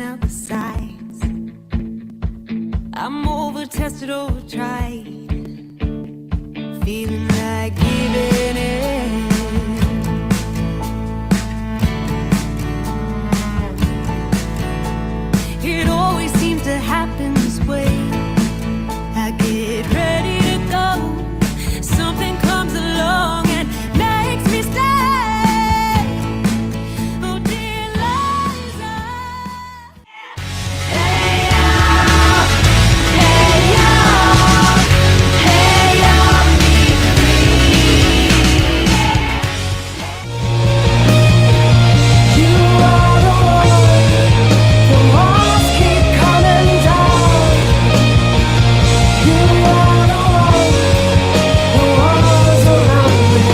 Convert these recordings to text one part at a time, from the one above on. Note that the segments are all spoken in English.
out the sights. I'm over-tested, over-tried, feeling like giving in. It always seems to happen this way. I get ready to go, something comes along and makes me stay. Oh dear Liza. Hey y'all, hey y'all, hey y'all, be free. You are the one, the walls keep coming down. You are the one, the walls around me.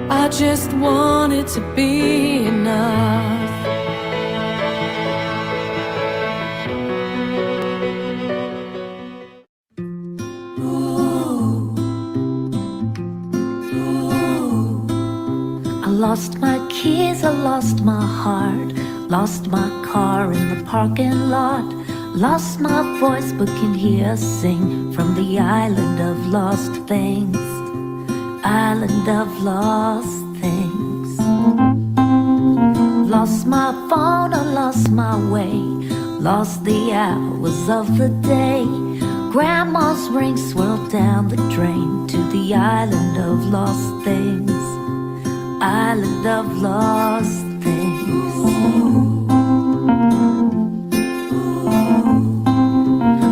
I just want it to be enough. I lost my keys, I lost my heart, lost my car in the parking lot, lost my voice but can hear sing from the island of lost things, island of lost things. Lost my phone, I lost my way, lost the hours of the day. Grandma's ring swirled down the drain to the island of lost things, island of lost things.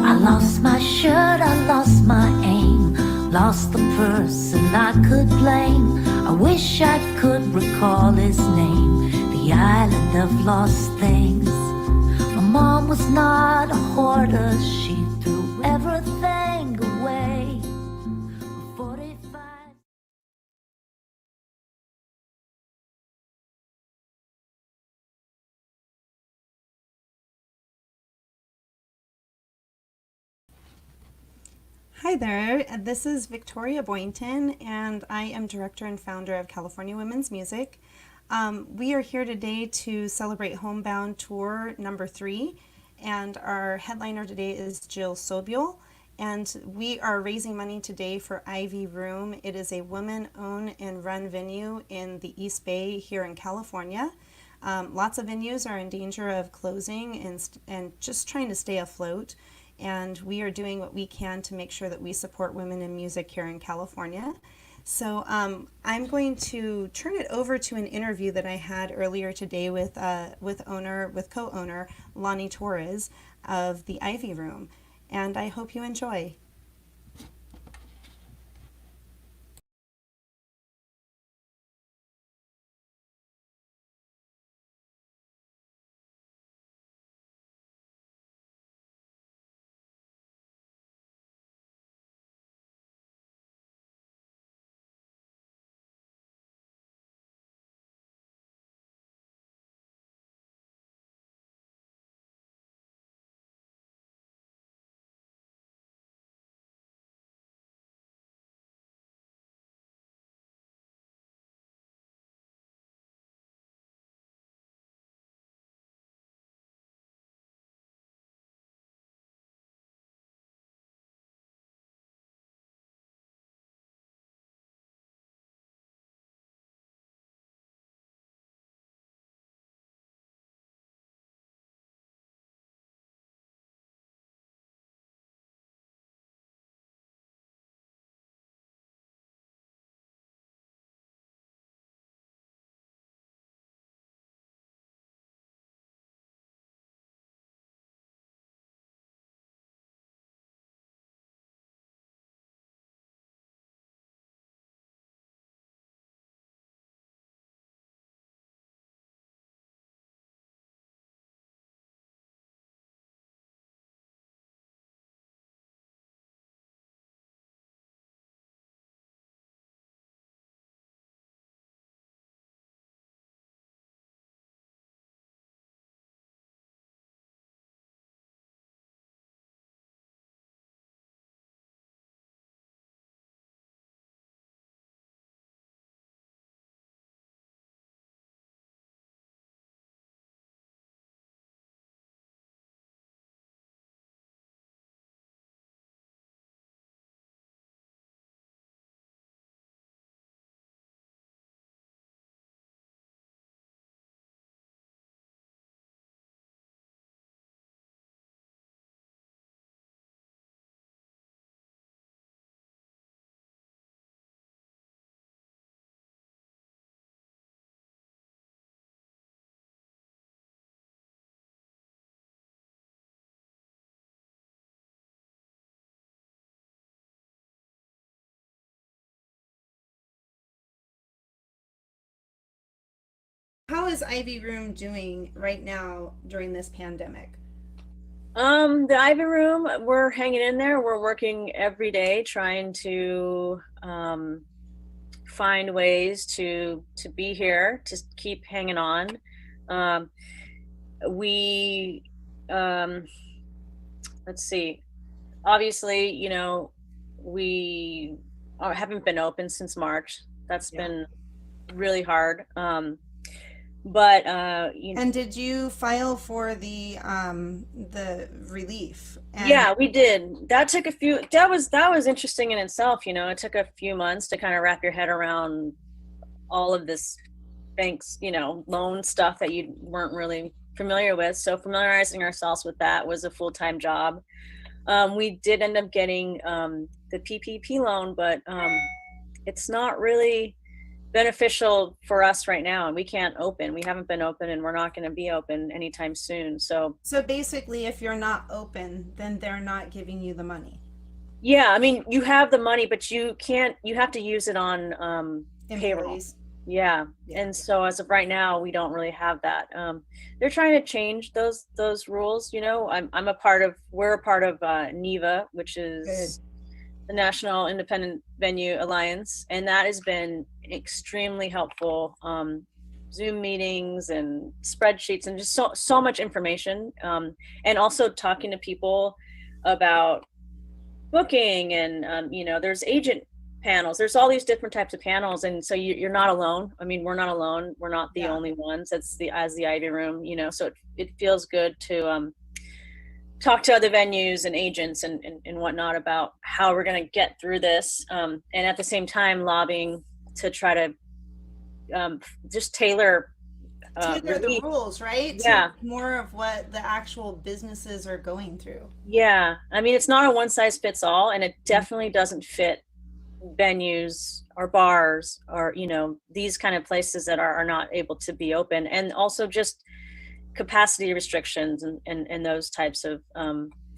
I lost my shirt, I lost my aim, lost the person I could blame. I wish I could recall his name, the island of lost things. My mom was not a hoarder, she threw everything away. 45. Hi there, this is Victoria Boynton, and I am director and founder of California Women's Music. We are here today to celebrate Homebound Tour number 3, and our headliner today is Jules Sobule, and we are raising money today for Ivy Room. It is a women-owned and run venue in the East Bay here in California. Lots of venues are in danger of closing and just trying to stay afloat. And we are doing what we can to make sure that we support women in music here in California. So I'm going to turn it over to an interview that I had earlier today with co-owner Lonnie Torres of the Ivy Room, and I hope you enjoy. is Ivy Room doing right now during this pandemic? The Ivy Room, we're hanging in there. We're working every day trying to find ways to be here, to keep hanging on. We let's see. Obviously, we haven't been open since March. That's been really hard. But And did you file for the relief? And yeah, we did. That was interesting in itself. It took a few months to kind of wrap your head around all of this banks, loan stuff that you weren't really familiar with. So familiarizing ourselves with that was a full-time job. We did end up getting the PPP loan, but it's not really beneficial for us right now, and we can't open. We haven't been open, and we're not going to be open anytime soon. So basically, if you're not open, then they're not giving you the money. yeah, I mean, you have the money, but you have to use it on payroll. Employees. Yeah. And so as of right now, we don't really have that. They're trying to change those rules. We're a part of NEVA, which is the National Independent Venue Alliance, and that has been extremely helpful. Zoom meetings and spreadsheets and just so much information, and also talking to people about booking, and there's agent panels. There's all these different types of panels, and so you're not alone. I mean, we're not alone. We're not the only ones. It's as the Ivy Room, so it feels good to talk to other venues and agents and whatnot about how we're going to get through this, and at the same time lobbying to try to just tailor the rules, right? Yeah. To more of what the actual businesses are going through. Yeah. I mean, it's not a one size fits all, and it definitely doesn't fit venues or bars or, these kind of places that are not able to be open, and also just capacity restrictions and those types of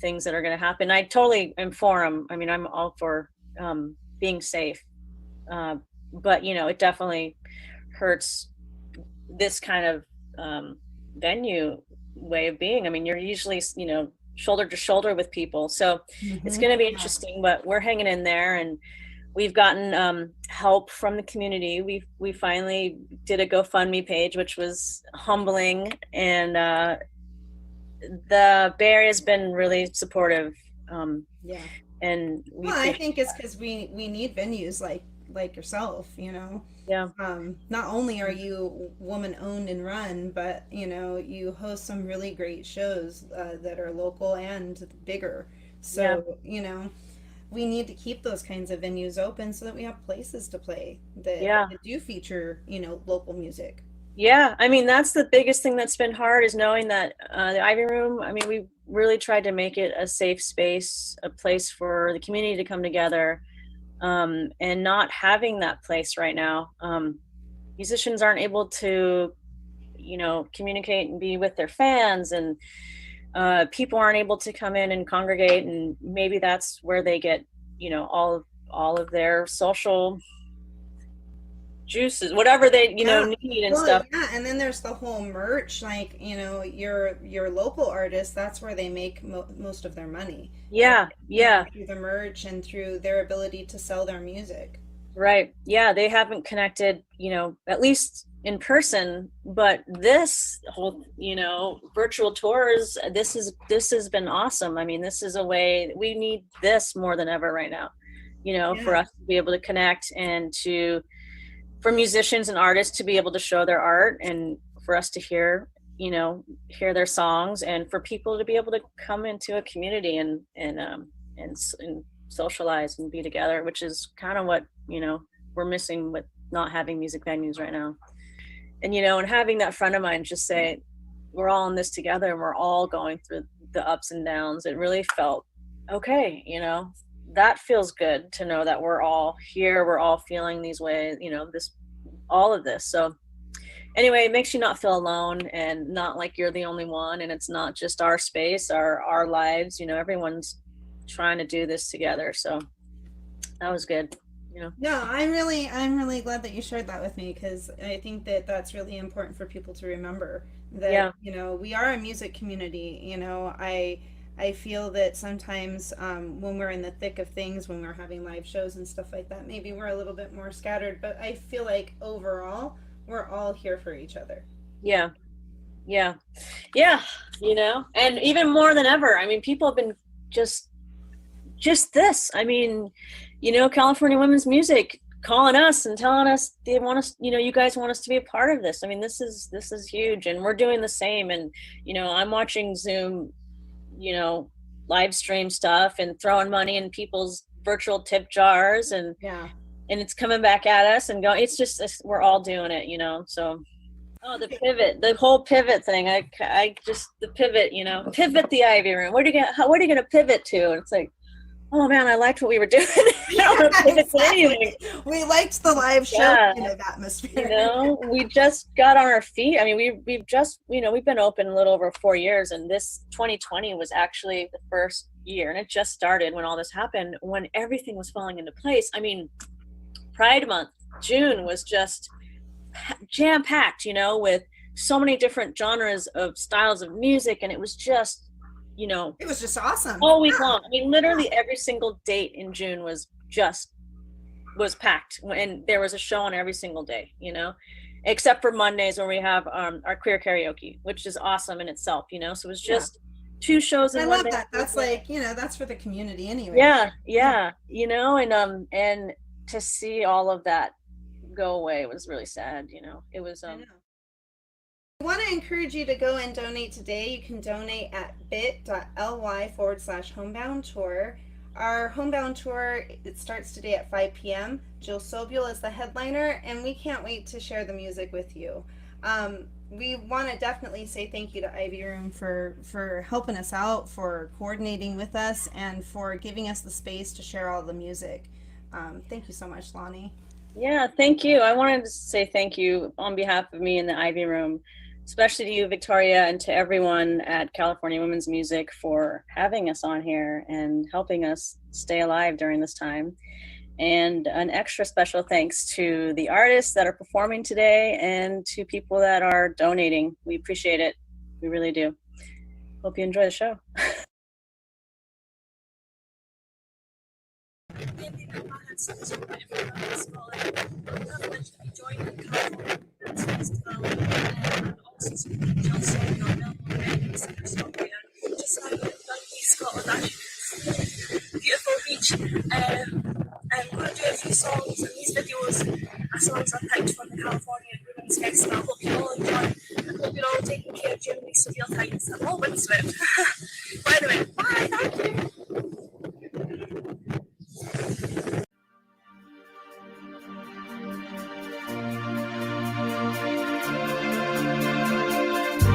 things that are going to happen. I totally am for them. I mean, I'm all for being safe. But, it definitely hurts this kind of venue way of being. I mean, you're usually, shoulder to shoulder with people. So it's going to be interesting, but we're hanging in there, and we've gotten help from the community. We finally did a GoFundMe page, which was humbling, and the Bay Area has been really supportive. And I think it's because we need venues like yourself, Yeah. Not only are you woman owned and run, but you host some really great shows that are local and bigger. So we need to keep those kinds of venues open so that we have places to play that do feature local music. Yeah, I mean, that's the biggest thing that's been hard, is knowing that the Ivy Room, I mean, we really tried to make it a safe space, a place for the community to come together, and not having that place right now. Musicians aren't able to, communicate and be with their fans, and people aren't able to come in and congregate, and maybe that's where they get, all of their social juices, whatever they need and stuff. Yeah, and then there's the whole merch, like your local artists. That's where they make most of their money. Through the merch and through their ability to sell their music. Right. Yeah, they haven't connected, at least in person, but this whole, virtual tours, this has been awesome. I mean, this is a way we need this more than ever right now, for us to be able to connect, and for musicians and artists to be able to show their art, and for us to hear their songs, and for people to be able to come into a community and socialize and be together, which is kind of what, we're missing with not having music venues right now. And, and having that friend of mine just say, we're all in this together, and we're all going through the ups and downs. It really felt okay. That feels good to know that we're all here. We're all feeling these ways, all of this. So anyway, it makes you not feel alone, and not like you're the only one. And it's not just our space, our lives, everyone's trying to do this together. So that was good. you know. No, I'm really glad that you shared that with me, because I think that that's really important for people to remember that, Yeah. we are a music community. I feel that sometimes when we're in the thick of things, when we're having live shows and stuff like that, maybe we're a little bit more scattered, but I feel like overall we're all here for each other. Yeah. Yeah. Yeah. And even more than ever, I mean, people have been just this. I mean, California Women's Music calling us and telling us they want us, you guys want us to be a part of this. I mean, this is huge, and we're doing the same. And, I'm watching Zoom, live stream stuff and throwing money in people's virtual tip jars, and it's coming back at us and going, it's just, we're all doing it, so. Oh, the whole pivot thing. I just, the pivot, pivot the Ivy Room. What are you going to pivot to? And it's like, oh man, I liked what we were doing. I don't want to pivot to anything. We liked the live show kind of atmosphere. We just got on our feet. I mean, we've just, we've been open a little over 4 years, and this 2020 was actually the first year, and it just started when all this happened, when everything was falling into place. I mean, Pride Month, June was just jam-packed, with so many different genres of styles of music, and it was just, it was just awesome all week long. I mean, literally every single date in June was packed, and there was a show on every single day, except for Mondays, where we have our queer karaoke, which is awesome in itself, so it was just 2 shows in I one love day. that. That's like, that's for the community anyway. Yeah, and to see all of that go away was really sad. It was I know. I want to encourage you to go and donate today. You can donate at bit.ly/homebound tour. Our Homebound Tour, it starts today at 5 p.m. Jules Sobule is the headliner, and we can't wait to share the music with you. We want to definitely say thank you to Ivy Room for helping us out, for coordinating with us, and for giving us the space to share all the music. Thank you so much, Lonnie. Yeah, thank you. I wanted to say thank you on behalf of me and the Ivy Room, especially to you, Victoria, and to everyone at California Women's Music for having us on here and helping us stay alive during this time. And an extra special thanks to the artists that are performing today and to people that are donating. We appreciate it. We really do. Hope you enjoy the show. Beautiful beach. I'm going to do a few songs, and these videos are songs I picked from the California Women's Festival. I hope you all enjoy. I hope you're all taking care during these severe times. I'm all windswept. By the way, bye, thank you.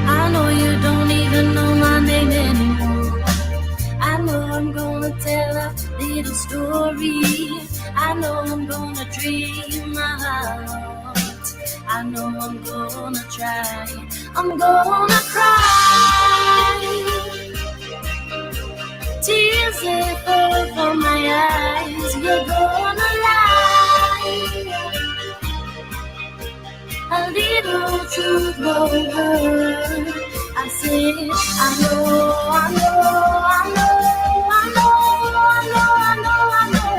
I know you don't even know my name anymore. I know I'm gonna tell a little story. I know I'm gonna dream my heart. I know I'm gonna try. I'm gonna cry. Tears they fall from my eyes. You're gonna lie. A little truth won't hurt. I said, I know, I know, I know, I know, I know, I know, I know.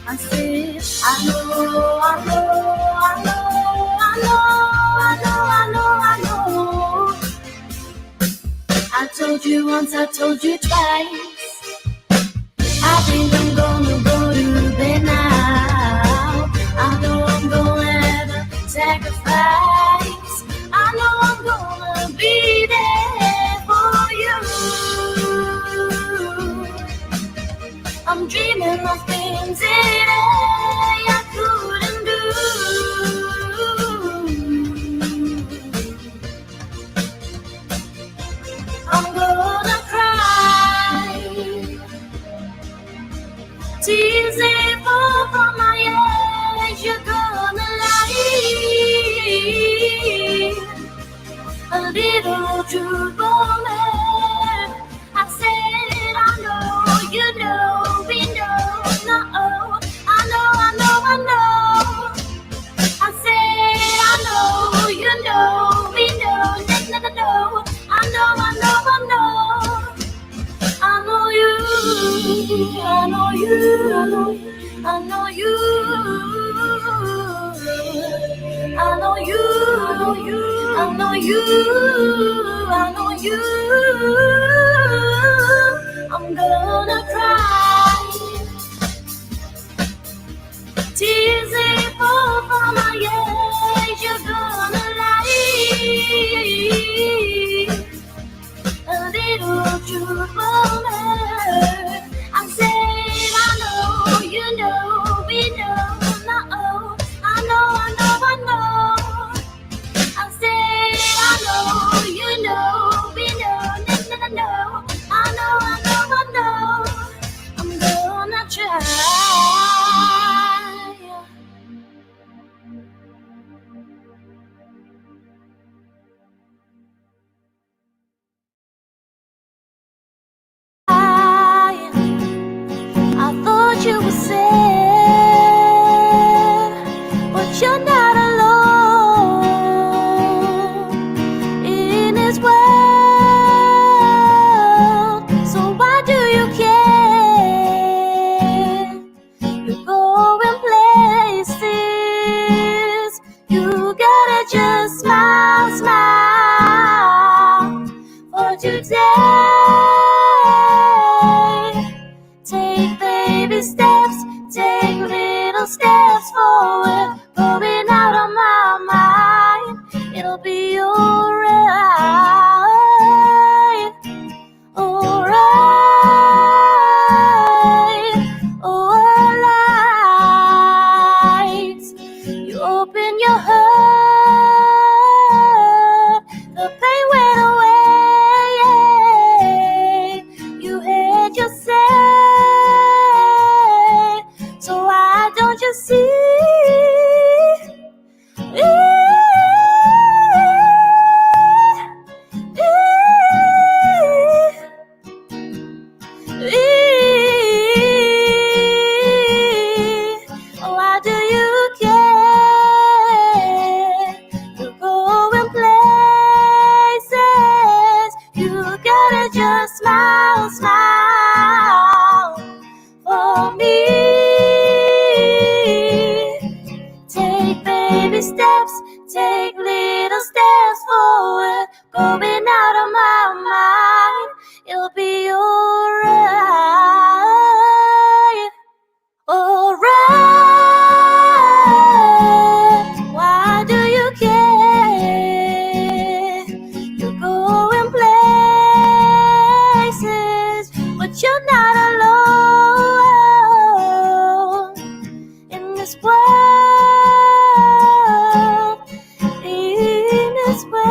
I said, I know, I know, I know, I know, I know, I know, I know. I told you once, I told you twice. I think I'm gonna go to bed now. I know I'm gonna have a sacrifice. I know I'm gonna be there for you. I'm dreaming of things that I couldn't do. I'm gonna cry. Tears they fall from my eyes. You're gonna lie. A little truth won't hurt. I said, I know, you know, we know, no. I know know you, I know you. I'm gonna cry. Tears they fall from my eyes. You're gonna lie. A little truth from her. I'm saying I know, you know, we know, no. I know. I'm saying I know, you know, we know, no. I know. I'm gonna try. I thought you were sad, but you're not alone in this world. So why do you care? You're going places. You gotta just smile for today. Take baby steps, take little steps forward, going out of my mind. It'll be alright, alright. You open your heart, the pain went away. You had yourself. So why don't you see? Why do you care? You're going places. You gotta just smile for me. Take baby steps, take little steps forward, going out of my mind. It'll be alright, alright. Why do you care? You're going places, but you're not alone in this world. In this world.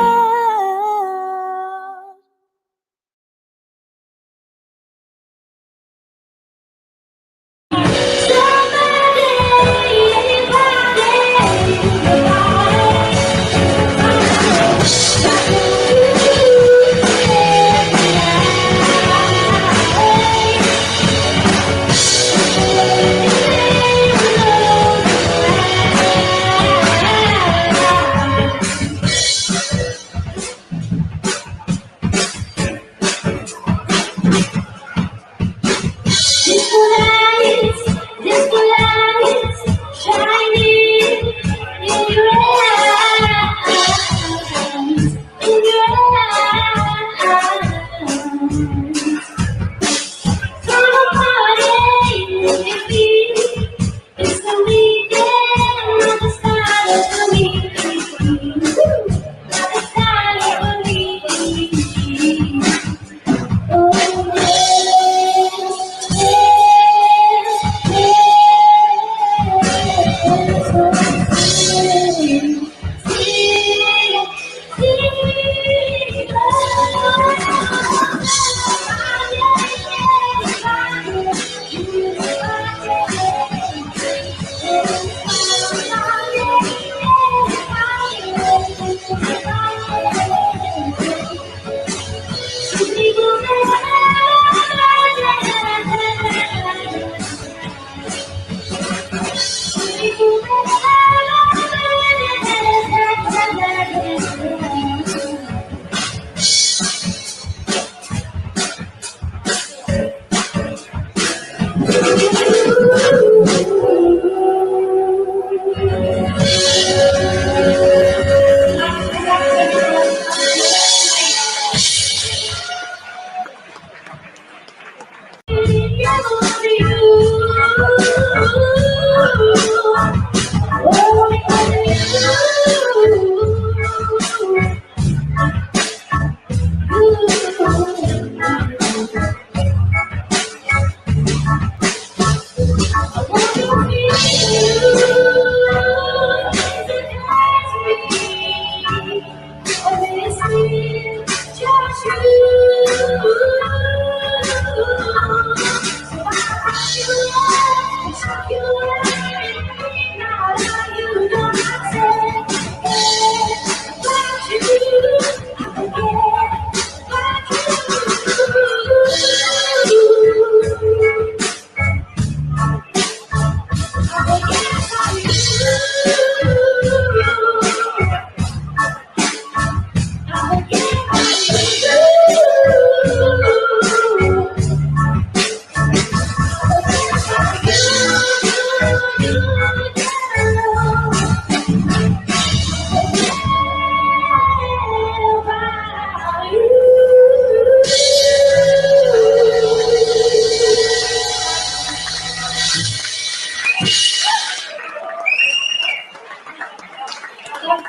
If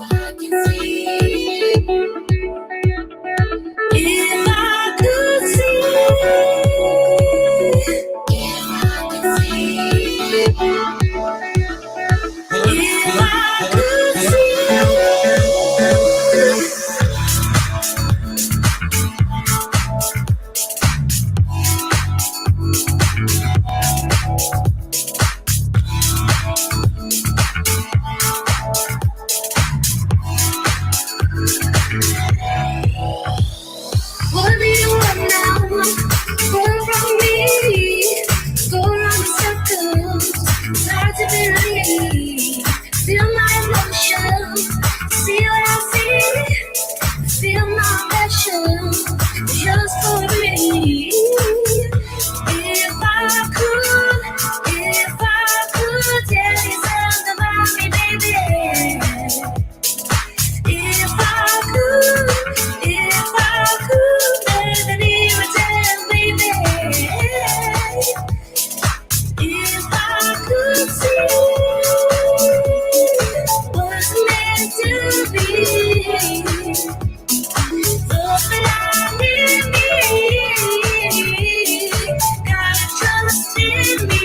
I could see, if I could see, if I could see, if I could what do you want now? Go from me, go around in circles, hard to believe. Feel my emotion, see what I see, feel my passion, just for me. If I could tell you something about me, baby. If I could, baby, you would tell, baby. If I could see what's meant to be, open eye in me, gotta trust in me.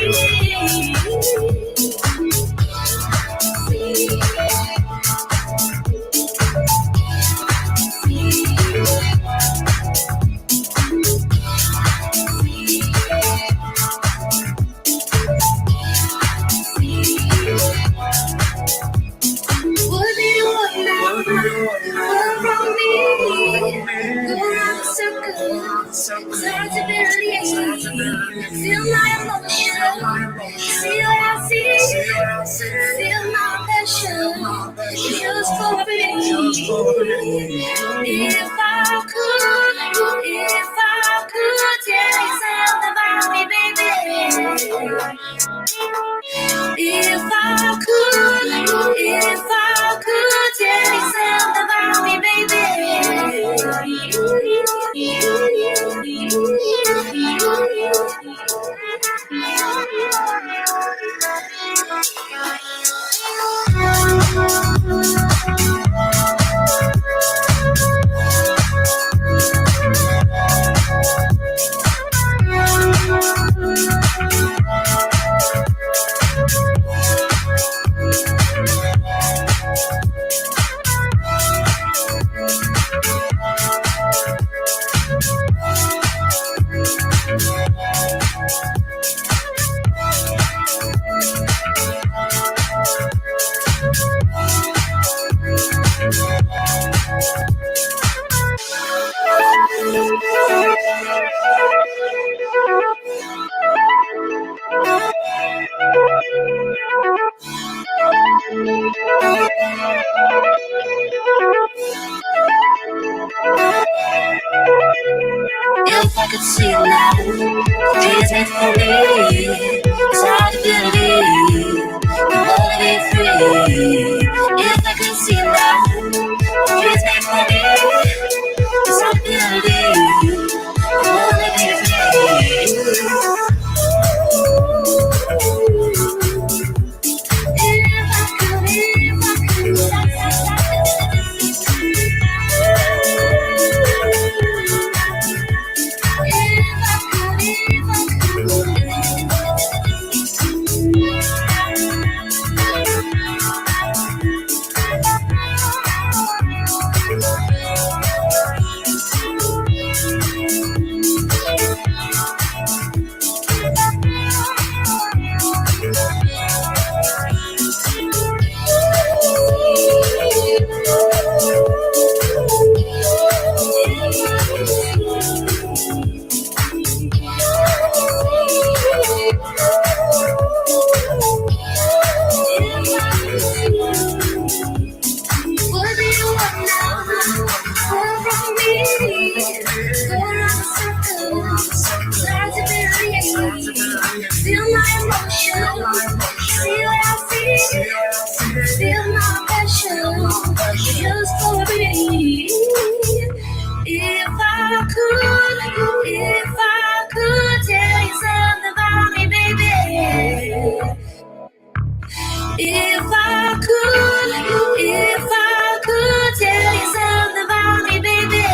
What do you want now? Run from me. Go around in circles. It's hard to believe. Feel my emotion. See what I see. Feel my passion. Just for me. If I could tell you something about me, baby. If I could tell you something about me, If I could see you now, please make for me. It's hard to believe you wanna be free. If I could see you now, please make for me. It's hard to believe you wanna be free. If I could If I could tell you something about me, baby.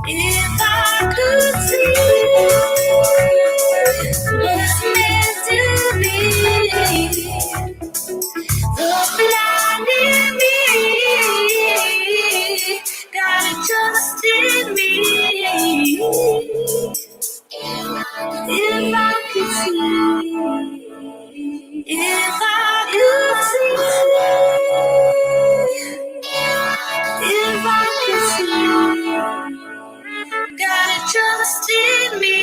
If I could see what's meant to be, the blind in me gotta trust in me. If I could see, if I could see, if I could see, gotta trust in me.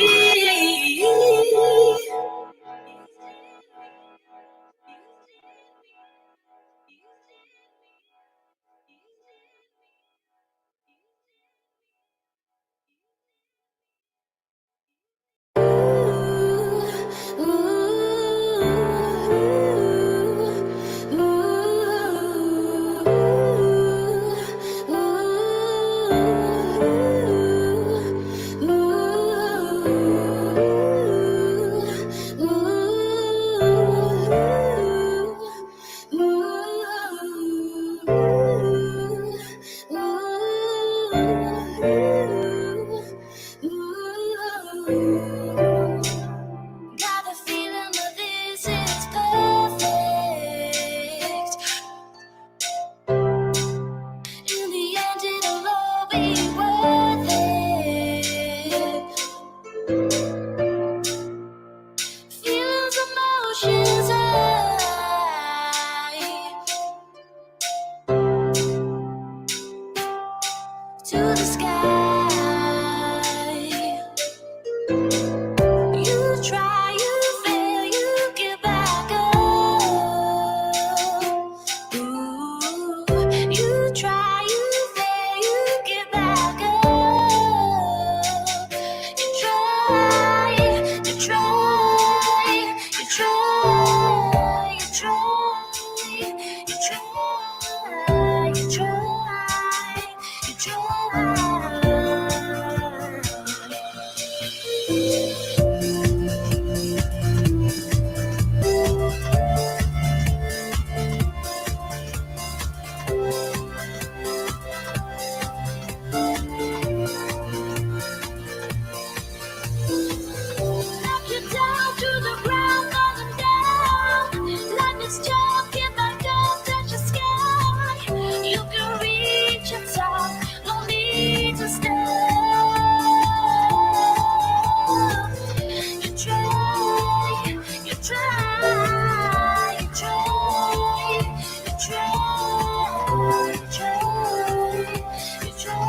Got the feeling that this is perfect. In the end, it'll all be worth it. Feelings, emotions, to the sky. You try, you fail, you get back up. Ooh, you try, you fail, you get back up. You try, you try, you try, you try, you try, you try, you try. Knock you down to the ground, falling down. Like this jump, get back up, touch the sky. You can reach the top, no need to stop. You try, you try, you try, you try, you try, you try.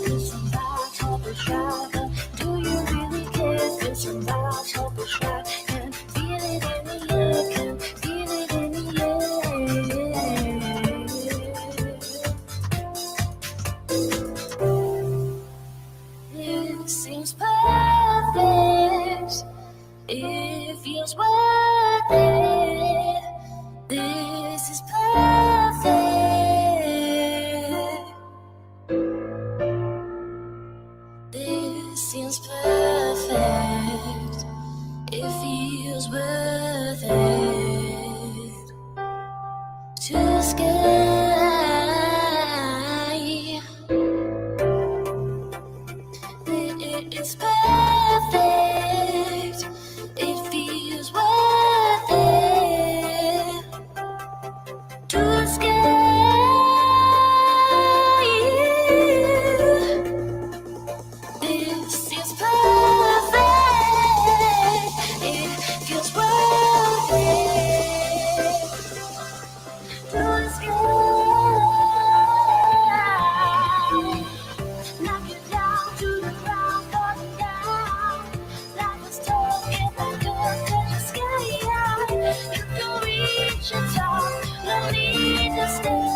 Feel some vibes, hope it's right, but do you really care? Feel some vibes, hope it's right, can feel it in the air, can feel it in the air. It seems perfect, it feels worth it. This is perfect. This seems perfect. It feels worth it. To the sky. It's perfect. It feels worth it. To the sky. This is perfect. It feels worth it. To the sky. Knock you down to the ground, falling down. Like a storm, get back up, touch the sky. You can reach the top, no need to stop.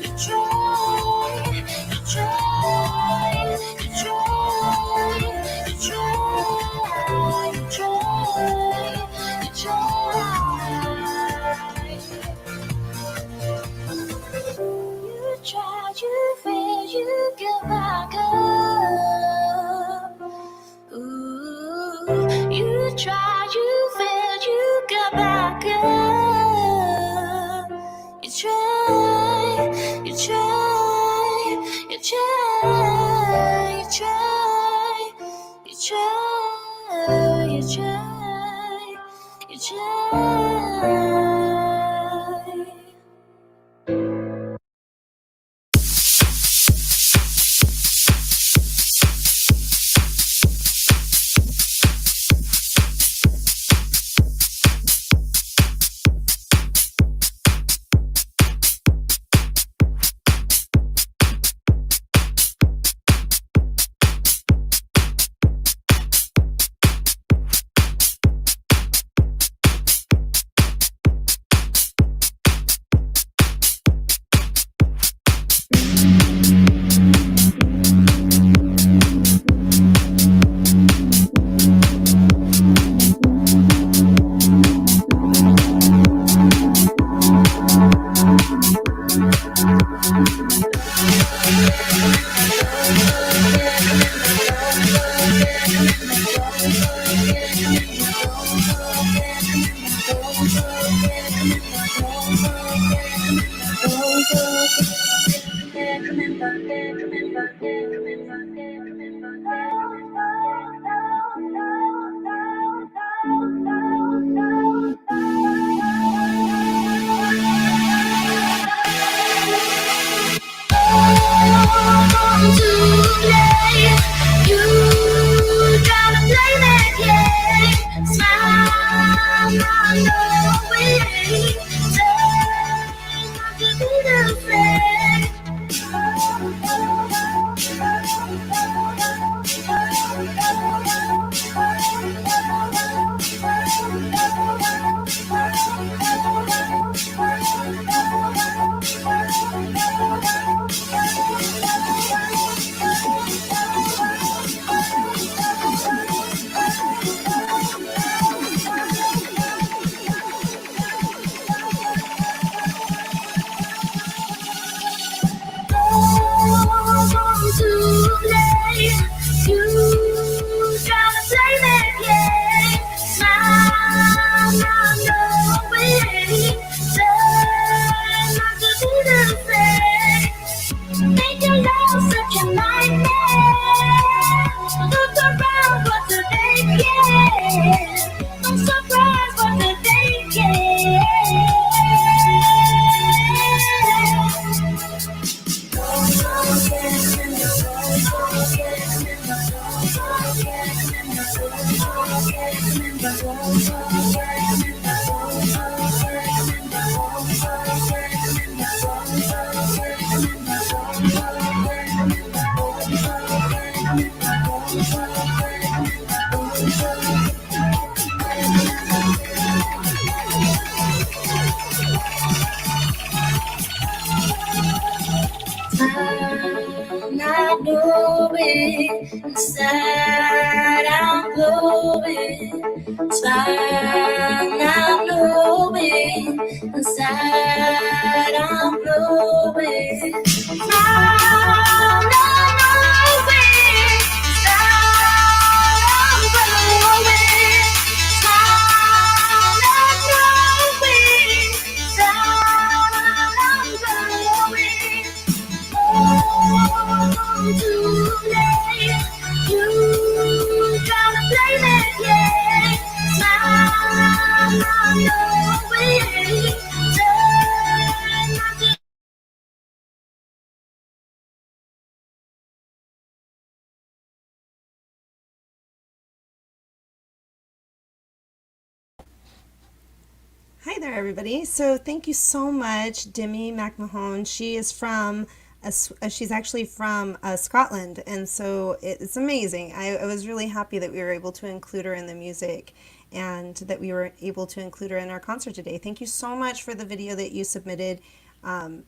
You try, you try, you try, you try, you try, you try. girl. You try, you try, you try, you try, you try, you try, you try. I'm glowing, inside I'm glowing. Smile, I'm glowing, inside I'm glowing. Smile, I'm glowing, inside I'm glowing. Smile, I'm glowing, inside I'm glowing. Too late, you gotta blame it, yeah. Smile, I'm knowing, turn not to. Hi there, everybody. So thank you so much, Demi McMahon. She is from, she's actually from Scotland, and so it's amazing. I was really happy that we were able to include her in the music and that we were able to include her in our concert today. Thank you so much for the video that you submitted. I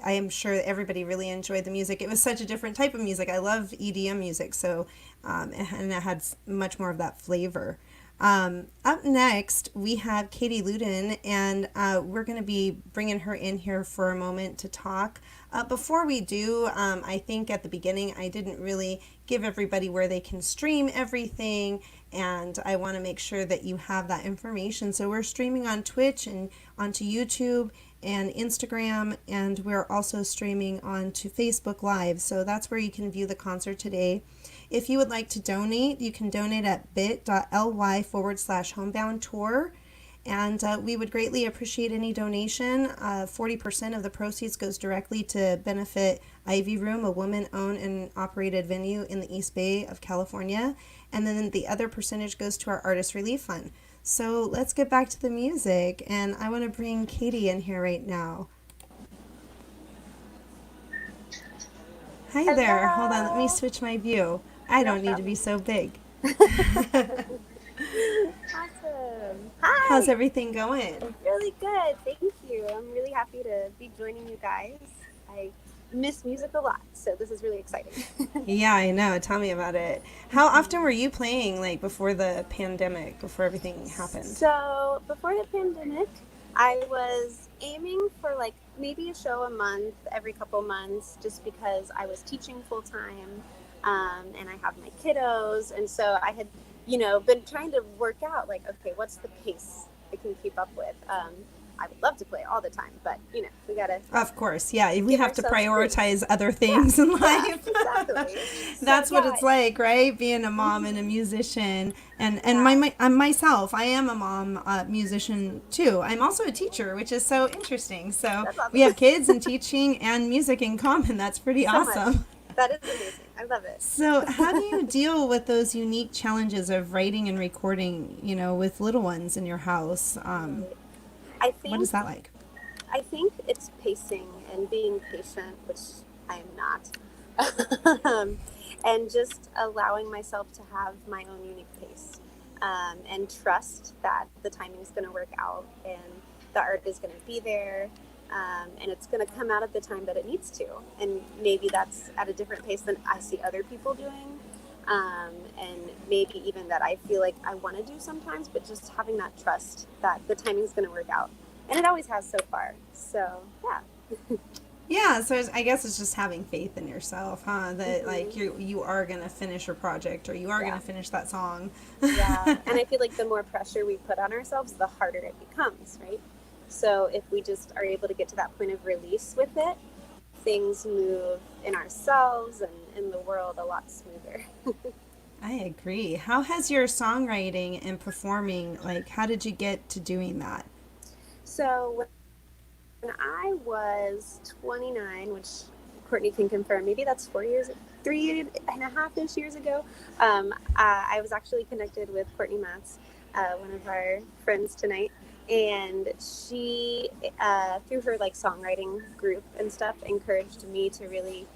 am sure that everybody really enjoyed the music. It was such a different type of music. I love EDM music, so and it had much more of that flavor. Up next, we have Katie Luden, and we're going to be bringing her in here for a moment to talk. Before we do, I think at the beginning I didn't really give everybody where they can stream everything, and I want to make sure that you have that information. So we're streaming on Twitch and onto YouTube and Instagram, and we're also streaming onto Facebook Live. So that's where you can view the concert today. If you would like to donate, you can donate at bit.ly/Homebound Tour. And we would greatly appreciate any donation. 40% of the proceeds goes directly to benefit Ivy Room, a woman-owned and operated venue in the East Bay of California. And then the other percentage goes to our Artist Relief Fund. So let's get back to the music. And I want to bring Katie in here right now. Hi there. Hold on. Let me switch my view. I don't need to be so big. Awesome. Hi. How's everything going? Really good. Thank you. I'm really happy to be joining you guys. I miss music a lot, so this is really exciting. Yeah, I know. Tell me about it. How often were you playing, like, before the pandemic, before everything happened? So before the pandemic, I was aiming for like maybe a show a month, every couple months, just because I was teaching full time, and I have my kiddos, and so I had, been trying to work out like, okay, what's the pace I can keep up with? I would love to play all the time, but we gotta. Of course, yeah. We have to ourselves prioritize other things in life. Exactly. That's So, what yeah. it's like, right? Being a mom and a musician, and myself, I am a mom musician too. I'm also a teacher, which is so interesting. So That's awesome. we have kids and teaching and music in common. That's pretty So much. awesome. That is amazing. I love it. So how do you deal with those unique challenges of writing and recording, with little ones in your house? I think What is that like? I think it's pacing and being patient, which I am not, and just allowing myself to have my own unique pace, and trust that the timing is going to work out and the art is going to be there, and it's going to come out at the time that it needs to. And maybe that's at a different pace than I see other people doing, and maybe even that I feel like I want to do sometimes, but just having that trust that the timing is going to work out. And it always has so far. So, yeah. Yeah, so I guess it's just having faith in yourself, huh? That like you are gonna finish your project, or you are gonna finish that song. Yeah. And I feel like the more pressure we put on ourselves, the harder it becomes, right? So if we just are able to get to that point of release with it, things move in ourselves and in the world a lot smoother. I agree. How has your songwriting and performing, like, how did you get to doing that? So when I was 29, which Courtney can confirm, maybe that's 3.5-ish years ago, I was actually connected with Courtney Matz, one of our friends tonight, and she, through her like songwriting group and stuff, encouraged me to really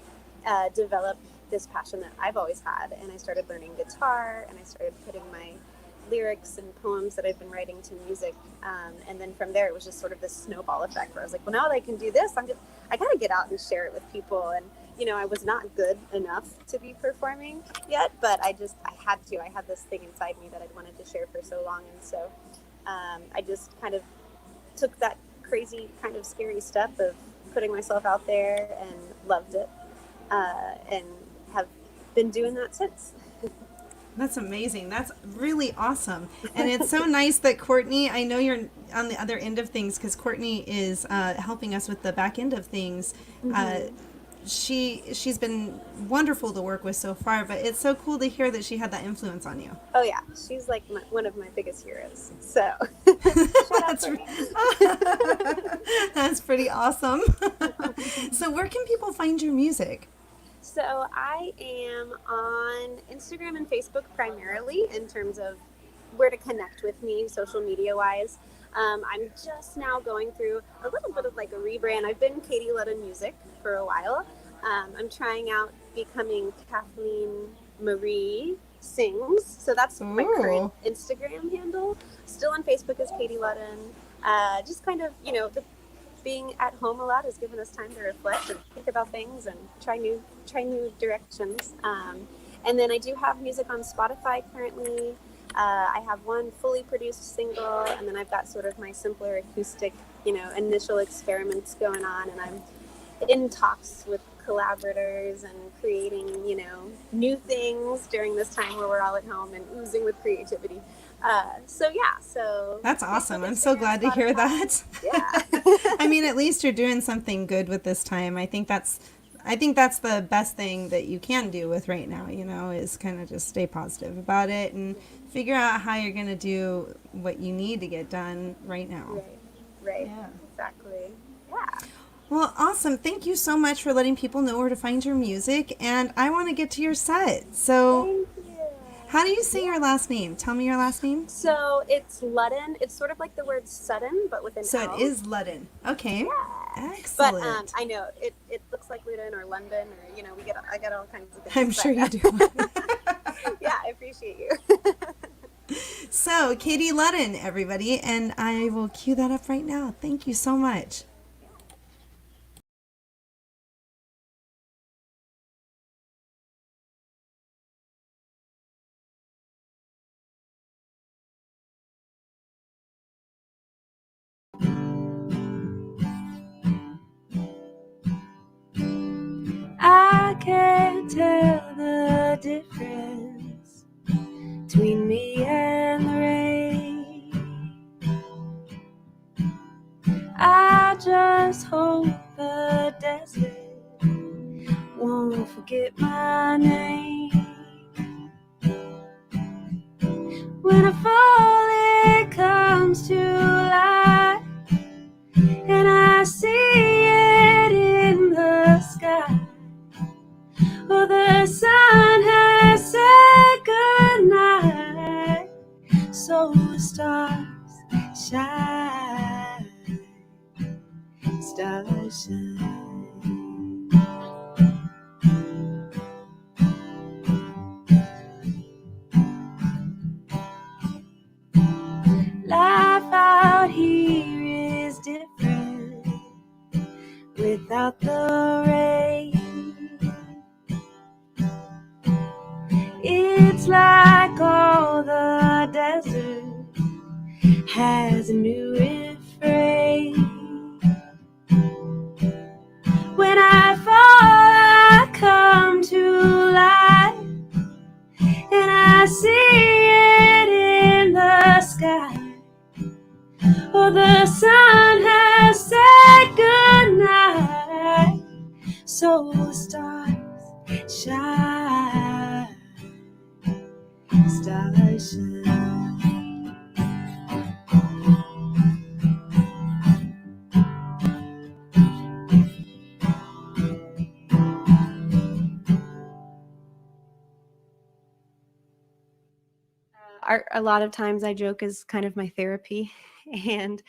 develop this passion that I've always had. And I started learning guitar, and I started putting my lyrics and poems that I've been writing to music, and then from there it was just sort of this snowball effect where I was like, well, now that I can do this, I gotta get out and share it with people. And I was not good enough to be performing yet, but I had this thing inside me that I'd wanted to share for so long. And so I just kind of took that crazy kind of scary step of putting myself out there and loved it, and have been doing that since. That's amazing. That's really awesome. And it's so nice that Courtney, I know you're on the other end of things, because Courtney is helping us with the back end of things. She's been wonderful to work with so far, but it's so cool to hear that she had that influence on you. Oh yeah, she's like one of my biggest heroes. So shout out That's pretty awesome. So where can people find your music? So I am on Instagram and Facebook primarily in terms of where to connect with me social media wise. I'm just now going through a little bit of like a rebrand. I've been Katie Ludden Music for a while. I'm trying out becoming Kathleen Marie Sings. So that's my current Instagram handle. Still on Facebook as Katie Ludden. Just kind of, being at home a lot has given us time to reflect and think about things and try new directions. And then I do have music on Spotify currently. I have one fully produced single, and then I've got sort of my simpler acoustic, initial experiments going on, and I'm in talks with collaborators and creating, new things during this time where we're all at home and oozing with creativity. So that's awesome. I'm so glad to hear that. Yeah. I mean, at least you're doing something good with this time. I think that's the best thing that you can do with right now, is kind of just stay positive about it and figure out how you're going to do what you need to get done right now. Right. Yeah. Exactly. Yeah. Well, awesome. Thank you so much for letting people know where to find your music. And I want to get to your set. So Thank you. how do you say your last name? Tell me your last name. So it's Ludden. It's sort of like the word sudden, but with an So L. it is Ludden. Okay. Yeah. Excellent. But I know it looks like Ludden or London, or I get all kinds of things. I'm sure you do. Yeah, I appreciate you. So Katie Ludden, everybody, and I will cue that up right now. Thank you so much. I can't tell the difference between me and the rain. I just hope the desert won't forget my name. When I fall, it comes to light, and I see it in the sky. Oh, the sun has said goodnight, so the stars shine, stars shine. Life out here is different without the rain. It's like all the desert has a new refrain. When I fall, I come to life, and I see it in the sky. Oh, the sun has said goodnight, so the stars shine, stars shine. Art, a lot of times I joke, is kind of my therapy, and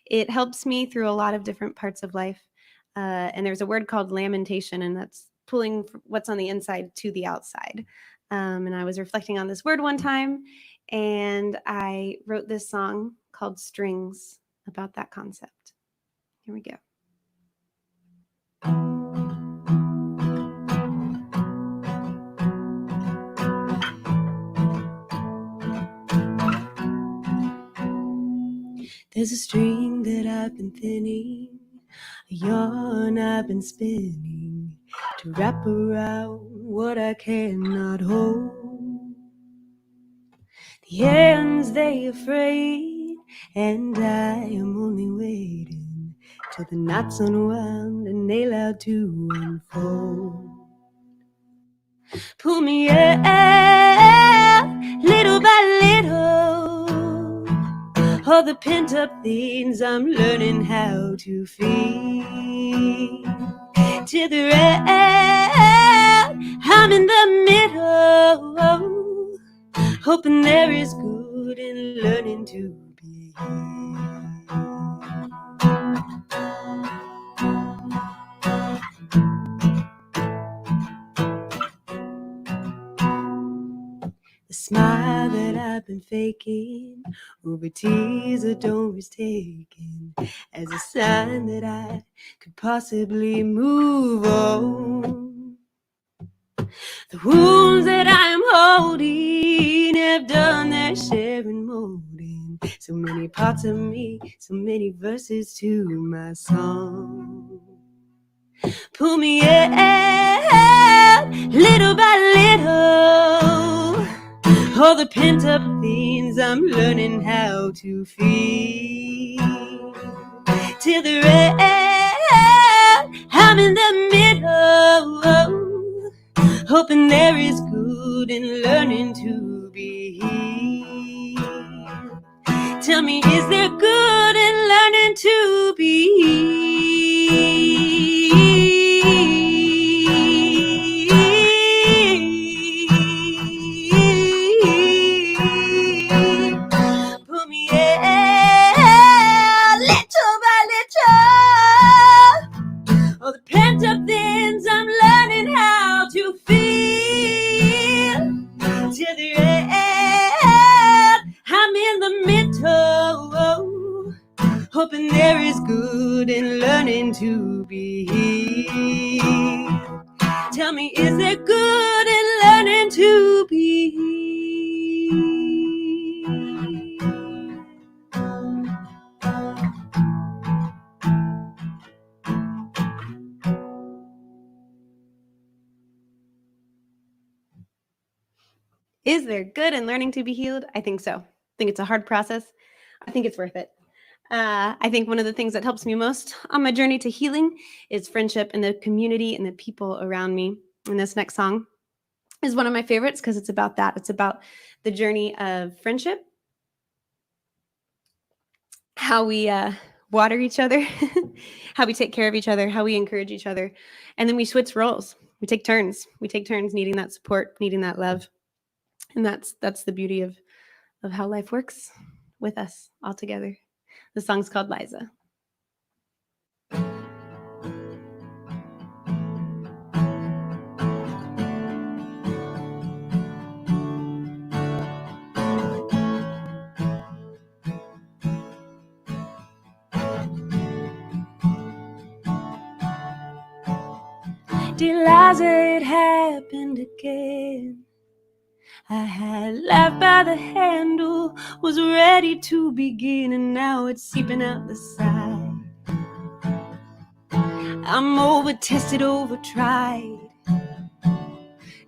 it helps me through a lot of different parts of life. And there's a word called lamentation, and that's pulling what's on the inside to the outside. And I was reflecting on this word one time, and I wrote this song called Strings about that concept. Here we go. There's a string that I've been thinning, a yarn I've been spinning, to wrap around what I cannot hold. The ends they afraid, and I am only waiting till the knot's unwound and they allowed to unfold. Pull me out, little by little, all the pent-up things I'm learning how to feel. To the right, I'm in the middle, hoping there is good in learning to be here. The smile that I've been faking over tears I don't risk taking, as a sign that I could possibly move on. The wounds that I am holding have done their share in molding so many parts of me, so many verses to my song. Pull me out little by little, all the pent up things I'm learning how to feel. Till the end, I'm in the middle, hoping there is good in learning to be healed. Tell me, is there good in learning to be healed? Put me out little by little, all the pent up things I'm learning how to feel. Till the end, I'm in the middle, hoping there is good in learning to be healed. Tell me, is there good in learning to be healed? Is there good in learning to be healed? I think so. I think it's a hard process. I think it's worth it. I think one of the things that helps me most on my journey to healing is friendship and the community and the people around me. And this next song is one of my favorites because it's about that. It's about the journey of friendship, how we water each other, how we take care of each other, how we encourage each other. And then we switch roles. We take turns. We take turns needing that support, needing that love. And that's the beauty of how life works with us all together. The song's called Liza. Dear Liza, it happened again. I had laughed by the handle, was ready to begin, and now it's seeping out the side. I'm over-tested, over-tried,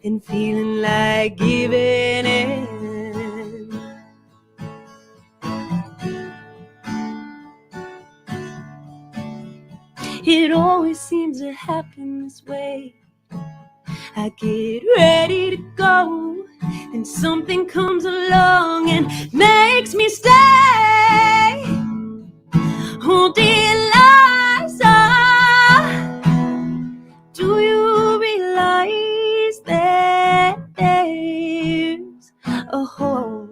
and feeling like giving in. It always seems to happen this way. I get ready to go, and something comes along and makes me stay. Oh, dear Liza, do you realize that there's a hole?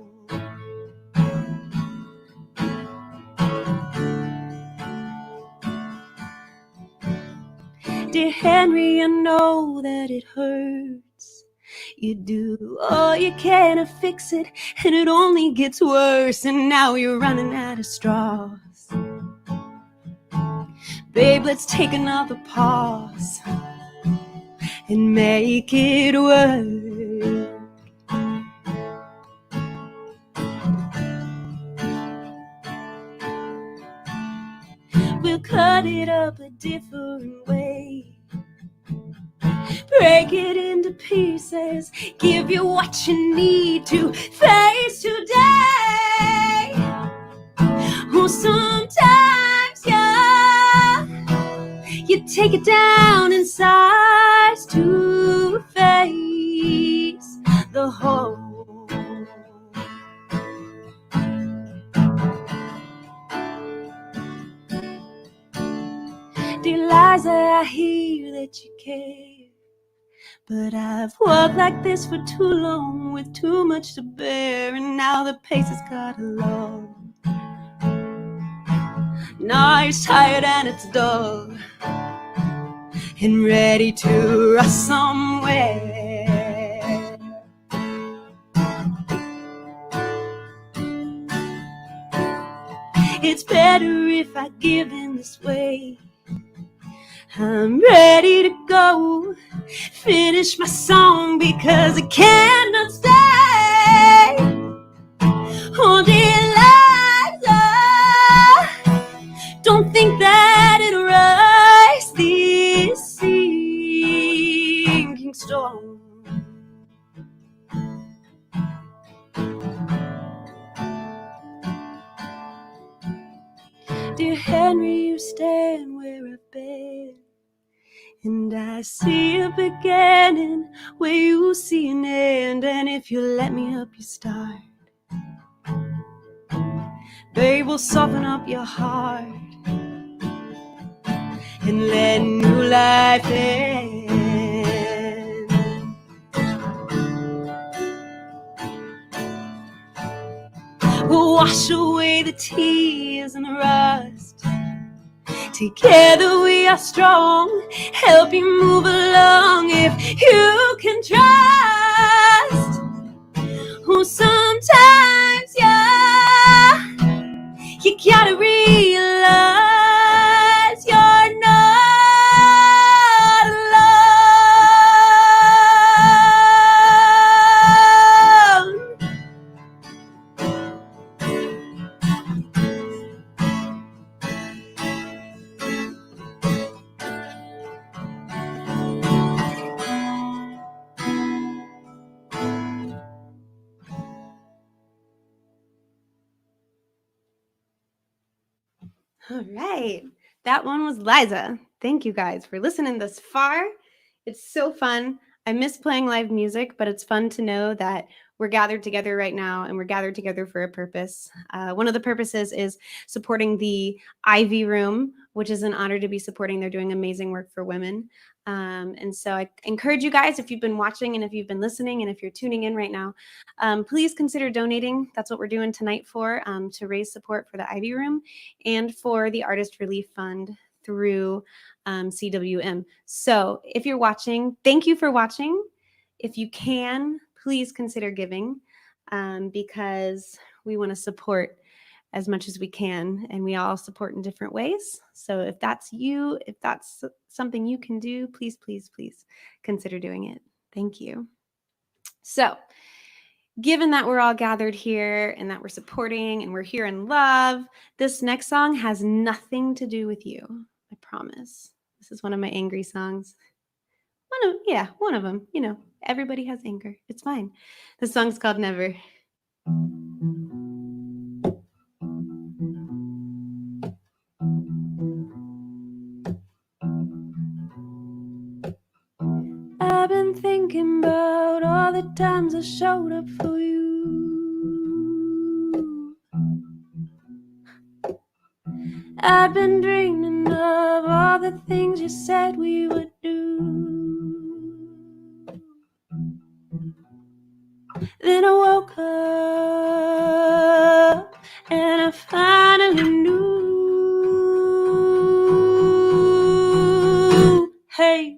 Dear Henry, I know that it hurts. You do all you can to fix it, and it only gets worse, and now you're running out of straws. Babe, let's take another pause and make it work. We'll cut it up a different way. Break it into pieces. Give you what you need to face today. Oh, sometimes, yeah, you take it down in size to face the whole. Dear Liza, I hear that you care, but I've walked like this for too long with too much to bear, and now the pace has got along. Now it's tired and it's dull and ready to rush somewhere. It's better if I give in this way. I'm ready to go. Finish my song because I cannot stay. Oh, dear Liza, don't think that it'll rise this sinking storm. Dear Henry, you stand where I've been, and I see a beginning where you see an end. And if you let me help you start, they will soften up your heart and let new life in. We'll wash away the tears and the rust. Together we are strong. Help you move along if you can trust. Oh, sometimes, yeah, you gotta realize you're not alone. All right. That one was Liza. Thank you guys for listening this far. It's so fun. I miss playing live music, but it's fun to know that we're gathered together right now and we're gathered together for a purpose. One of the purposes is supporting the Ivy Room, which is an honor to be supporting. They're doing amazing work for women. And so I encourage you guys, if you've been watching and if you've been listening and if you're tuning in right now, please consider donating. That's what we're doing tonight for, to raise support for the Ivy Room and for the Artist Relief Fund through CWM. So if you're watching, thank you for watching. If you can, please consider giving, because we want to support as much as we can, and we all support in different ways. So if that's you, if that's something you can do, please, please, please consider doing it. Thank you. So given that we're all gathered here and that we're supporting and we're here in love, this next song has nothing to do with you. I promise. This is one of my angry songs. One of them. You know, everybody has anger. It's fine. The song's called Never. I've been thinking about all the times I showed up for you. I've been dreaming of all the things you said we would do. Then I woke up and I finally knew. Hey.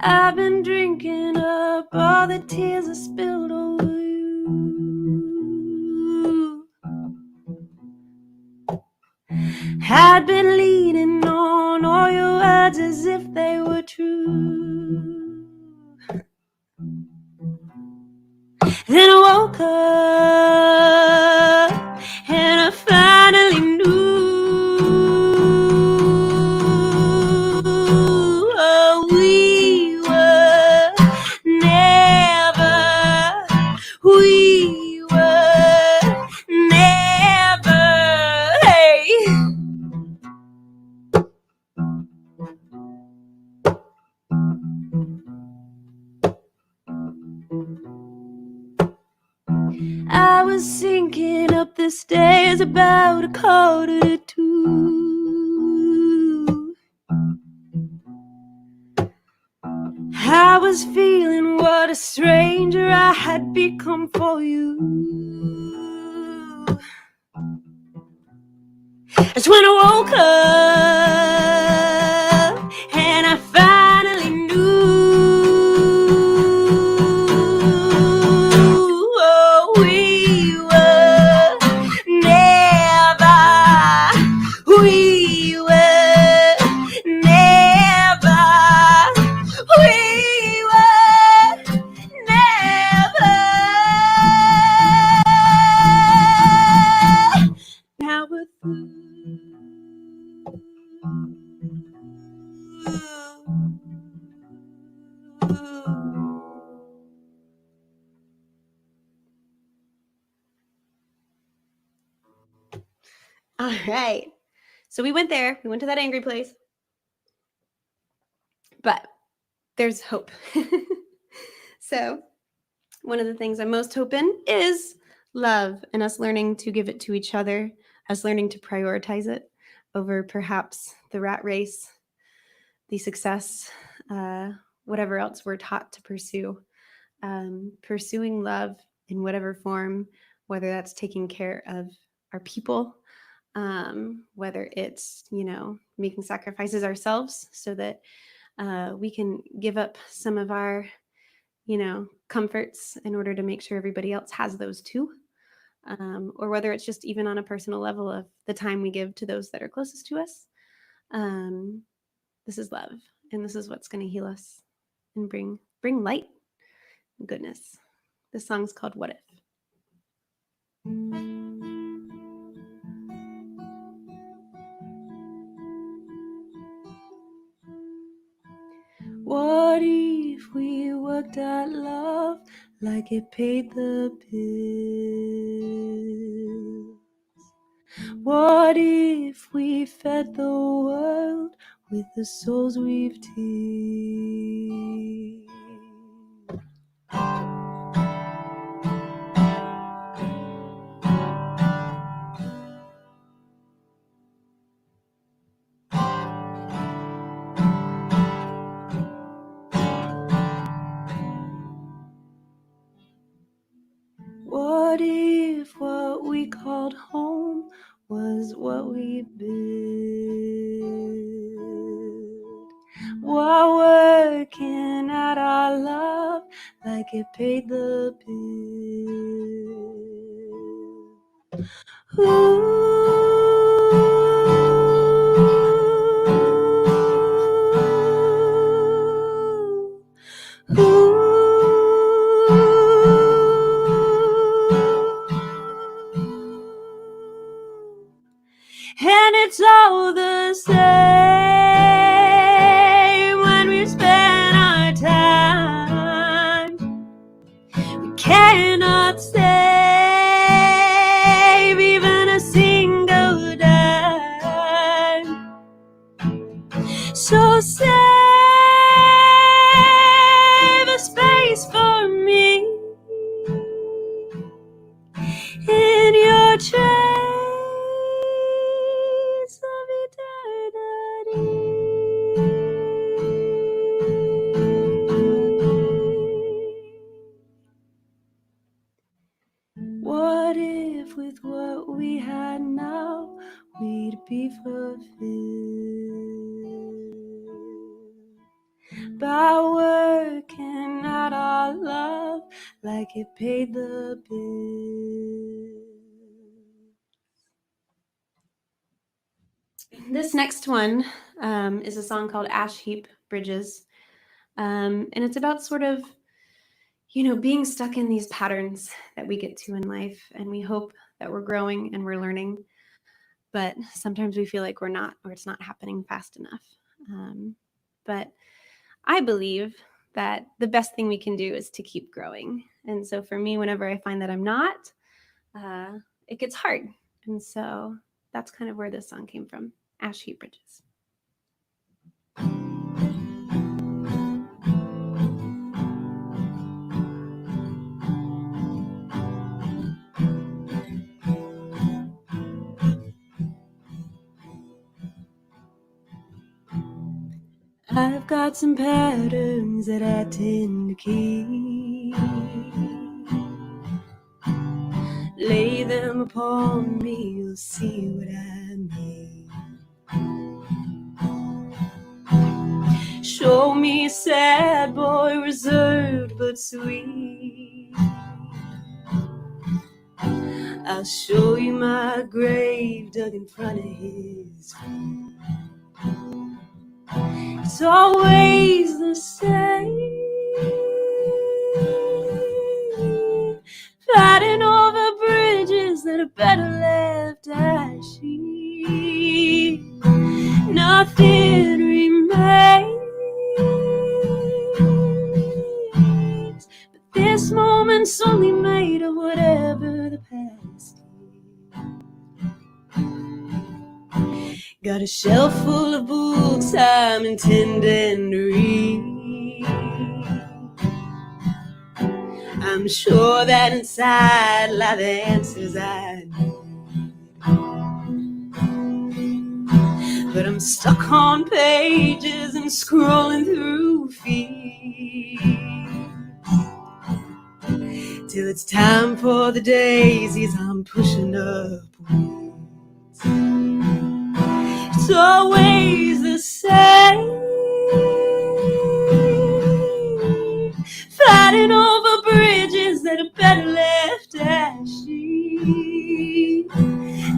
I've been drinking up all the tears I spilled over you. Had been leaning on all your words as if they were true. Then I woke up and I finally knew. I was sinking up the stairs about 1:45. I was feeling what a stranger I had become for you. That's when I woke up and I finally knew. All right. So we went there. We went to that angry place. But there's hope. So one of the things I'm most hoping is love and us learning to give it to each other, us learning to prioritize it over perhaps the rat race, the success, whatever else we're taught to pursue. Pursuing love in whatever form, whether that's taking care of our people, whether it's, making sacrifices ourselves so that we can give up some of our, comforts in order to make sure everybody else has those too. Or whether it's just even on a personal level of the time we give to those that are closest to us. This is love, and this is what's going to heal us and bring light and goodness. This song's called What If. What if we worked at love like it paid the bills? What if we fed the world with the souls we've tilled? What if what we called home was what we built? While working at our love like it paid the bill. And it's all the same when we spend our time. We cannot save even a single dime. So save a space for me in your trace of eternity. What if with what we had now we'd be fulfilled by working at our love like it paid the bill? This next one is a song called Ash Heap Bridges. And it's about sort of, being stuck in these patterns that we get to in life. And we hope that we're growing and we're learning. But sometimes we feel like we're not, or it's not happening fast enough. But I believe that the best thing we can do is to keep growing. And so for me, whenever I find that I'm not, it gets hard. And so that's kind of where this song came from, Ash Heap Bridges. I've got some patterns that I tend to keep. Lay them upon me, you'll see what I mean. Show me a sad boy, reserved but sweet. I'll show you my grave dug in front of his feet. It's always the same, fighting over bridges that are better left ashy. Nothing remains moment's only made of whatever the past is. Got a shelf full of books I'm intending to read. I'm sure that inside lie the answers I need. But I'm stuck on pages and scrolling through feeds till it's time for the daisies I'm pushing up. It's always the same, fighting over bridges that are better left ashy.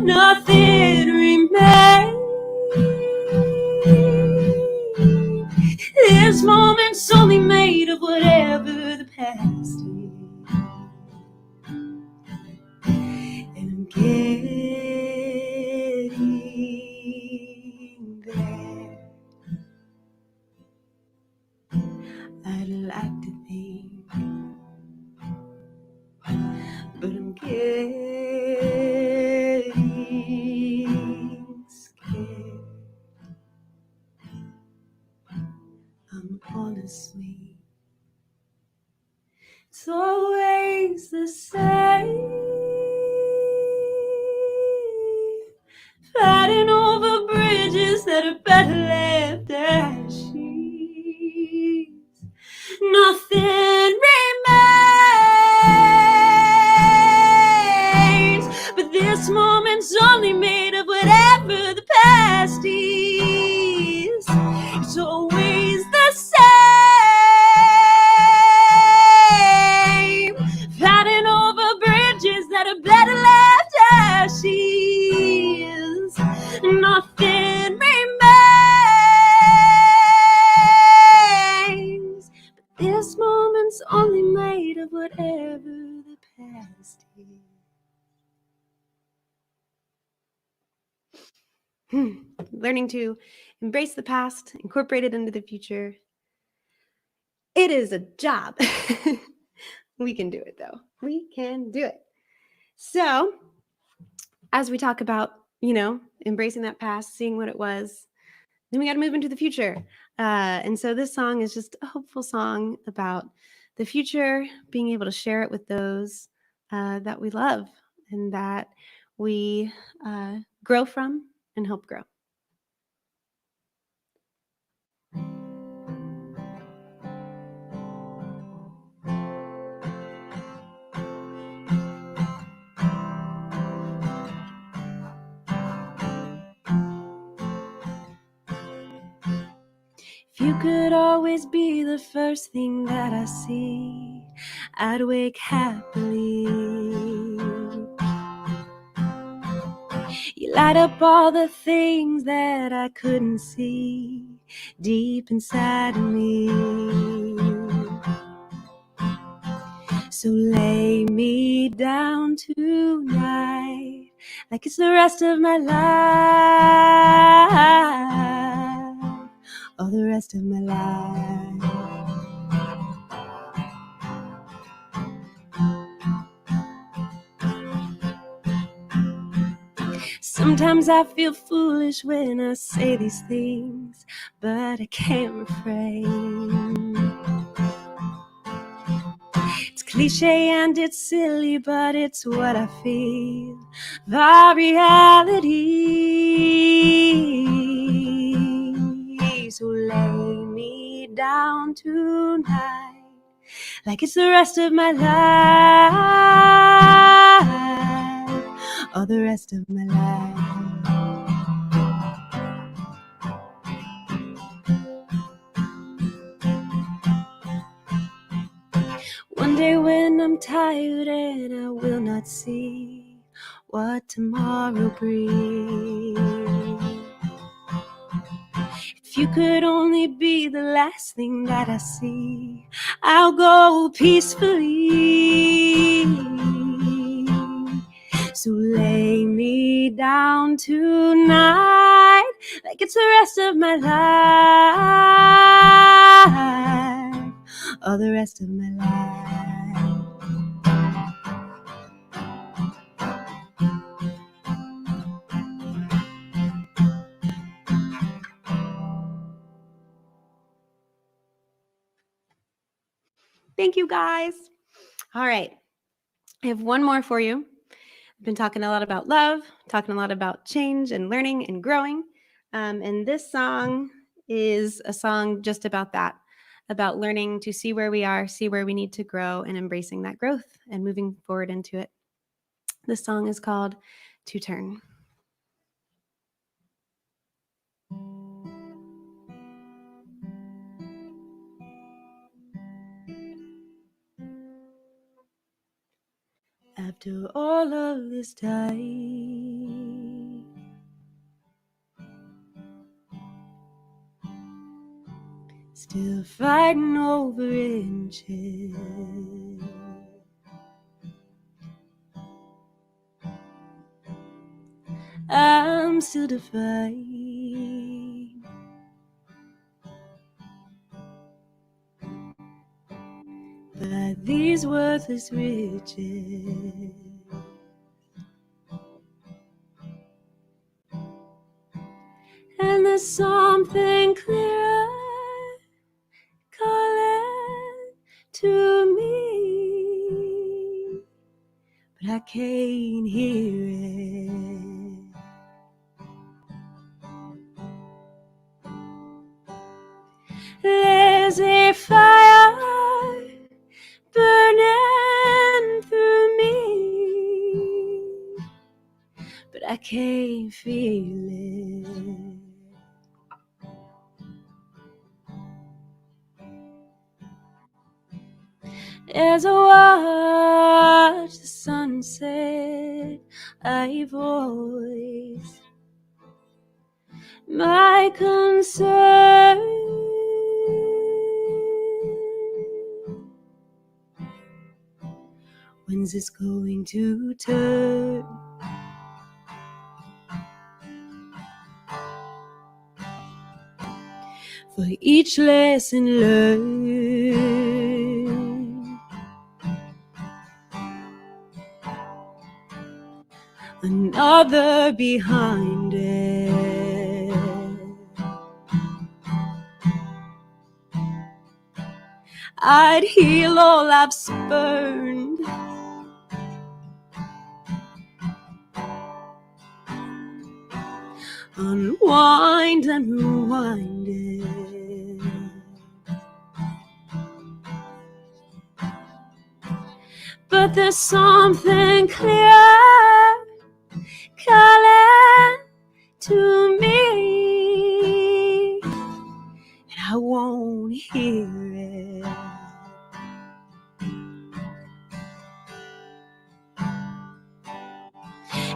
Nothing remains. This moment's only made of whatever the past is. And I'm getting there. I'd like to think, but I'm getting scared. I'm honestly, it's always the same, fighting over bridges that are better left ashes. Nothing remains, but this moment's only made of whatever the past is. It's always the same, fighting over bridges that are better left ashes. Nothing remains, but this moment's only made of whatever the past is. Learning to embrace the past, incorporate it into the future. It is a job. We can do it, though. We can do it. So, as we talk about, embracing that past, seeing what it was, then we got to move into the future. And so this song is just a hopeful song about the future, being able to share it with those that we love and that we grow from and help grow. If you could always be the first thing that I see, I'd wake happily. You light up all the things that I couldn't see deep inside of me. So lay me down tonight like it's the rest of my life, all the rest of my life. Sometimes I feel foolish when I say these things, but I can't refrain. It's cliche and it's silly, but it's what I feel. The reality. So lay me down tonight like it's the rest of my life, all the rest of my life. One day when I'm tired and I will not see what tomorrow brings, if you could only be the last thing that I see, I'll go peacefully. So lay me down tonight like it's the rest of my life, all the rest of my life. Thank you, guys. All right. I have one more for you. I've been talking a lot about love, talking a lot about change and learning and growing. And this song is a song just about that, about learning to see where we are, see where we need to grow, and embracing that growth and moving forward into it. This song is called To Turn. After all of this time, still fighting over inches, I'm still defied by these worthless riches. And there's something clearer calling to me, but I can't hear it. There's a fire burning through me, but I can't feel it. As I watch the sunset, I voice my concern. When's this going to turn? For each lesson learned, another behind it. I'd heal all I've spurned, unwind and rewind it. But there's something clear calling to me, and I won't hear it.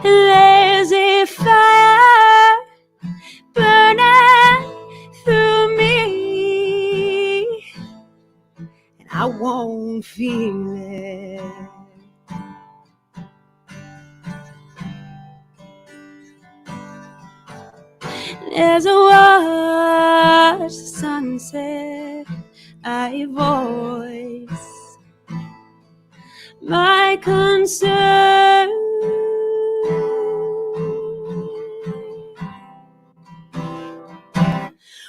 There's a fire burning through me, and I won't feel it. As I watch the sunset, I voice my concern.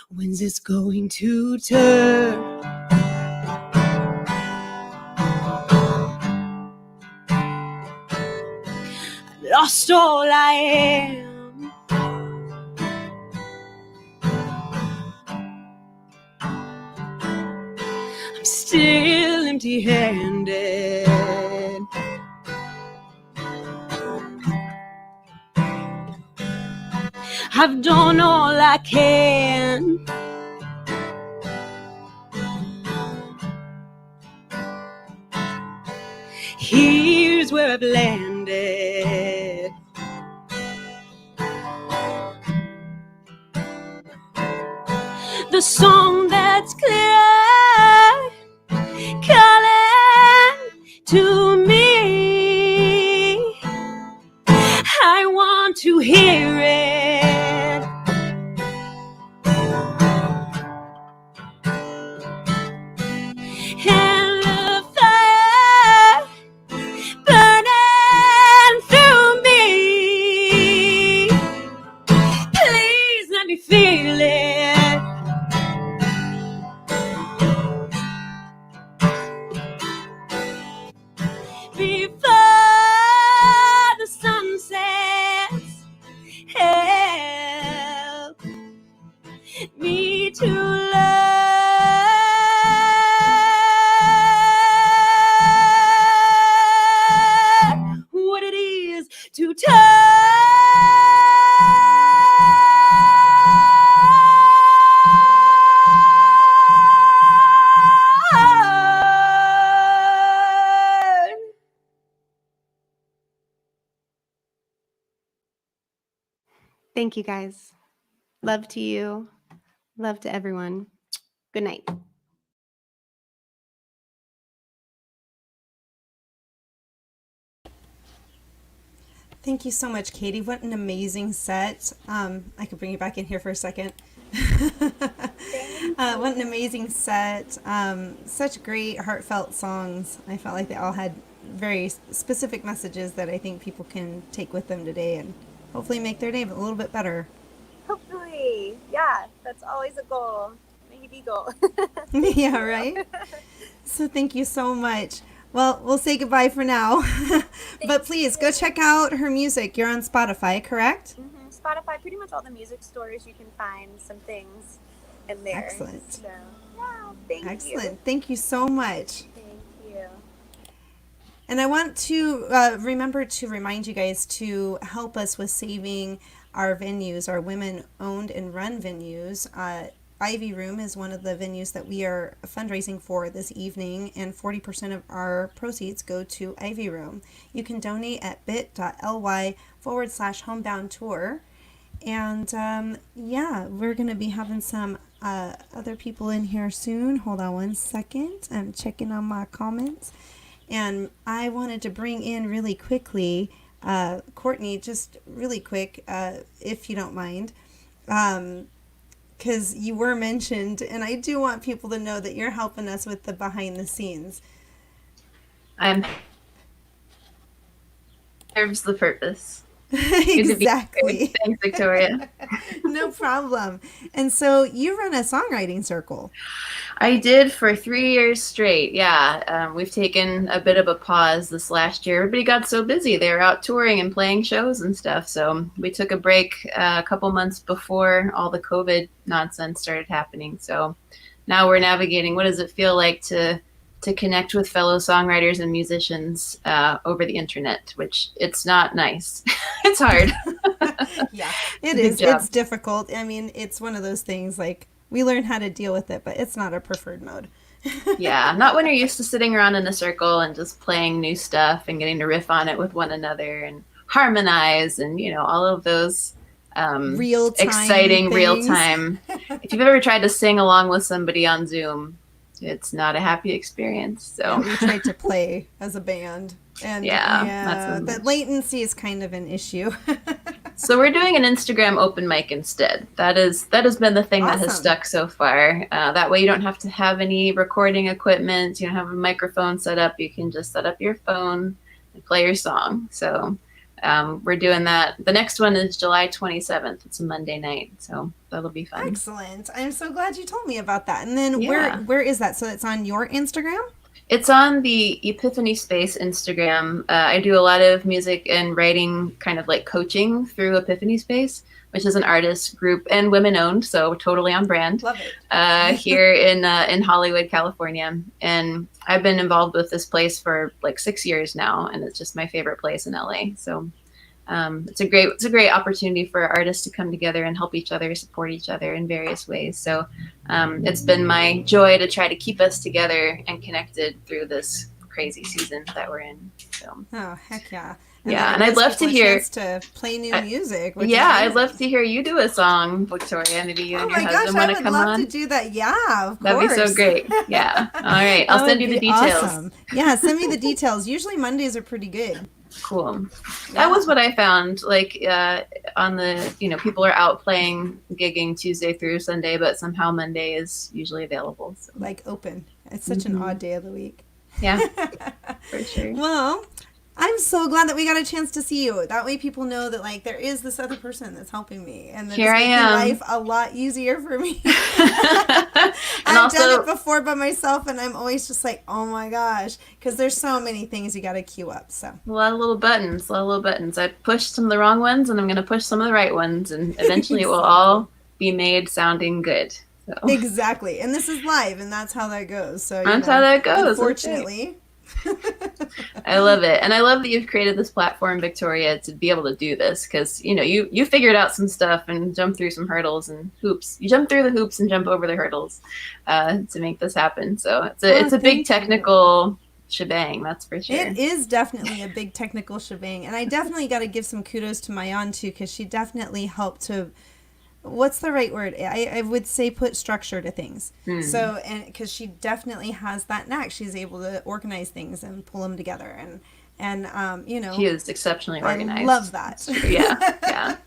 When's this going to turn? I've lost all I am. I'm still empty-handed. I've done all I can. Here's where I've landed. The song that's clear, calling to me. I want to hear it. And the fire burning through me. Please let me feel it. Thank you, guys. Love to you. Love to everyone. Good night. Thank you so much, Katie. What an amazing set. I could bring you back in here for a second. What an amazing set. Such great, heartfelt songs. I felt like they all had very specific messages that I think people can take with them today and hopefully make their day a little bit better. Hopefully. Yeah, that's always a goal. Maybe goal. Yeah, right? So thank you so much. Well, we'll say goodbye for now. But please go check out her music. You're on Spotify, correct? Mm-hmm. Spotify, pretty much all the music stores, you can find some things in there. Excellent. So, yeah, thank you. Excellent. Thank you so much. Thank you. And I want to remember to remind you guys to help us with saving our venues, our women-owned and run venues. Ivy Room is one of the venues that we are fundraising for this evening, and 40% of our proceeds go to Ivy Room. You can donate at bit.ly/Homebound Tour. And yeah, we're going to be having some other people in here soon. Hold on one second. I'm checking on my comments. And I wanted to bring in really quickly, Courtney, just really quick, if you don't mind. Because you were mentioned, and I do want people to know that you're helping us with the behind the scenes. Serves the purpose. Exactly. Thanks, Victoria. No problem. And so you run a songwriting circle. I did for 3 years straight. Yeah. We've taken a bit of a pause this last year. Everybody got so busy. They were out touring and playing shows and stuff. So we took a break a couple months before all the COVID nonsense started happening. So now we're navigating what does it feel like to connect with fellow songwriters and musicians over the internet, which it's not nice. It's hard. Yeah, it is. It's difficult. I mean, it's one of those things like we learn how to deal with it, but it's not a preferred mode. Yeah, not when you're used to sitting around in a circle and just playing new stuff and getting to riff on it with one another and harmonize and, you know, all of those exciting real time. If you've ever tried to sing along with somebody on Zoom, it's not a happy experience. So yeah, we tried to play as a band, and that latency is kind of an issue. So we're doing an Instagram open mic instead. That has been the thing that has stuck so far. That way you don't have to have any recording equipment. You don't have a microphone set up. You can just set up your phone and play your song. So we're doing that. The next one is July 27th. It's a Monday night, so that'll be fun. Excellent. I'm so glad you told me about that. And then where is that? So it's on your Instagram? It's on the Epiphany Space Instagram. I do a lot of music and writing, kind of like coaching through Epiphany Space, which is an artist group and women-owned, so totally on brand. Love it. Here in Hollywood, California. And I've been involved with this place for like 6 years now, and it's just my favorite place in LA. So it's a great opportunity for artists to come together and help each other, support each other in various ways. So it's been my joy to try to keep us together and connected through this crazy season that we're in. So. Oh, heck yeah. And I'd love to hear to play new music. I'd love to hear you do a song, Victoria. Maybe you and your husband want to come on. I would love to do that. Yeah, of course. That'd be so great. Yeah. All right. I'll send you the details. Awesome. Yeah, send me the details. Usually Mondays are pretty good. Cool. That was what I found. Like on the, people are out playing, gigging Tuesday through Sunday, but somehow Monday is usually available. So. Like open. It's such an odd day of the week. Yeah, for sure. Well, I'm so glad that we got a chance to see you. That way people know that like there is this other person that's helping me, and that's making life a lot easier for me. I've done it before by myself, and I'm always just like, oh my gosh, because there's so many things you got to queue up. So a lot of little buttons. I pushed some of the wrong ones, and I'm going to push some of the right ones, and eventually it will all be made sounding good. So. Exactly, and this is live, and that's how that goes. So that's how that goes. Unfortunately. I love it, and I love that you've created this platform, Victoria, to be able to do this, because you figured out some stuff and jumped through some hurdles and hoops. You jump through the hoops and jump over the hurdles to make this happen. So it's a big technical shebang, that's for sure. It is definitely a big technical shebang, and I definitely got to give some kudos to Mayan too, because she definitely helped to, what's the right word? I would say put structure to things. So, and because she definitely has that knack, she's able to organize things and pull them together, and you know, She is exceptionally organized. I love that. Yeah.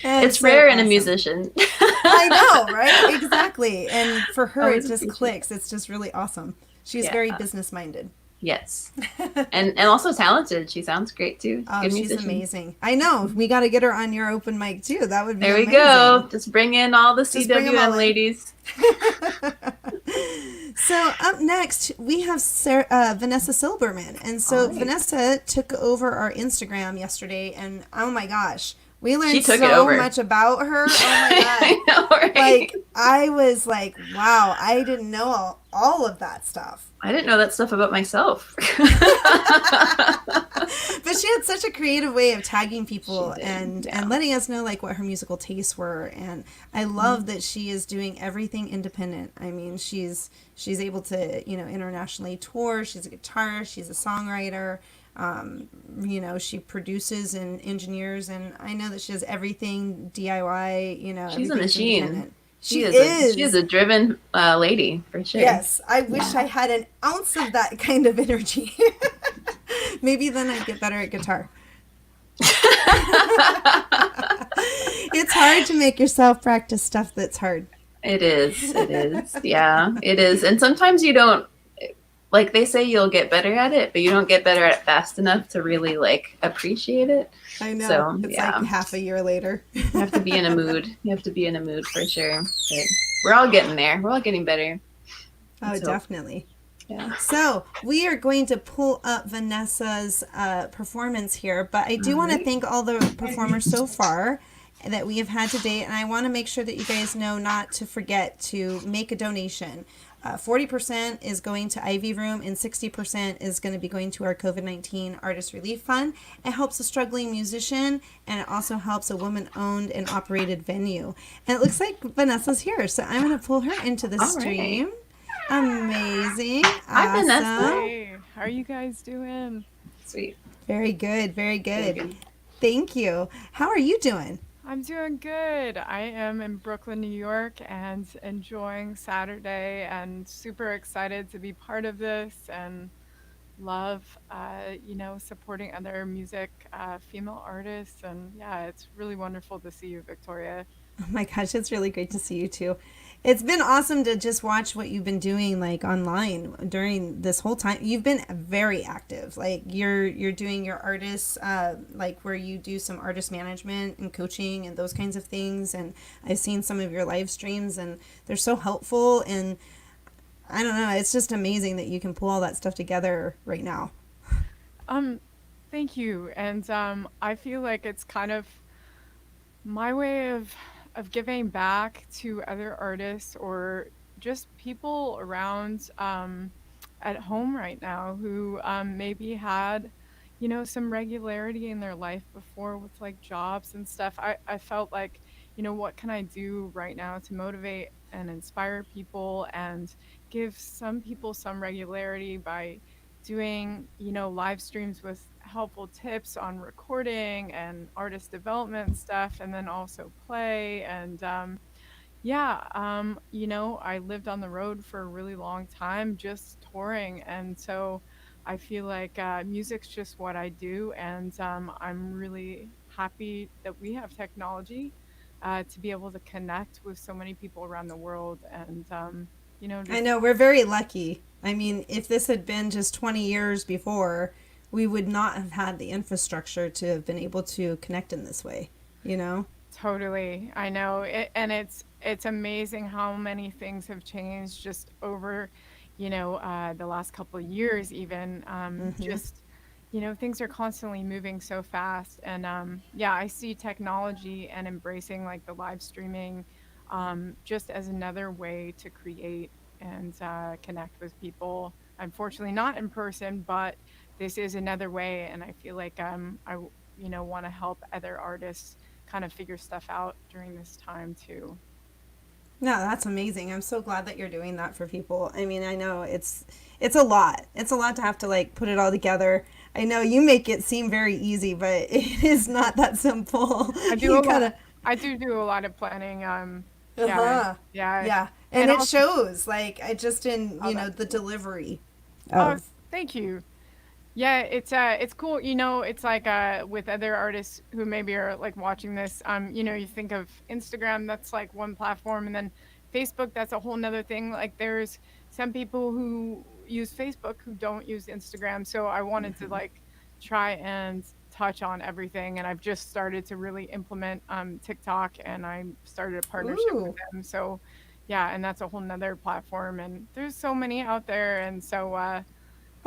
And It's so rare in a awesome. musician. I know, right? Exactly. And for her, Always it just appreciate clicks. It's just really awesome. She's very business minded. Yes. and also talented. She sounds great too. Oh, Good she's musician. amazing. I know. We got to get her on your open mic too. That would be There we amazing. go. Just bring in all the Just bring 'em all CWM in. ladies. So up next, we have Vanessa Silberman. And so right. Vanessa took over our Instagram yesterday, and oh my gosh, we learned She took it so over. much about her. Oh my God. I know, right? Like, I was like, wow, I didn't know all of that stuff. I didn't know that stuff about myself. But she had such a creative way of tagging people She did, and letting us know like what her musical tastes were. And I love that she is doing everything independent. I mean, she's able to, you know, internationally tour. She's a guitarist. She's a songwriter. You know, she produces and engineers, and I know that she does everything DIY. You know, She's a everything's machine. independent. She is a driven lady, for sure. Yes, I wish I had an ounce of that kind of energy. Maybe then I'd get better at guitar. It's hard to make yourself practice stuff that's hard. It is. Yeah, it is. And sometimes you don't, like they say you'll get better at it, but you don't get better at it fast enough to really like appreciate it. I know. So, it's yeah. like half a year later. You have to be in a mood. You have to be in a mood for sure. But we're all getting there. We're all getting better. Oh, Let's hope. definitely. Yeah. So we are going to pull up Vanessa's performance here, but I do want to thank all the performers so far that we have had today, and I want to make sure that you guys know not to forget to make a donation. 40% is going to Ivy Room, and 60% is going to be going to our COVID-19 Artist Relief Fund. It helps a struggling musician, and it also helps a woman-owned and operated venue. And it looks like Vanessa's here, so I'm going to pull her into the All stream. Amazing. Hi, Awesome. Vanessa. Hey, how are you guys doing? Sweet. Very good. Very good. Very good. Thank you. How are you doing? I'm doing good. I am in Brooklyn, New York, and enjoying Saturday and super excited to be part of this and love, supporting other music, female artists. And yeah, it's really wonderful to see you, Victoria. Oh my gosh, it's really great to see you too. It's been awesome to just watch what you've been doing like online during this whole time. You've been very active. Like you're doing your artists like where you do some artist management and coaching and those kinds of things, and I've seen some of your live streams and they're so helpful, and I don't know, it's just amazing that you can pull all that stuff together right now. Thank you. And I feel like it's kind of my way of giving back to other artists or just people around at home right now who maybe had, some regularity in their life before with like jobs and stuff. I felt like, what can I do right now to motivate and inspire people and give some people some regularity by doing, live streams with helpful tips on recording and artist development stuff, and then also play. And I lived on the road for a really long time just touring. And so I feel like music's just what I do. And I'm really happy that we have technology to be able to connect with so many people around the world. And, I know, we're very lucky. I mean, if this had been just 20 years before, we would not have had the infrastructure to have been able to connect in this way, Totally. I know. And it's amazing how many things have changed just over, the last couple of years even. Just, things are constantly moving so fast. And I see technology and embracing like the live streaming just as another way to create and connect with people. Unfortunately, not in person, but this is another way. And I feel like I want to help other artists kind of figure stuff out during this time too. No, that's amazing. I'm so glad that you're doing that for people. I mean, I know it's a lot. It's a lot to have to like put it all together. I know you make it seem very easy, but it is not that simple. I do You a gotta, lot. I do a lot of planning. uh-huh. Yeah, Yeah. And it also, shows like I just in, oh, the that's cool. delivery Oh, of. thank you. Yeah, it's cool. It's like with other artists who maybe are like watching this. You think of Instagram, that's like one platform, and then Facebook, that's a whole nother thing. Like there's some people who use Facebook who don't use Instagram. So I wanted to like try and touch on everything, and I've just started to really implement TikTok, and I started a partnership with Ooh. them. So yeah, and that's a whole nother platform, and there's so many out there, and so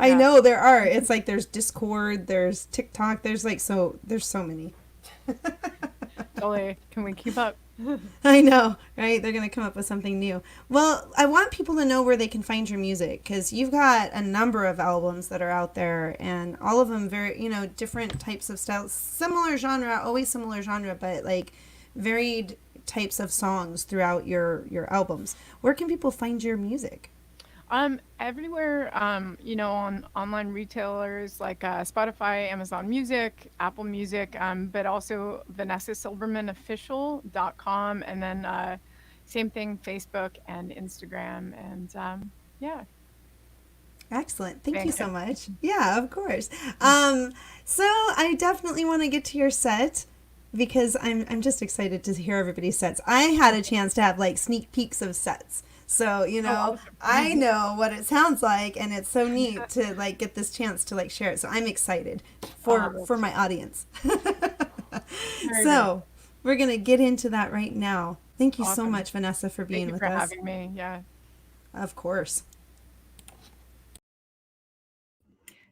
I yeah. know there are. It's like there's Discord, there's TikTok, there's so many. Totally. Can we keep up? I know, right? They're going to come up with something new. Well, I want people to know where they can find your music because you've got a number of albums that are out there and all of them very, different types of styles, similar genre, always similar genre, but like varied types of songs throughout your albums. Where can people find your music? Everywhere, on online retailers like Spotify, Amazon Music, Apple Music, but also VanessaSilbermanOfficial.com, and then same thing, Facebook and Instagram, and yeah, Excellent. Thank you so Bandcamp. much. Yeah, of course. So I definitely want to get to your set because I'm just excited to hear everybody's sets. I had a chance to have like sneak peeks of sets. So, Oh, awesome. I know what it sounds like and it's so neat to like get this chance to like share it. So I'm excited Oh, for that's my audience. very good. So, we're going to get into that right now. Thank you so Awesome. much, Vanessa, for Thank being you with for us. having me. Yeah. Of course.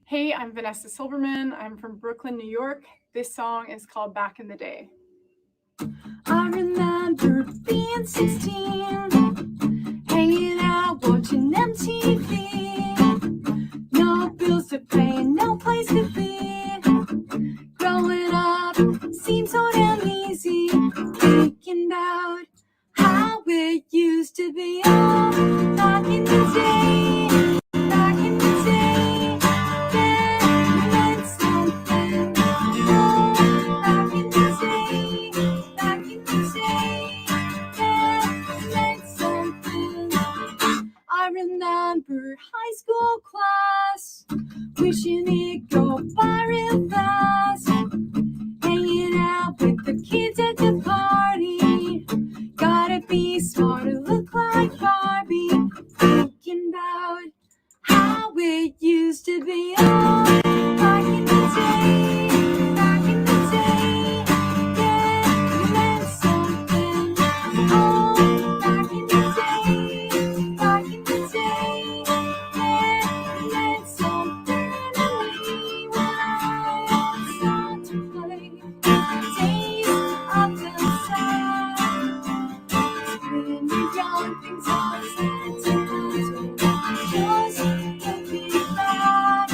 Hey, I'm Vanessa Silberman. I'm from Brooklyn, New York. This song is called Back in the Day. I remember being 16, hanging out watching MTV. No bills to pay, no place to be. Growing up seems so damn easy. Thinking about how it used to be. Oh, back in the day, back in the day. Yeah, it meant something. Oh, back in the day, back in the day. Yeah, it meant something. I remember high school class, wishing it'd go by real fast. Hanging out with the kids at the party. Gotta be smart to look like Barbie. Thinking about how it used to be. Oh, back in the day, back in the day. Yeah, it meant something. Oh, back in the day, back in the day. Yeah, it meant something to me when I started to play. Days of the sun. When you're young, things are sentimental. Just looking back,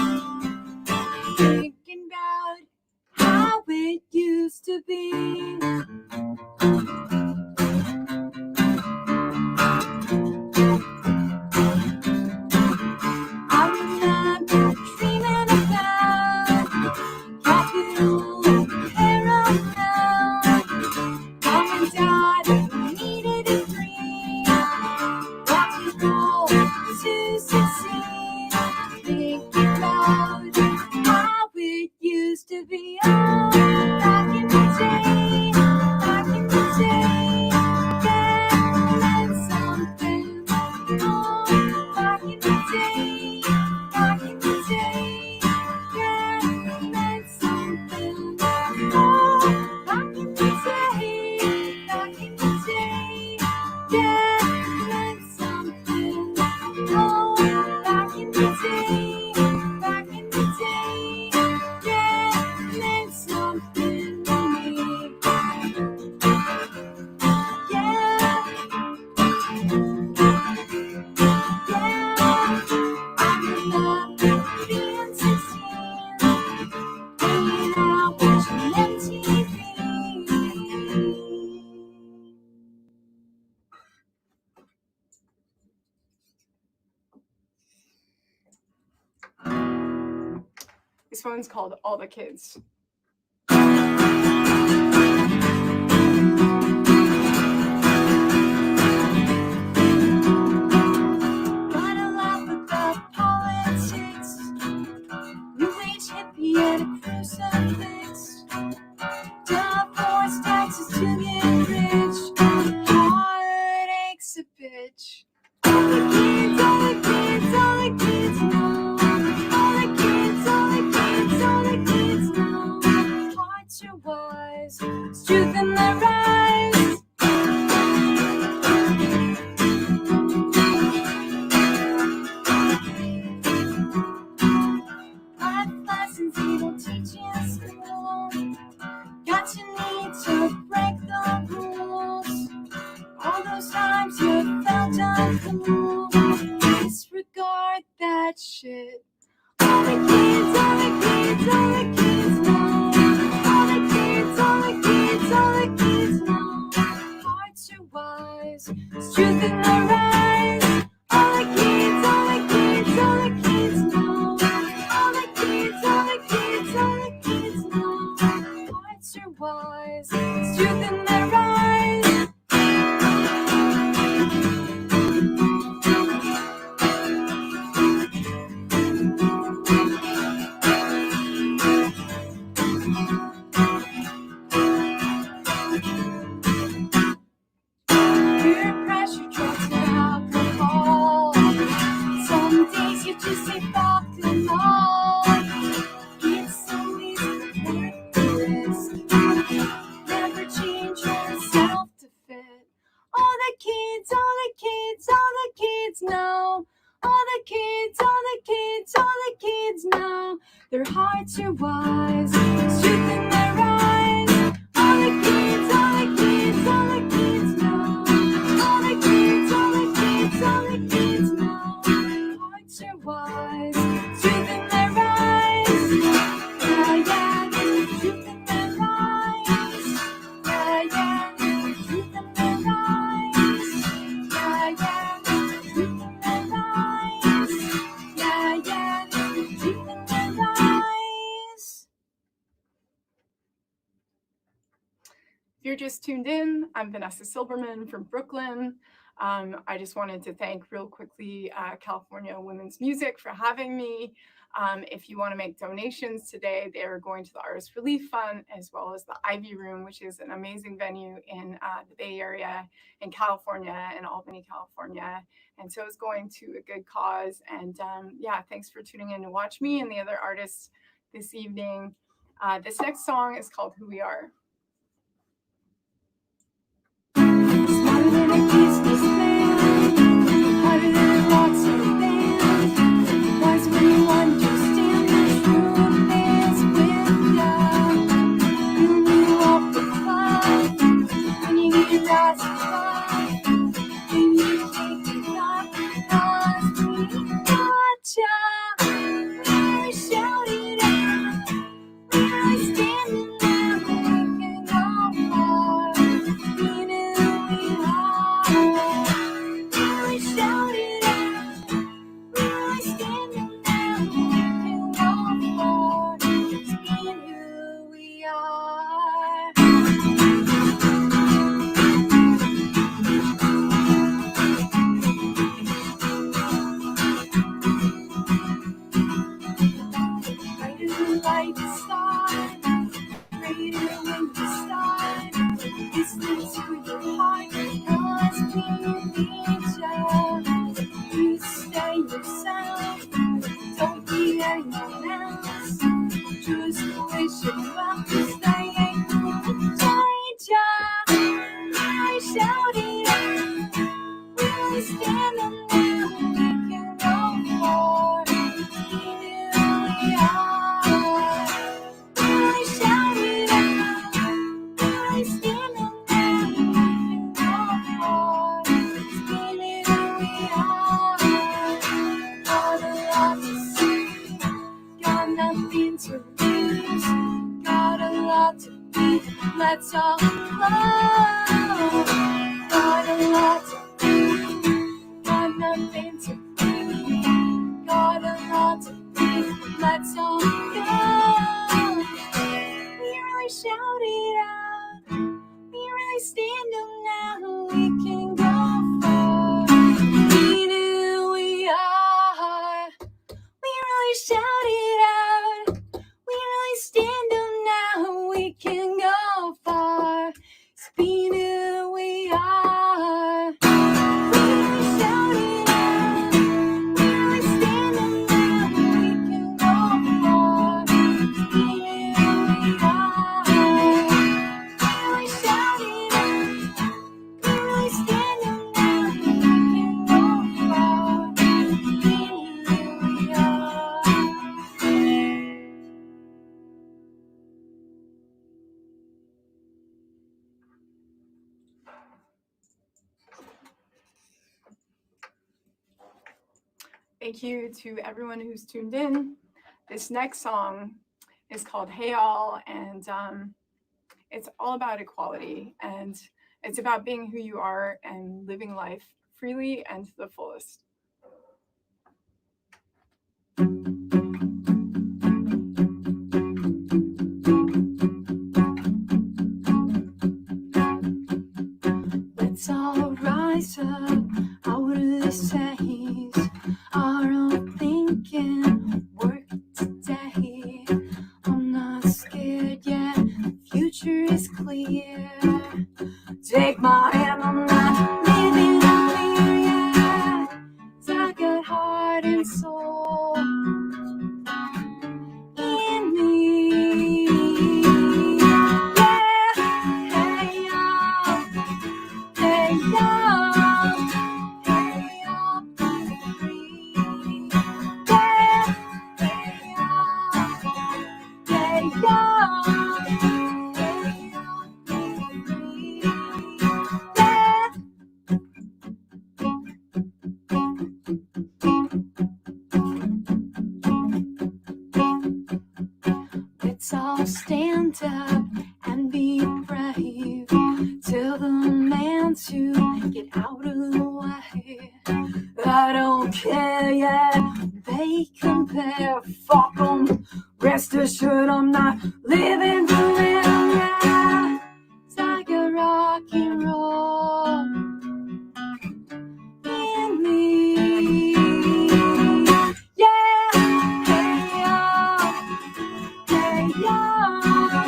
This one's called All the Kids. Gotta laugh about politics, New Age hippie and a crucifix, divorce taxes to get rich, heartaches a bitch. All the kids, all the kids, all the kids know. All the kids, all the kids, all the kids know. Hearts are wise, it's truth in their eyes. Life lessons they don't teach in school. Got to need to break the rules. All those times you felt uncool. Disregard that shit. All the kids, all the kids, all the kids know. All the kids, all the kids, all the kids know. Hearts are wise, it's truth in their eyes. All the kids, all the kids, all the kids know. All the kids, all the kids, all the kids know. Hearts are wise, it's truth in their eyes. Peer pressure, drugs, and alcohol. Some days you just say fuck them all. It's always worth the risk. Never change yourself to fit. All the kids, all the kids, all the kids know. All the kids, all the kids, all the kids know. Their hearts are wise, it's truth in their eyes. All the kids, all the kids, all the kids know. All the kids, all the kids, all the kids know. Hearts are wise, truth in their eyes. Yeah, yeah, truth in their eyes. Yeah, yeah, truth in their eyes. Yeah, yeah, truth in their eyes. Yeah, yeah, truth in their eyes. If you're just tuned in, I'm Vanessa Silberman from Brooklyn. I just wanted to thank real quickly California Women's Music for having me. If you want to make donations today, they're going to the Artist Relief Fund as well as the Ivy Room, which is an amazing venue in the Bay Area in California and Albany, California. And so it's going to a good cause. And yeah, thanks for tuning in to watch me and the other artists this evening. This next song is called Who We Are. Smarter than a business man, harder than a rock star band. Wiser when you understand the truth is with ya. You knew off the clock, when you get your eyes to fly. When you take it off, cause we gotcha. We're shouting out, we're standing there, we can go far. We knew we are. We're shouting out, we're standing there, we can go far. It's being who we are. Brighter than light to start, greater when you start. Listen to your heart, cause we need ya. You stay yourself, don't be anyone else. Just wish you well, cause they ain't gonna change ya. We're shouting out, we're standing there, we can go for it. We knew we are. We're shouting out, we're standing there, we can go for it. We knew we are. Got a lot to say, got nothing to lose, got a lot to be. Let's all flow. Got a lot to do, got nothing to lose, got a lot to be. Let's all go. shout it out. We really stand up now. We can go far. We know we are. We really shout it out. We really stand up now. We can go far. We know we are. We really shout it out. We really stand up now. We can go far. We know we are. We really shout it out. We really stand up now. We can go far. We know we are. Thank you to everyone who's tuned in. This next song is called Hey All, and it's all about equality, and it's about being who you are and living life freely and to the fullest. Let's all rise up out of the seas. Our own thinking, work today. I'm not scared yet, the future is clear. Take my hand, I'm not living out here yet. 'Cause I got heart and soul in me. Yeah, hey y'all, hey y'all, hey y'all, be free. Yeah, hey y'all, hey y'all, hey y'all, be free. Yeah. Let's all stand up and be brave. Tell the man to get out of the way. I don't care yet, they compare. Fuck 'em, rest assured I'm not living for them. Yeah. 'Cause I got rock and roll in me. Yeah, hey y'all, hey y'all,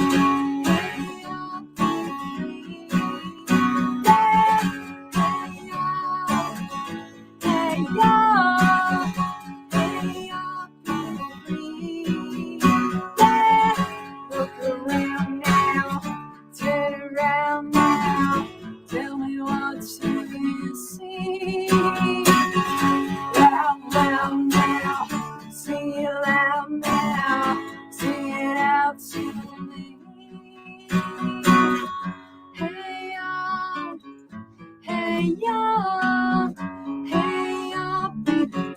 hey y'all, be free. Yeah, hey y'all, hey y'all, hey y'all, be free. Yeah, look around now, turn around now, tell me what you see. Loud, loud now, sing it loud now, sing it out to me. Hey y'all, hey y'all, hey y'all,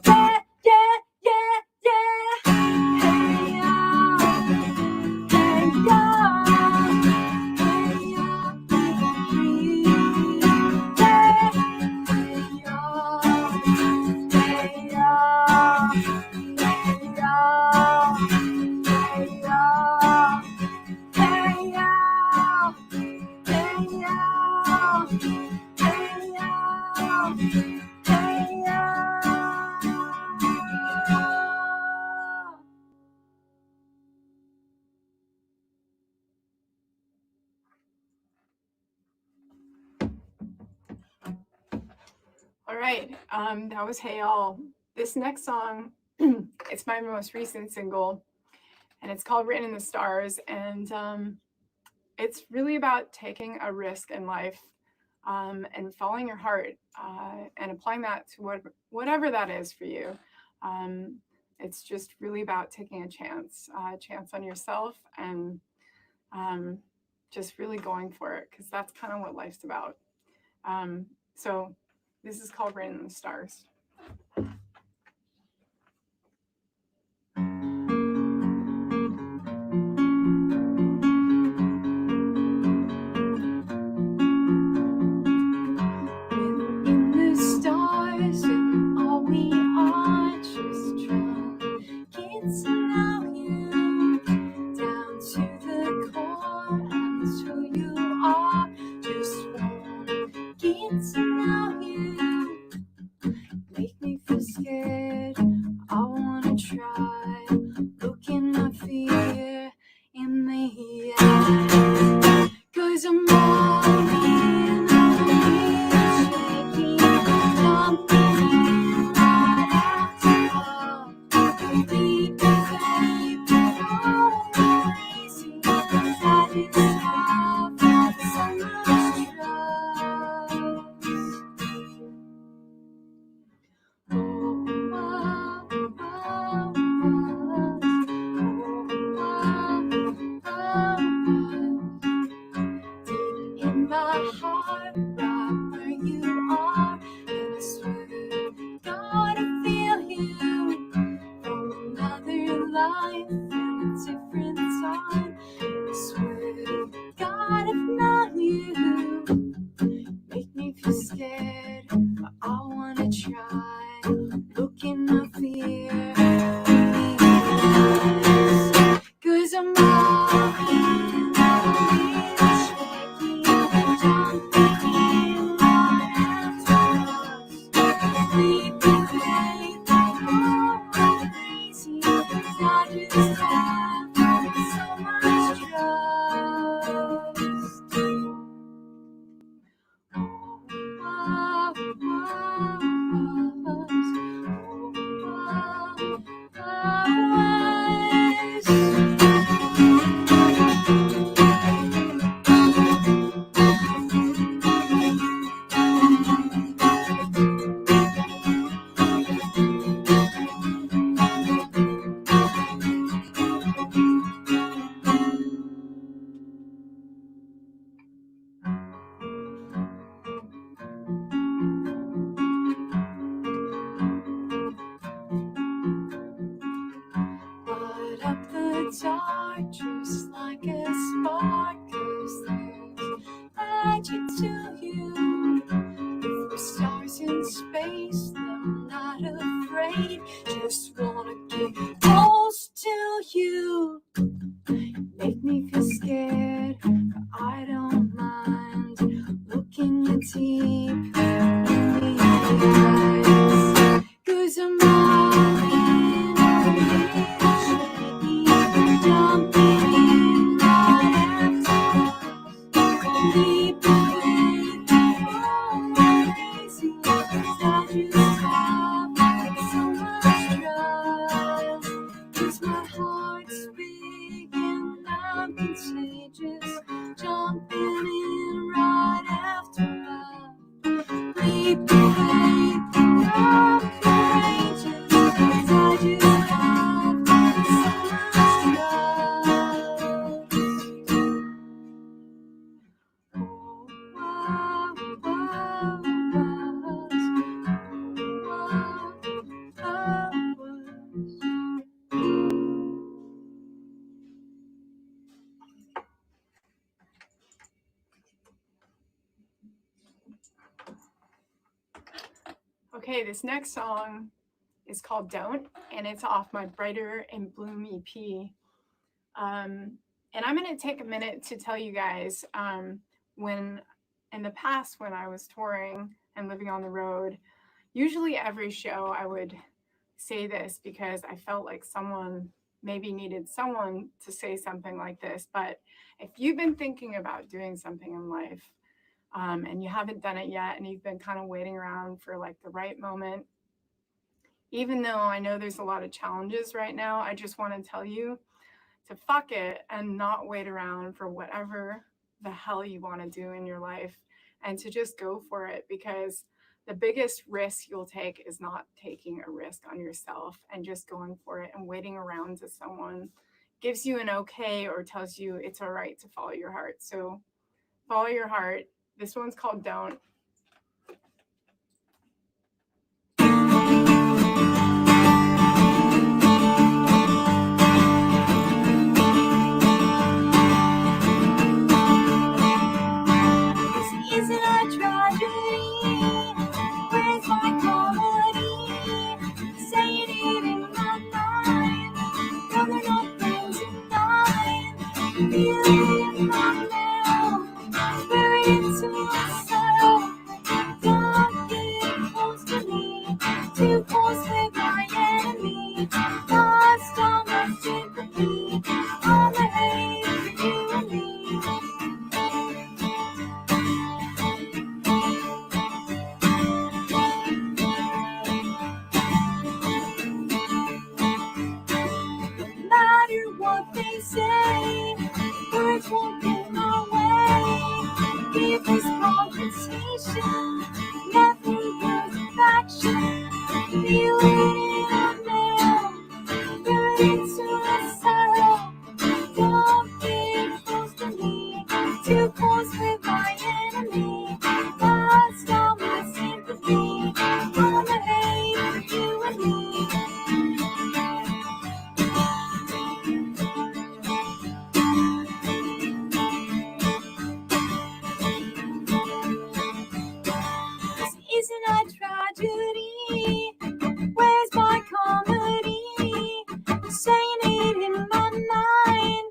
yeah, yeah, yeah, yeah. Hey y'all, hey y'all, hey y'all, be free. Yeah, hey y'all, hey y'all, hey y'all, hey y'all, hey y'all, hey y'all, hey y'all, hey y'all. All right, that was Hey All. This next song, it's my most recent single, and it's called Written in the Stars, and it's really about taking a risk in life and following your heart and applying that to whatever that is for you. It's just really about taking a chance on yourself, and just really going for it, because that's kind of what life's about. So this is called Written in the Stars. In the stars, and all we are just drunk. Get to know you down to the core. In my heart, right where you are, and I swear, God, I feel you from another life in a different time. I swear, God, I've known you. Make me feel scared, but I wanna try. Look in my fear, cause I'm all in, shaking, jumping in my arms. Sleeping late, going crazy, 'cause I just have so much trust. Light up the dark just like a spark, 'cause there's magic to you. If we're stars in space, then I'm not afraid. Just wanna get close to you. Make me feel scared, but I don't mind. Looking you deep in the eyes, 'cause I'm all in, shaking, jumping in right after. Deep away, going crazy, 'cause I just have so much trust. 'Cause my heart's big and I'm contagious, jumping in right after love. Leap away, I'm courageous, 'cause I just have so much trust. Okay, this next song is called Don't, and it's off my Brighter and Bloom EP. And I'm going to take a minute to tell you guys when in the past, when I was touring and living on the road, usually every show I would say this because I felt like someone maybe needed someone to say something like this. But if you've been thinking about doing something in life, and you haven't done it yet, and you've been kind of waiting around for like the right moment, even though I know there's a lot of challenges right now, I just want to tell you to fuck it and not wait around for whatever the hell you want to do in your life, and to just go for it, because the biggest risk you'll take is not taking a risk on yourself and just going for it and waiting around to someone gives you an okay or tells you it's all right to follow your heart. So follow your heart. This one's called Don't. Isn't a tragedy? Where's my comedy? Saying it in my mind. No, they're not things in mine. Feeling in my mouth. Buried into myself. Don't get close to me. Too close with my enemy. Lost all my sympathy. All the hate for you and me. action, nothing but action. Feel it in our nail, feel it into a sorrow. Don't be close to me, too close with my enemy. Lost all my sympathy, all the hate for you and me. This isn't a tragedy. Where's my comedy? Saying it in my mind.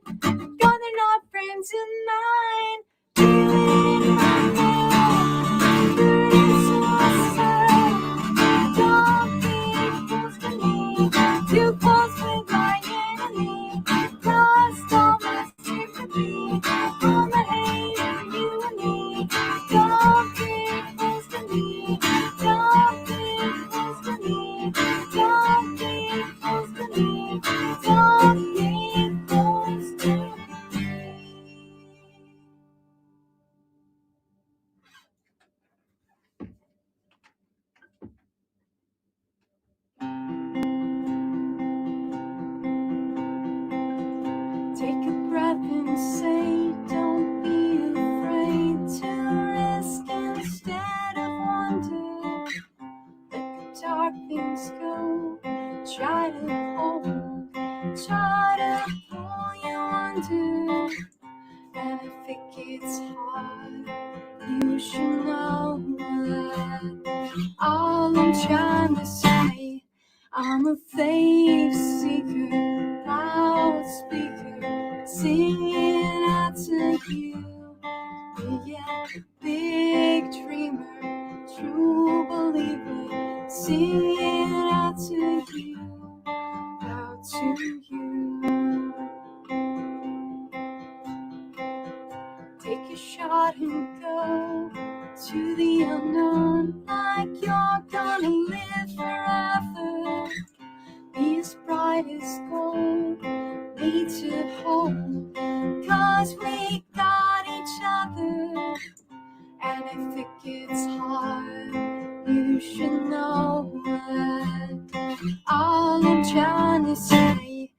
God, they're not friends of mine. Feel it in my nail. Feel it into my soul. Don't be close to me. Too close with my enemy. Lost all my sympathy. All the hate for you and me. Don't be close to me. Don't be close to me. Don't be close to me. Don't be close to me. Take a breath and say, don't be afraid to risk instead of wonder. Let the dark things go. Try to hold, try to pull you under. And if it gets hard, you should know that all I'm trying to say, I'm a faith seeker, loudspeaker, singing out to you. Yeah, big dreamer, true believer, singing out to you, out to you. Take a shot and go to the unknown, like you're gonna live forever. Be as bright as gold, made to hold, 'cause we got each other. And if it gets hard, you should know that all I'm trying to say,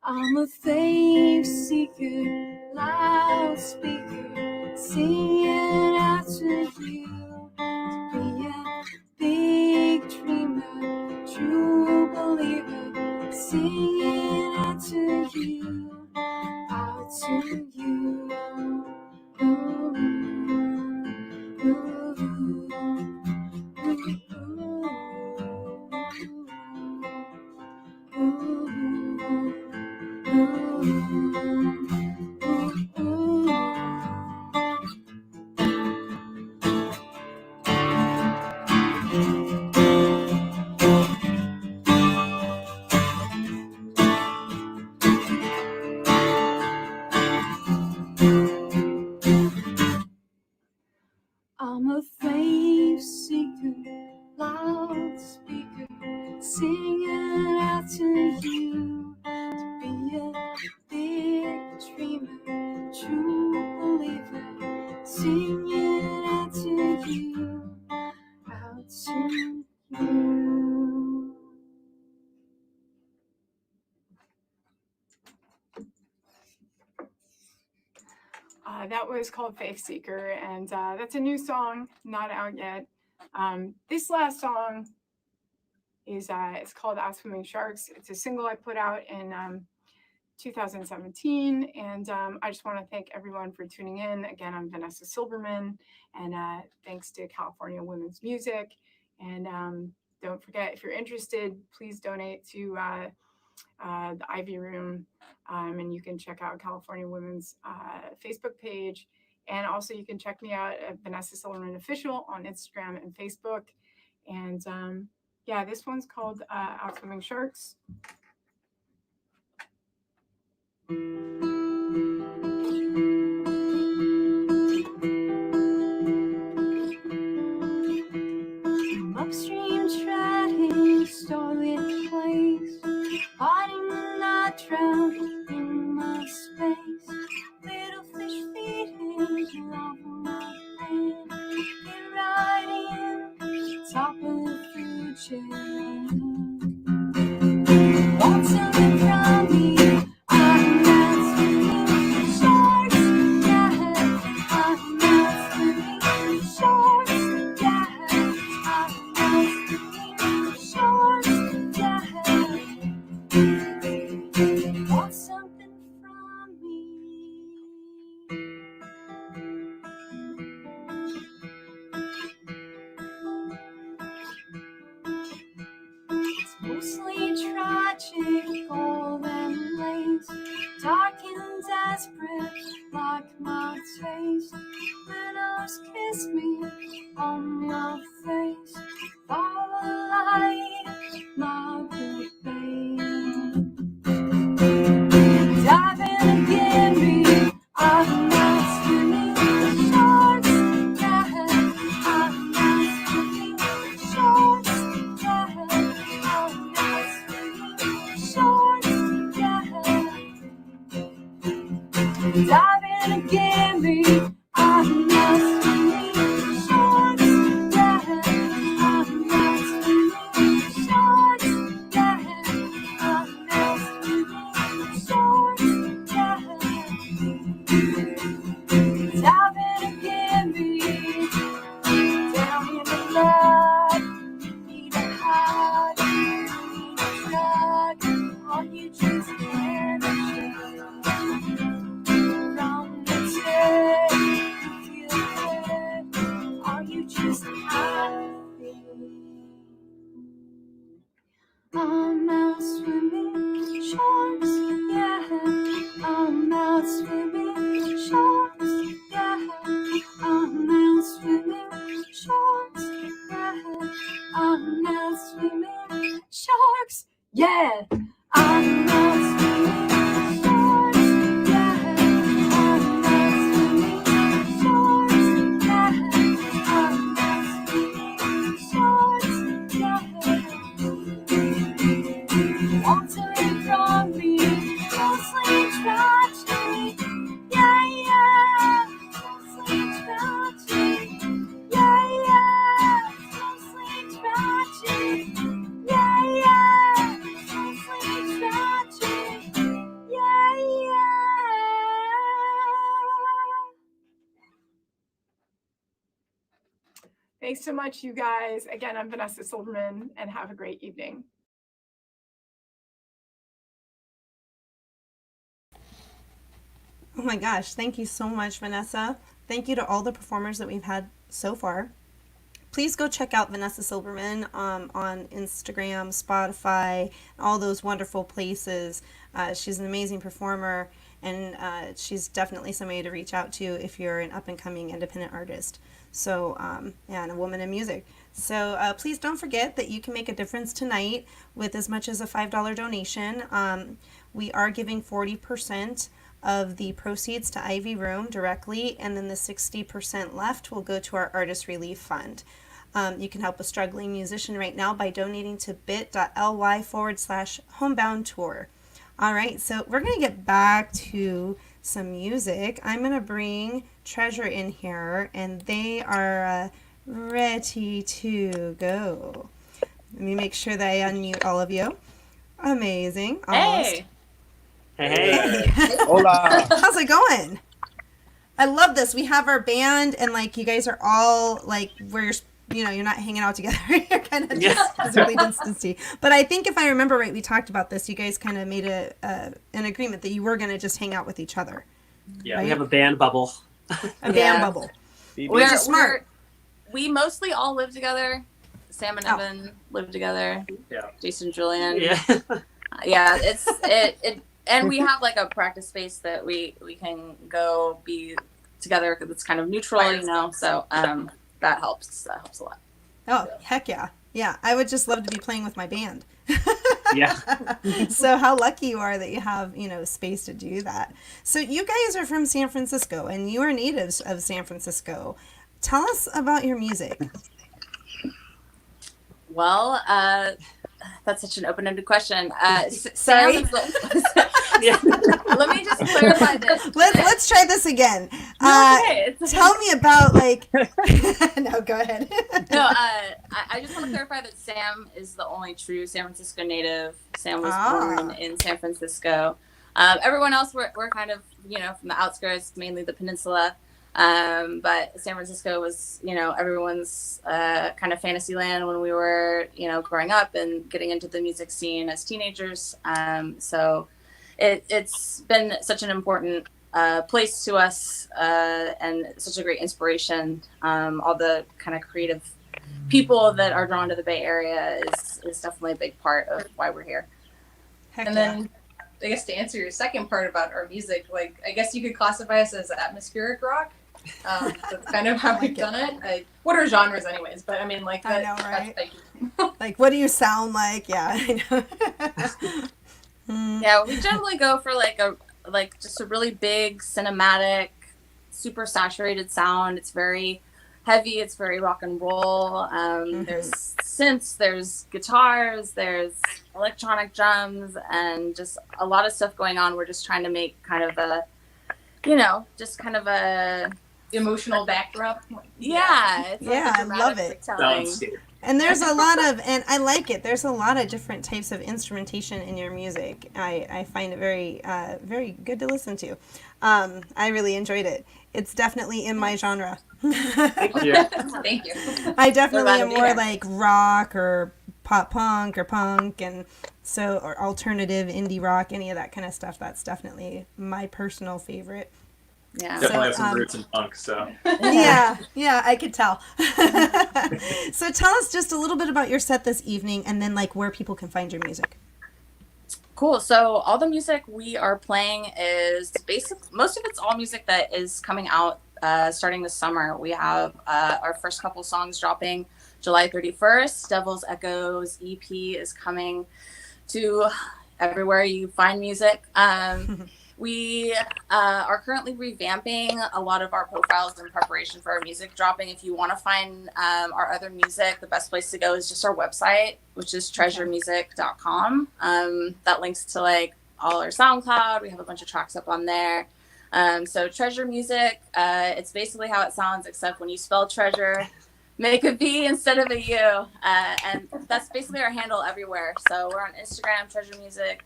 I'm a faith seeker, loudspeaker, singing out to you. To be a big dreamer, true believer, singing out to you, out to you. Ooh, ooh, ooh, I'm a faith seeker, loudspeaker, singing out to you. To be a big dreamer, true believer, singing out to you, out to you. That was called Faith Seeker, and that's a new song, not out yet. This last song is it's called Swimming Sharks. It's a single I put out in 2017, and I just want to thank everyone for tuning in. Again, I'm Vanessa Silberman, and thanks to California Women's Music. And don't forget, if you're interested, please donate to the Ivy Room, and you can check out California Women's Facebook page. And also you can check me out at Vanessa Silberman Official on Instagram and Facebook. And yeah, this one's called Swimming Sharks. Upstream treading starlit place, fighting the night drought in my space. Little fish feeding off my hand, get right desperate like my taste. Minnows kiss me on my face. Follow like my good babe. Dive in again, me. I'm not swimming shorts. Yeah, I'm not swimming shorts. Yeah, I'm not swimming shorts. Yeah. Dive in again, me. I'm not swimming shorts. Yeah, I'm not swimming shorts. Yeah, I'm not swimming shorts. Yeah. Dive in again, me. Down in the mud. Need a hug. Need a drug. Are you just energy? From the tip, you feel good. Are you just happy? I'm out swimming shorts, yeah. I'm out swimming shorts, yeah. I'm out swimming shorts, yeah. I'm out swimming sharks, yeah. I'm out swimming shorts, yeah. I'm out swimming shorts, yeah. I'm out swimming shorts, yeah. Wandering from me, closely tragedy, yeah, yeah. Closely tragedy, yeah, yeah. Closely tragedy, yeah, yeah. Closely tragedy, yeah, yeah. Thanks so much, you guys. Again, I'm Vanessa Silberman, and have a great evening. Oh my gosh, thank you so much, Vanessa. Thank you to all the performers that we've had so far. Please go check out Vanessa Silberman on Instagram, Spotify, all those wonderful places. She's an amazing performer, and she's definitely somebody to reach out to if you're an up-and-coming independent artist. So, yeah, and a woman in music. So please don't forget that you can make a difference tonight with as much as a $5 donation. We are giving 40% of the proceeds to Ivy Room directly, and then the 60% left will go to our Artist Relief Fund. You can help a struggling musician right now by donating to bit.ly/Homebound Tour. All right, so we're going to get back to some music. I'm going to bring Treasure in here, and they are ready to go. Let me make sure that I unmute all of you. Amazing. Almost. Hey. Hey. Hola. How's it going? I love this. We have our band, and like you guys are all like where you're not hanging out together. You're kind of just physically distanced. But I think if I remember right, we talked about this. You guys kind of made an agreement that you were going to just hang out with each other. Yeah, right? we have a band bubble. A band bubble. We're smart. We mostly all live together. Sam and Evan live together. Yeah. Jason, Julian. Yeah. Yeah, it and we have like a practice space that we can go be together because it's kind of neutral, so that helps a lot. Oh, heck yeah. Yeah, I would just love to be playing with my band. Yeah. So how lucky you are that you have, space to do that. So you guys are from San Francisco, and you are natives of San Francisco. Tell us about your music. Well, that's such an open-ended question. Sorry. Let me just clarify this. Let's try this again. Okay. Tell me about No, go ahead. No, I just want to clarify that Sam is the only true San Francisco native. Sam was born in San Francisco. Everyone else we're kind of from the outskirts, mainly the peninsula. But San Francisco was everyone's kind of fantasy land when we were growing up and getting into the music scene as teenagers. So it's been such an important place to us and such a great inspiration. All the kind of creative people that are drawn to the Bay Area is definitely a big part of why we're here. Heck and yeah. then I guess to answer your second part about our music, like I guess you could classify us as atmospheric rock. That's kind of how we've done it. What are genres, anyways? But I mean, like that, I know, right? That's Like, what do you sound like? Yeah, I know. Yeah, we generally go for like just a really big cinematic, super saturated sound. It's very heavy. It's very rock and roll. There's synths, there's guitars, there's electronic drums, and just a lot of stuff going on. We're just trying to make kind of a, just kind of a emotional backdrop. Yeah, I love it. And there's a lot of, and I like it, there's a lot of different types of instrumentation in your music. I find it very, very good to listen to. I really enjoyed it. It's definitely in my genre. Thank you. Thank you. I definitely am more like rock or pop punk or punk, and so, or alternative indie rock, any of that kind of stuff. That's definitely my personal favorite. Yeah, definitely have some roots in punk. So yeah, I could tell. So tell us just a little bit about your set this evening, and then like where people can find your music. Cool. So all the music we are playing is most of it's all music that is coming out starting this summer. We have our first couple songs dropping July 31st. Devil's Echoes EP is coming to everywhere you find music. We are currently revamping a lot of our profiles in preparation for our music dropping. If you want to find our other music, the best place to go is just our website, which is treasuremusic.com. That links to like all our SoundCloud. We have a bunch of tracks up on there. So Treasure Music, it's basically how it sounds, except when you spell treasure, make a V instead of a U. And that's basically our handle everywhere. So we're on Instagram, Treasure Music,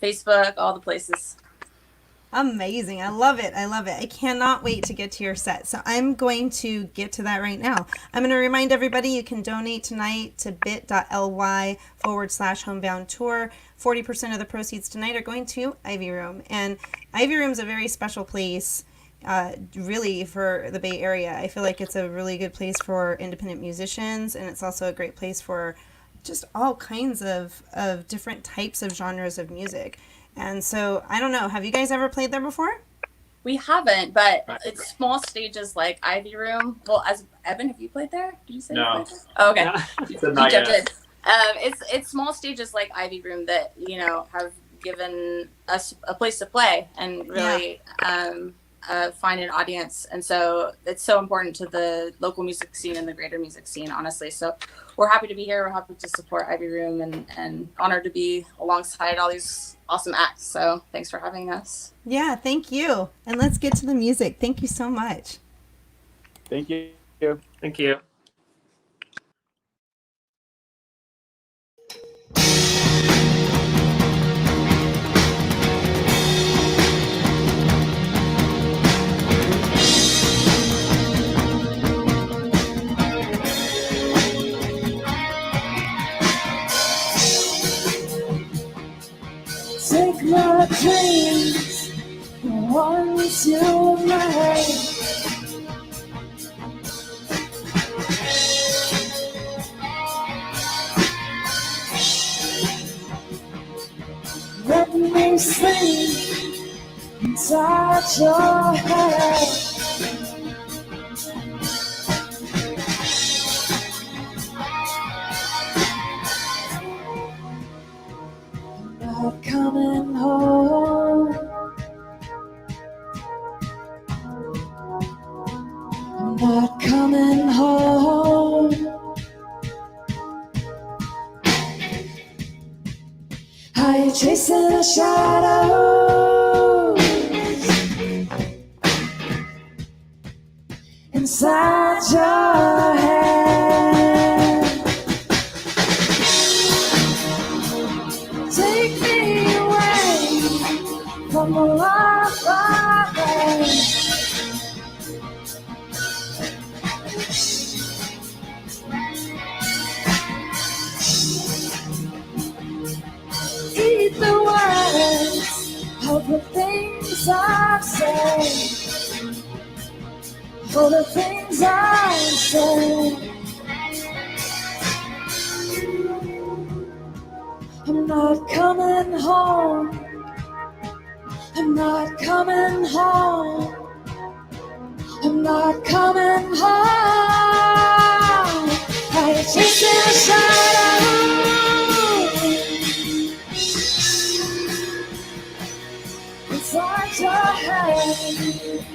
Facebook, all the places. Amazing. I love it. I cannot wait to get to your set. So I'm going to get to that right now. I'm going to remind everybody you can donate tonight to bit.ly/Homebound Tour. 40% of the proceeds tonight are going to Ivy Room. And Ivy Room is a very special place, really, for the Bay Area. I feel like it's a really good place for independent musicians, and it's also a great place for just all kinds of different types of genres of music. And so, I don't know, have you guys ever played there before? We haven't, but it's small stages like Ivy Room. Well, as Evan, have you played there? Did you say no? You played there? Oh, okay. You jumped in. It's small stages like Ivy Room that have given us a place to play and really find an audience. And so it's so important to the local music scene and the greater music scene, honestly. So we're happy to be here. We're happy to support Ivy Room and honored to be alongside all these awesome acts. So thanks for having us. Yeah, thank you. And let's get to the music. Thank you so much. Thank you. Thank you. Take my dreams, once you made. Let me sleep inside your head. Not coming home. I'm not coming home. Are you chasing the shadows inside your head? Take me away from the life I had. Eat the words of the things I've said, for the things I said. I'm not coming home. I'm not coming home. I'm not coming home. I am chasing a shadow. Inside your head.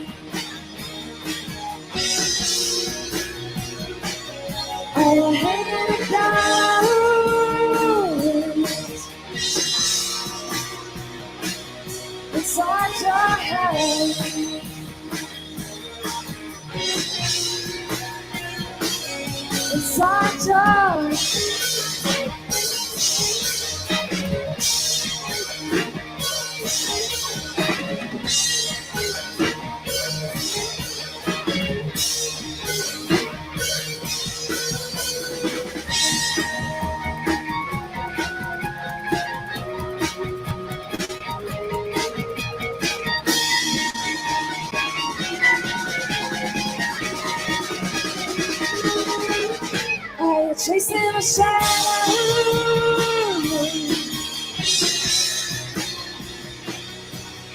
I'm hanging down. Inside your head. Inside your chasing a shadow.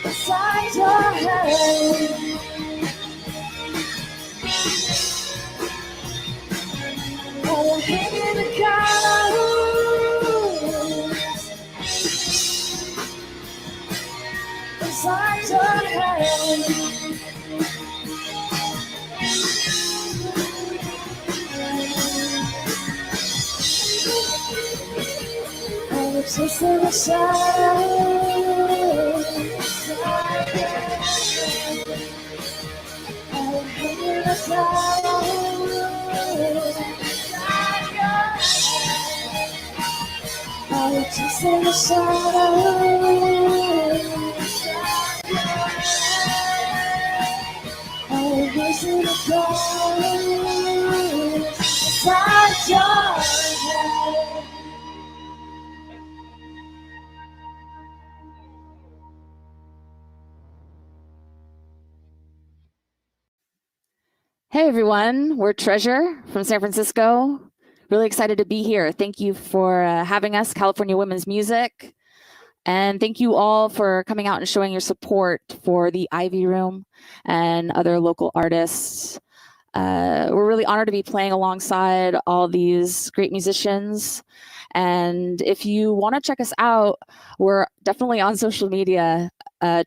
Inside your head. Oh, hanging the gallows. Inside your head. Chasing the shadows. I'm hanging the gallows. I'm chasing the shadows. I'm chasing the gallows. Inside your head. Hey everyone, we're Treasure from San Francisco. Really excited to be here. Thank you for having us, California Women's Music. And thank you all for coming out and showing your support for the Ivy Room and other local artists. We're really honored to be playing alongside all these great musicians. And if you want to check us out, we're definitely on social media.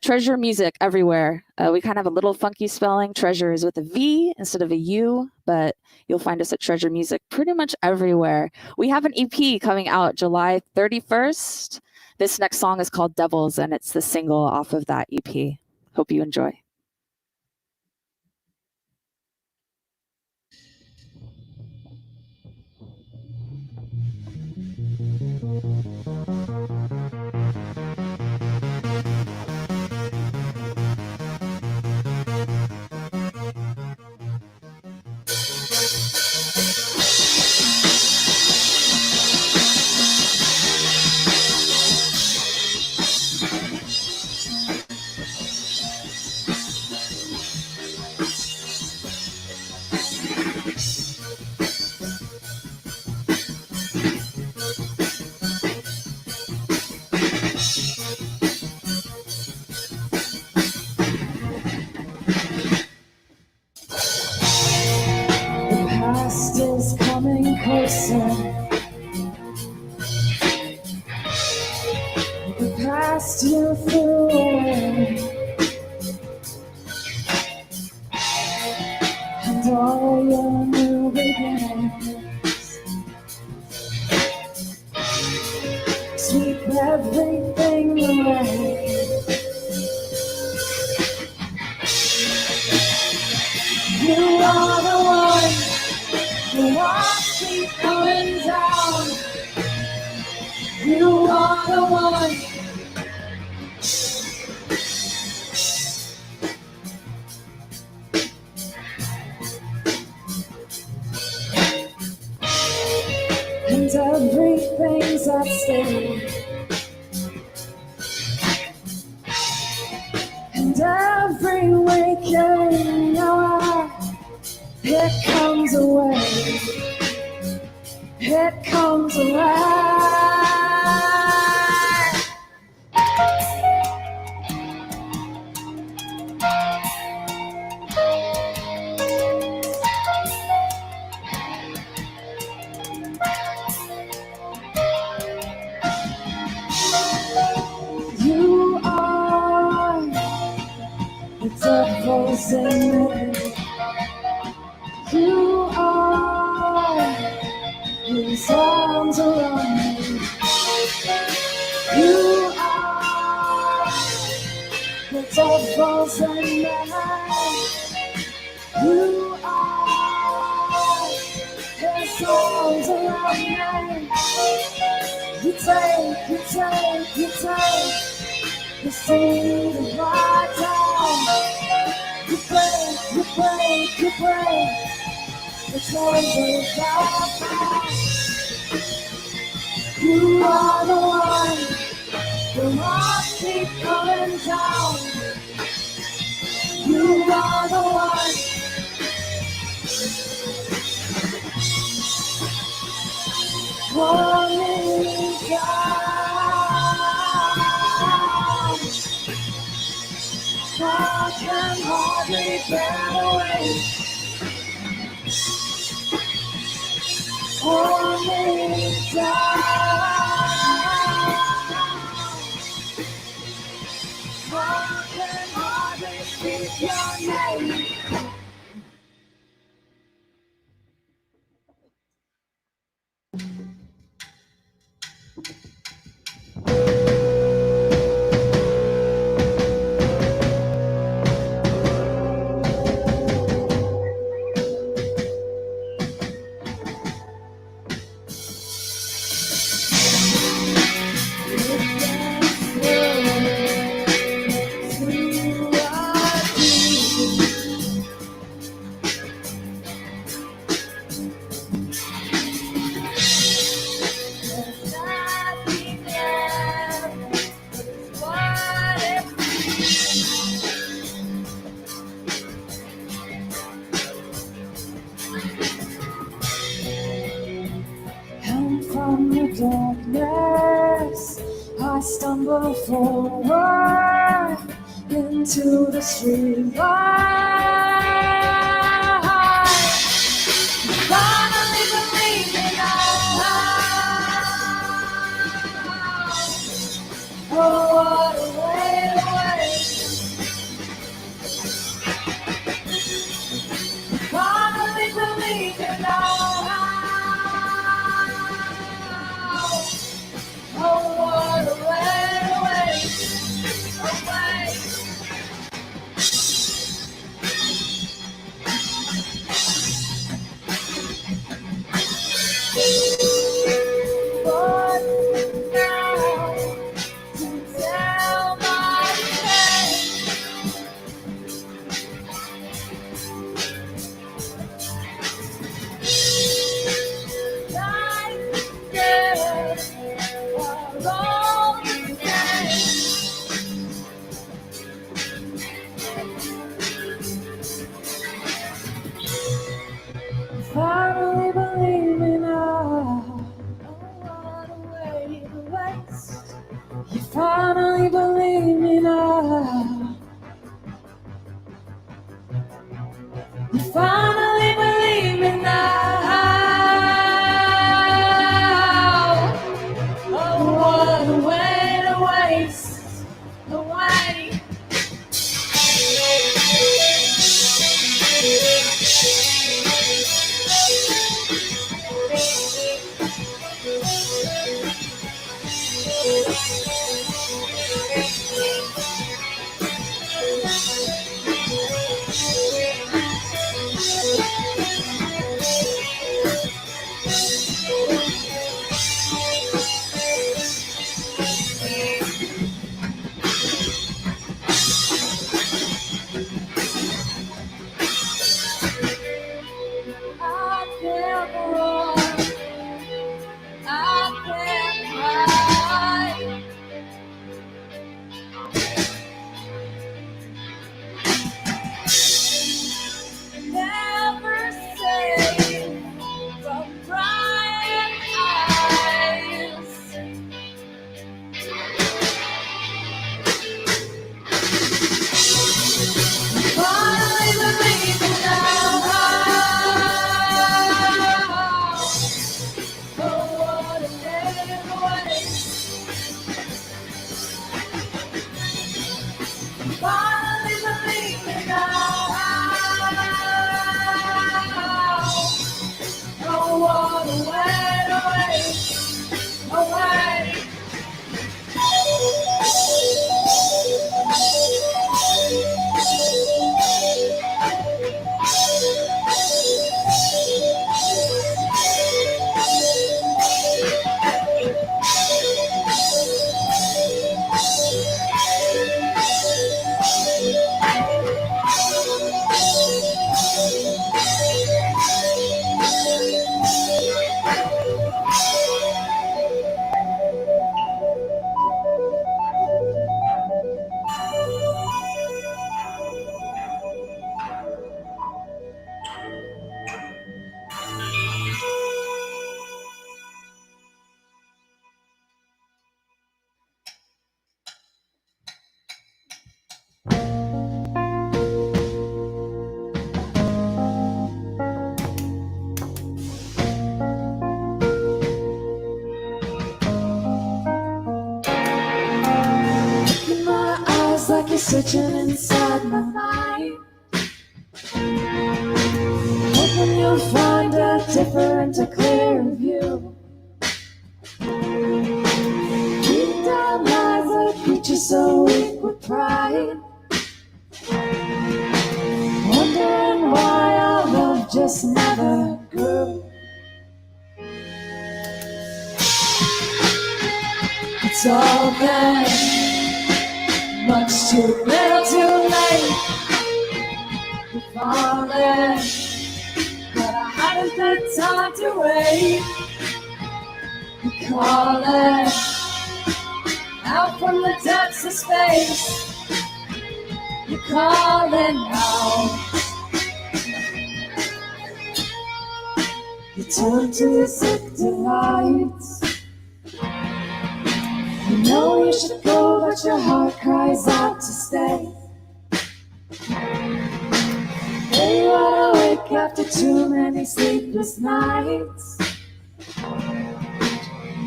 Treasure Music everywhere. We kind of have a little funky spelling. Treasure is with a V instead of a U, but you'll find us at Treasure Music pretty much everywhere. We have an EP coming out July 31st. This next song is called Devils, and it's the single off of that EP. Hope you enjoy. past you threw away, and all your new beginnings. Sweep everything away. You are the one who wants to keep coming down. You are the one. And everything's at stake. And every waking hour, it comes away. It comes around. beautiful singing. You are these arms around me. You are beautiful singing. You are these arms around me. You take, you take, you take. You see the right time. You pray, you pray, you pray. The changes are found. You are the one. Your heart keep coming down. You are the one. Holding me down. I can hardly get away. Hold me down. I can hardly speak your name. And from the darkness, I stumble forward into the streetlight. Finally believing oh, what a way away. Finally believing oh, what a way away. Away. But now to tell my pain. Life, death, are all the same. Finally believing now. Oh, what a way to waste. You finally believe me now. You finally believe me now. Oh, what a way to waste away. I can't run, I can't hide. Never safe from prying eyes. Finally believing now. Oh, what a way away. Finally believing you're searching inside my mind. Hoping you'll find a different, a clearer view. Deep down lies a creature so weak with pride, wondering why our love just never grew. It's all been much too little too late. We're falling, but I haven't the time to wait. We're calling out from the depths of space. You're calling out. You turn to your sick delights. You know you should go, but your heart cries out to stay. They wide awake after too many sleepless nights,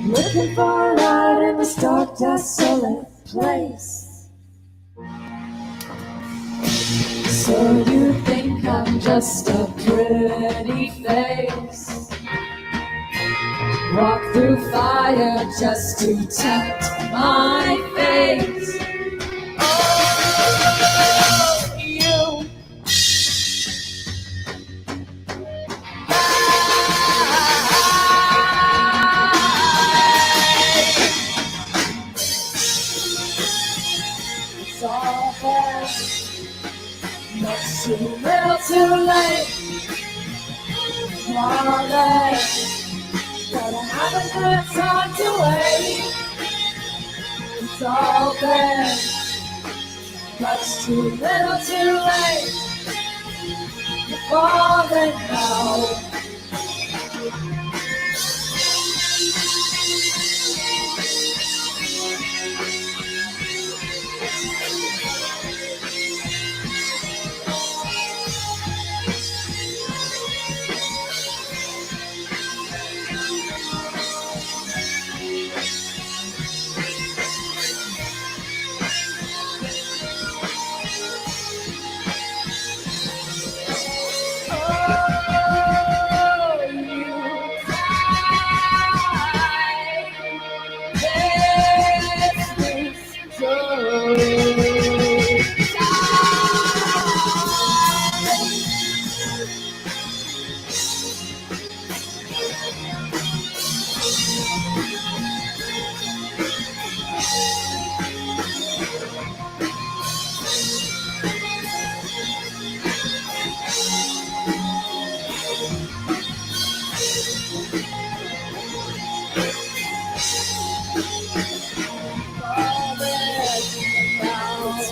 looking for a light in this dark, desolate place. So you think I'm just a pretty face, walk through fire just to tempt my face. Oh, you it's all bad, much too little too late. Darling, but I haven't had time to wait. It's all been much too little too late. You're falling now.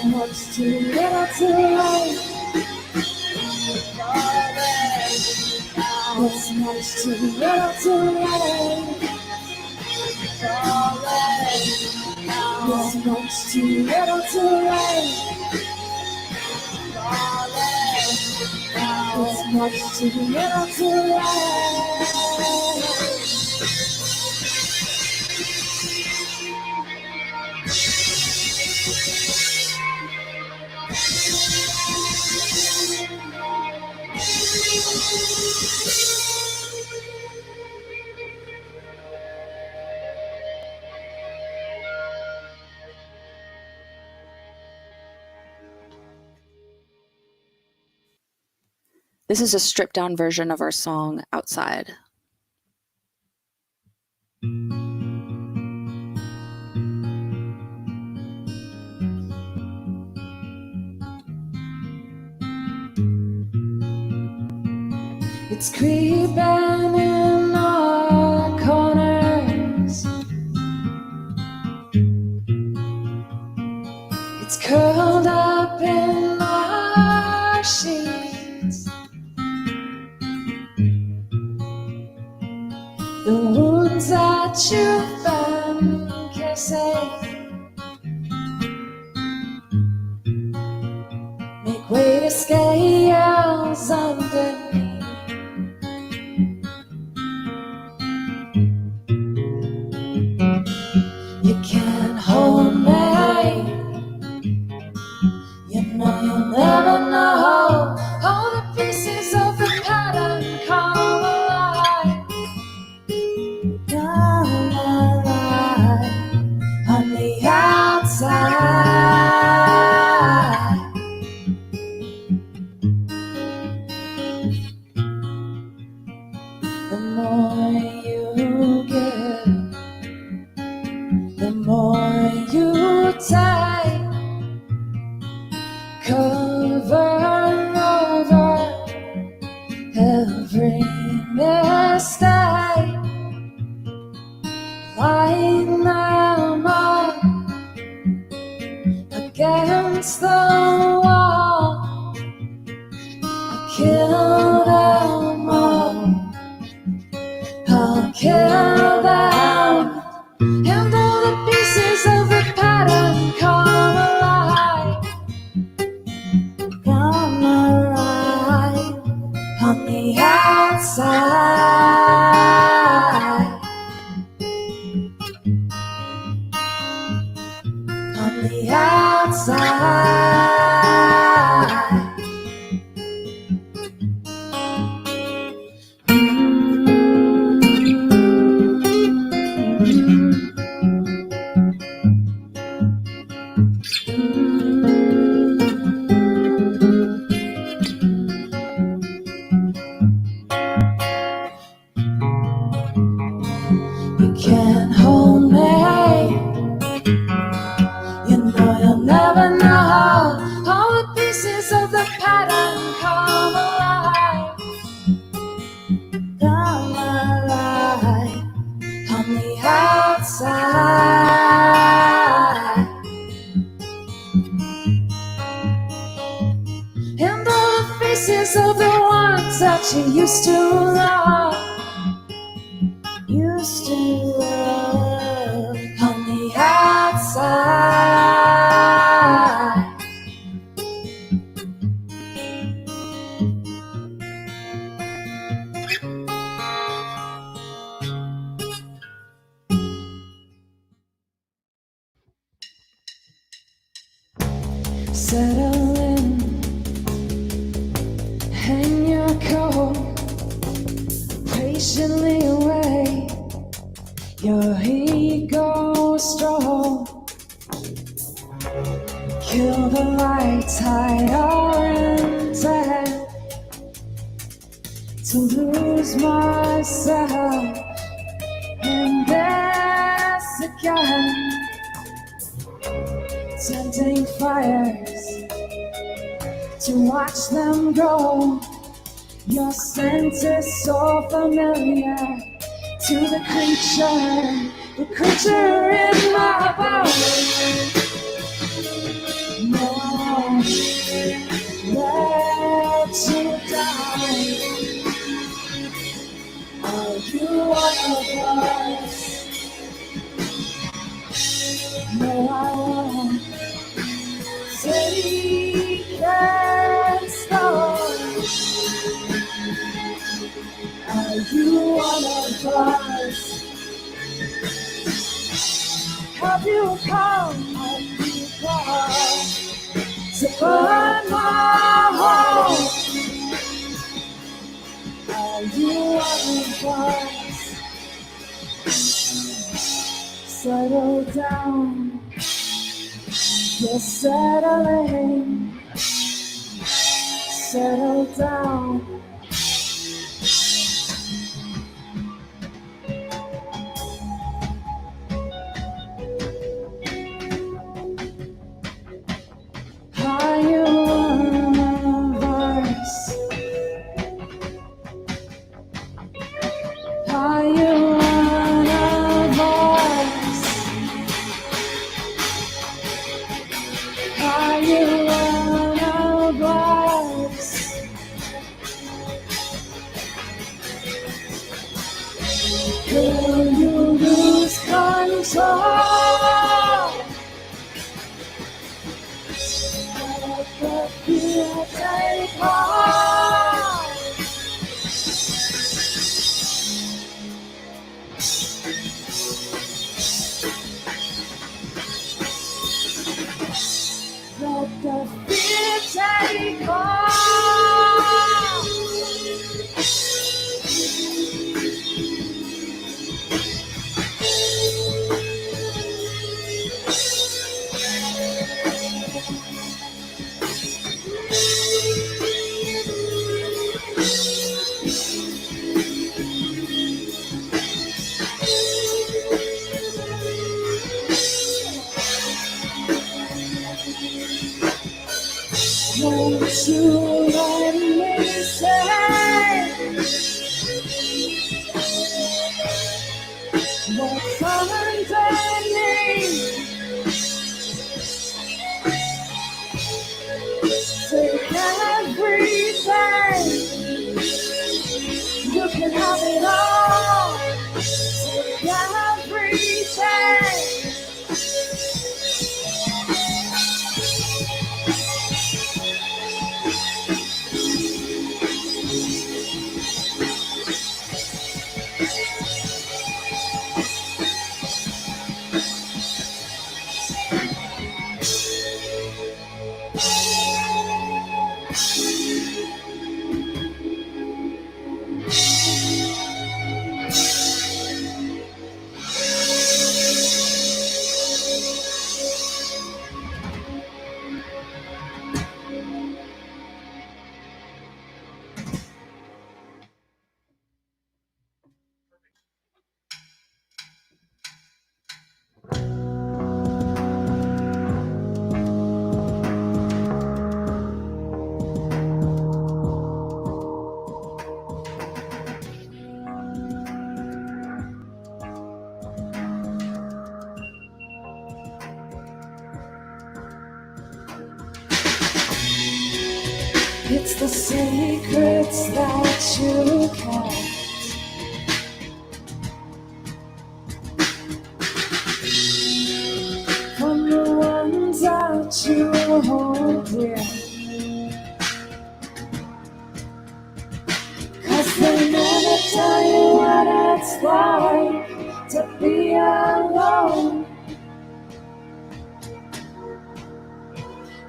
Much too little too late. It's much too little too late. It's much too little too late. It's much too little too late. This is a stripped down version of our song Outside. It's creeping in our corners. It's curled up in our sheets. The wounds that you've been kissing make way to scales underneath. You can't hold me cover over every mistake, line them up against the wall. I kill them all, I'll kill them, and all the pieces of the pattern come alive. Come alive on the outside. On the outside. You can't hold me. You know you'll never know. All the pieces of the pattern come alive. Come alive on the outside. And all the faces of the ones that you used to love. Used to love on the outside. Settle in, hang your coat, patiently away your ego stroll. Kill the lights, hide our intent to lose myself in this again. Tempting fires to watch them go. Your scent is so familiar to the creature in my bones. No, let you down. Are you one of us? No, I won't take that stone. Are you one of us? Have you come to burn my home? Are you one of us? Settle down, you're settling. Settle down. Are you one of us? Are you one of us? Are you one of us? Will you lose control? Let the fear take hold. Let the fear take hold. Won't you let me say what's underneath? Take everything, you can have it all. Take everything. It's the secrets that you kept. From the ones that you hold dear. 'Cause they never tell you what it's like to be alone.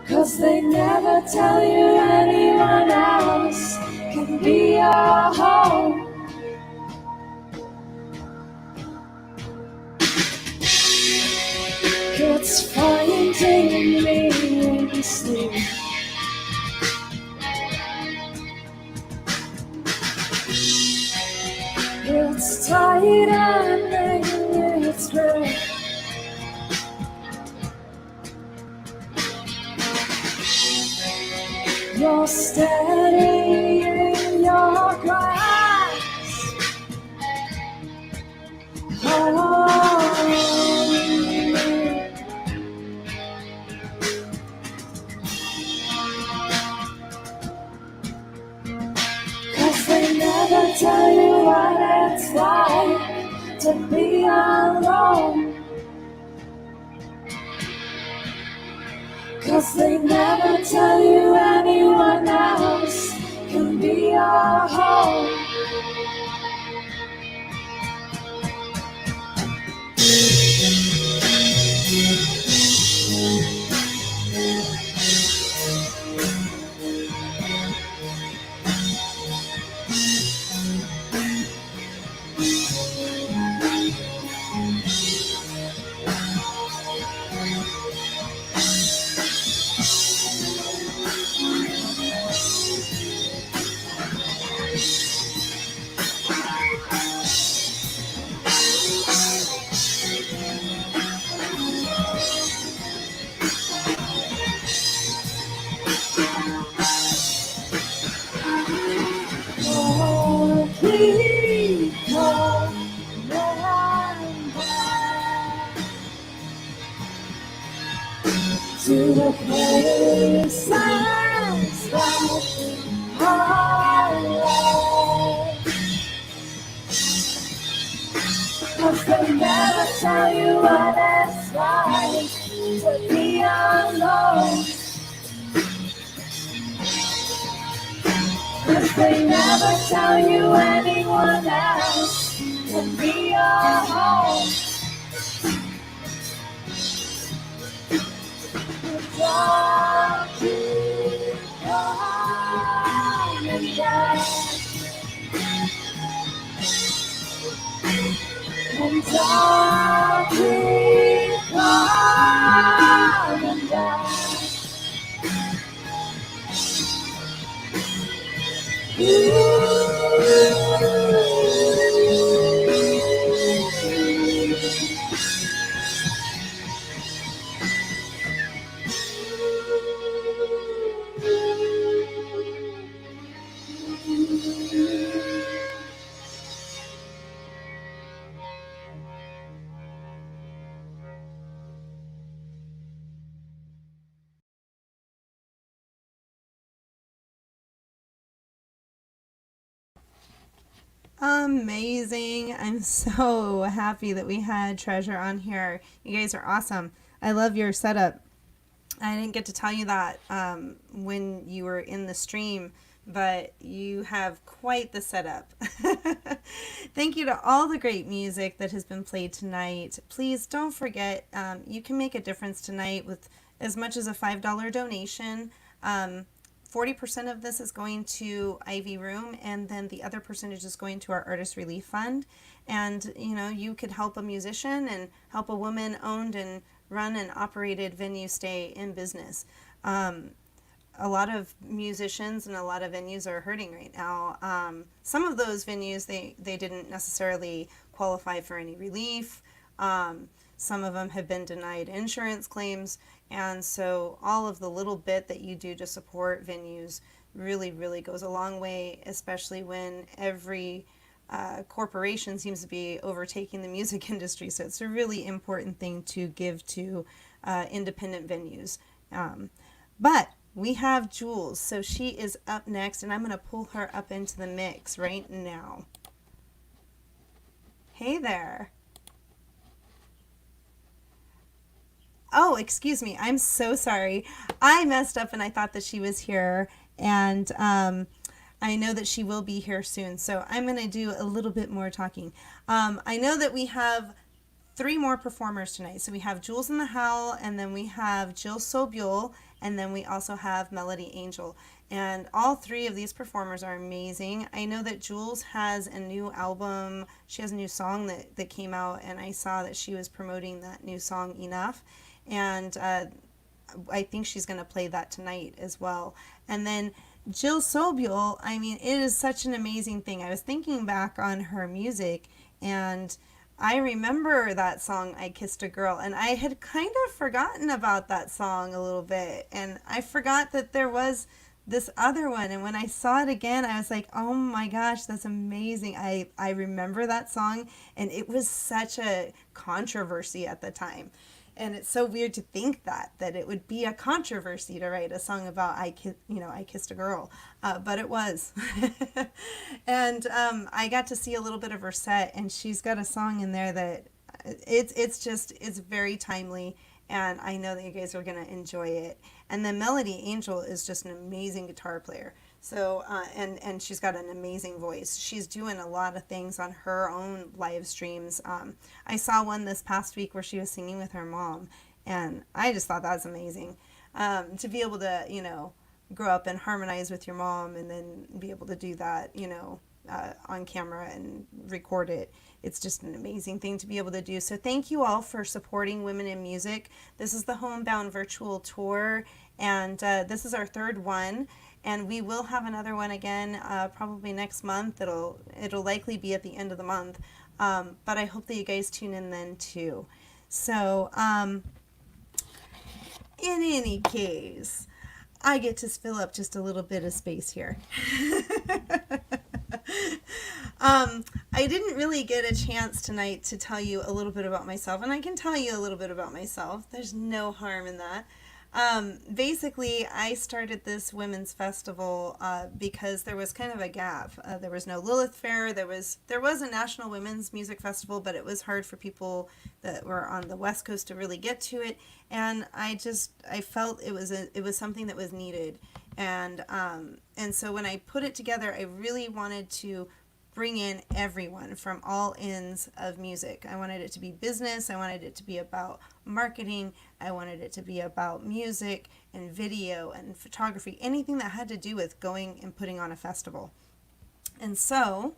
'Cause they never tell you anyone else can be your home. It's finding me in sleep. It's tightening its grip. You're steady in your grasp. Cause they never tell you what it's like to be alone. Cause they never tell you anyone else can be your home. Oh, please come round back to the places that I love. 'Cause they never tell you what it's like to be alone. 'Cause they never tell you anyone else can be your home. Don't keep coming back. And don't keep coming back. Amazing. I'm so happy that we had Treasure on here. You guys are awesome. I love your setup. I didn't get to tell you that when you were in the stream, but you have quite the setup. Thank you to all the great music that has been played tonight. Please don't forget, you can make a difference tonight with as much as a $5 donation. 40% of this is going to Ivy Room, and then the other percentage is going to our Artist Relief Fund. And, you know, you could help a musician and help a woman-owned and run and operated venue stay in business. A lot of musicians and a lot of venues are hurting right now. Some of those venues, they didn't necessarily qualify for any relief. Some of them have been denied insurance claims. And so all of the little bit that you do to support venues really, really goes a long way, especially when every corporation seems to be overtaking the music industry. So it's a really important thing to give to independent venues. But we have Jules, so she is up next, and I'm going to pull her up into the mix right now. Hey there. Oh, excuse me. I'm so sorry. I messed up and I thought that she was here, and I know that she will be here soon, so I'm going to do a little bit more talking. I know that we have 3 more performers tonight. So we have Jules and the Howl, and then we have Jill Sobule, and then we also have Melody Angel. And all 3 of these performers are amazing. I know that Jules has a new album. She has a new song that came out, and I saw that she was promoting that new song, Enough. And I think she's going to play that tonight as well. And then Jill Sobule, I mean, it is such an amazing thing. I was thinking back on her music, and I remember that song, I Kissed a Girl, and I had kind of forgotten about that song a little bit. And I forgot that there was this other one. And when I saw it again, I was like, oh my gosh, that's amazing. I remember that song, and it was such a controversy at the time. And it's so weird to think that it would be a controversy to write a song about I Kissed a Girl, but it was. And I got to see a little bit of her set, and she's got a song in there that it's very timely, and I know that you guys are gonna enjoy it. And then Melody Angel is just an amazing guitar player. So, and she's got an amazing voice. She's doing a lot of things on her own live streams. I saw one this past week where she was singing with her mom, and I just thought that was amazing. To be able to, grow up and harmonize with your mom and then be able to do that, on camera and record it. It's just an amazing thing to be able to do. So thank you all for supporting Women in Music. This is the Homebound virtual tour, and this is our 3rd one. And we will have another one again probably next month. It'll likely be at the end of the month. But I hope that you guys tune in then too. So in any case, I get to fill up just a little bit of space here. I didn't really get a chance tonight to tell you a little bit about myself, and I can tell you a little bit about myself. There's no harm in that. Basically, I started this women's festival because there was kind of a gap. There was no Lilith Fair. There was a National Women's Music Festival, but it was hard for people that were on the West Coast to really get to it. And I felt it was something that was needed. And so when I put it together, I really wanted to bring in everyone from all ends of music. I wanted it to be business. I wanted it to be about marketing. I wanted it to be about music and video and photography, anything that had to do with going and putting on a festival. And so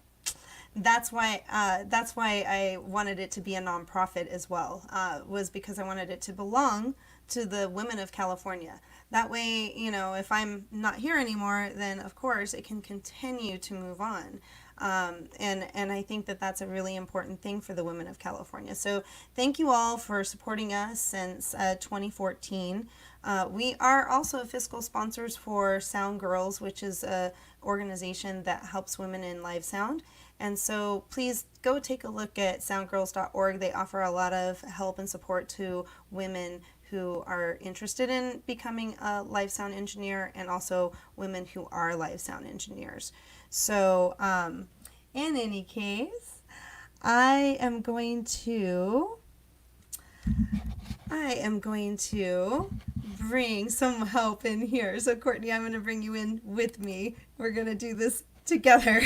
that's why I wanted it to be a nonprofit as well, was because I wanted it to belong to the women of California. That way, if I'm not here anymore, then of course it can continue to move on. And I think that that's a really important thing for the women of California. So thank you all for supporting us since 2014. We are also fiscal sponsors for Sound Girls, which is an organization that helps women in live sound. And so please go take a look at soundgirls.org. They offer a lot of help and support to women who are interested in becoming a live sound engineer, and also women who are live sound engineers. So in any case, I am going to bring some help in here. So Courtney, I'm going to bring you in with me. We're going to do this together.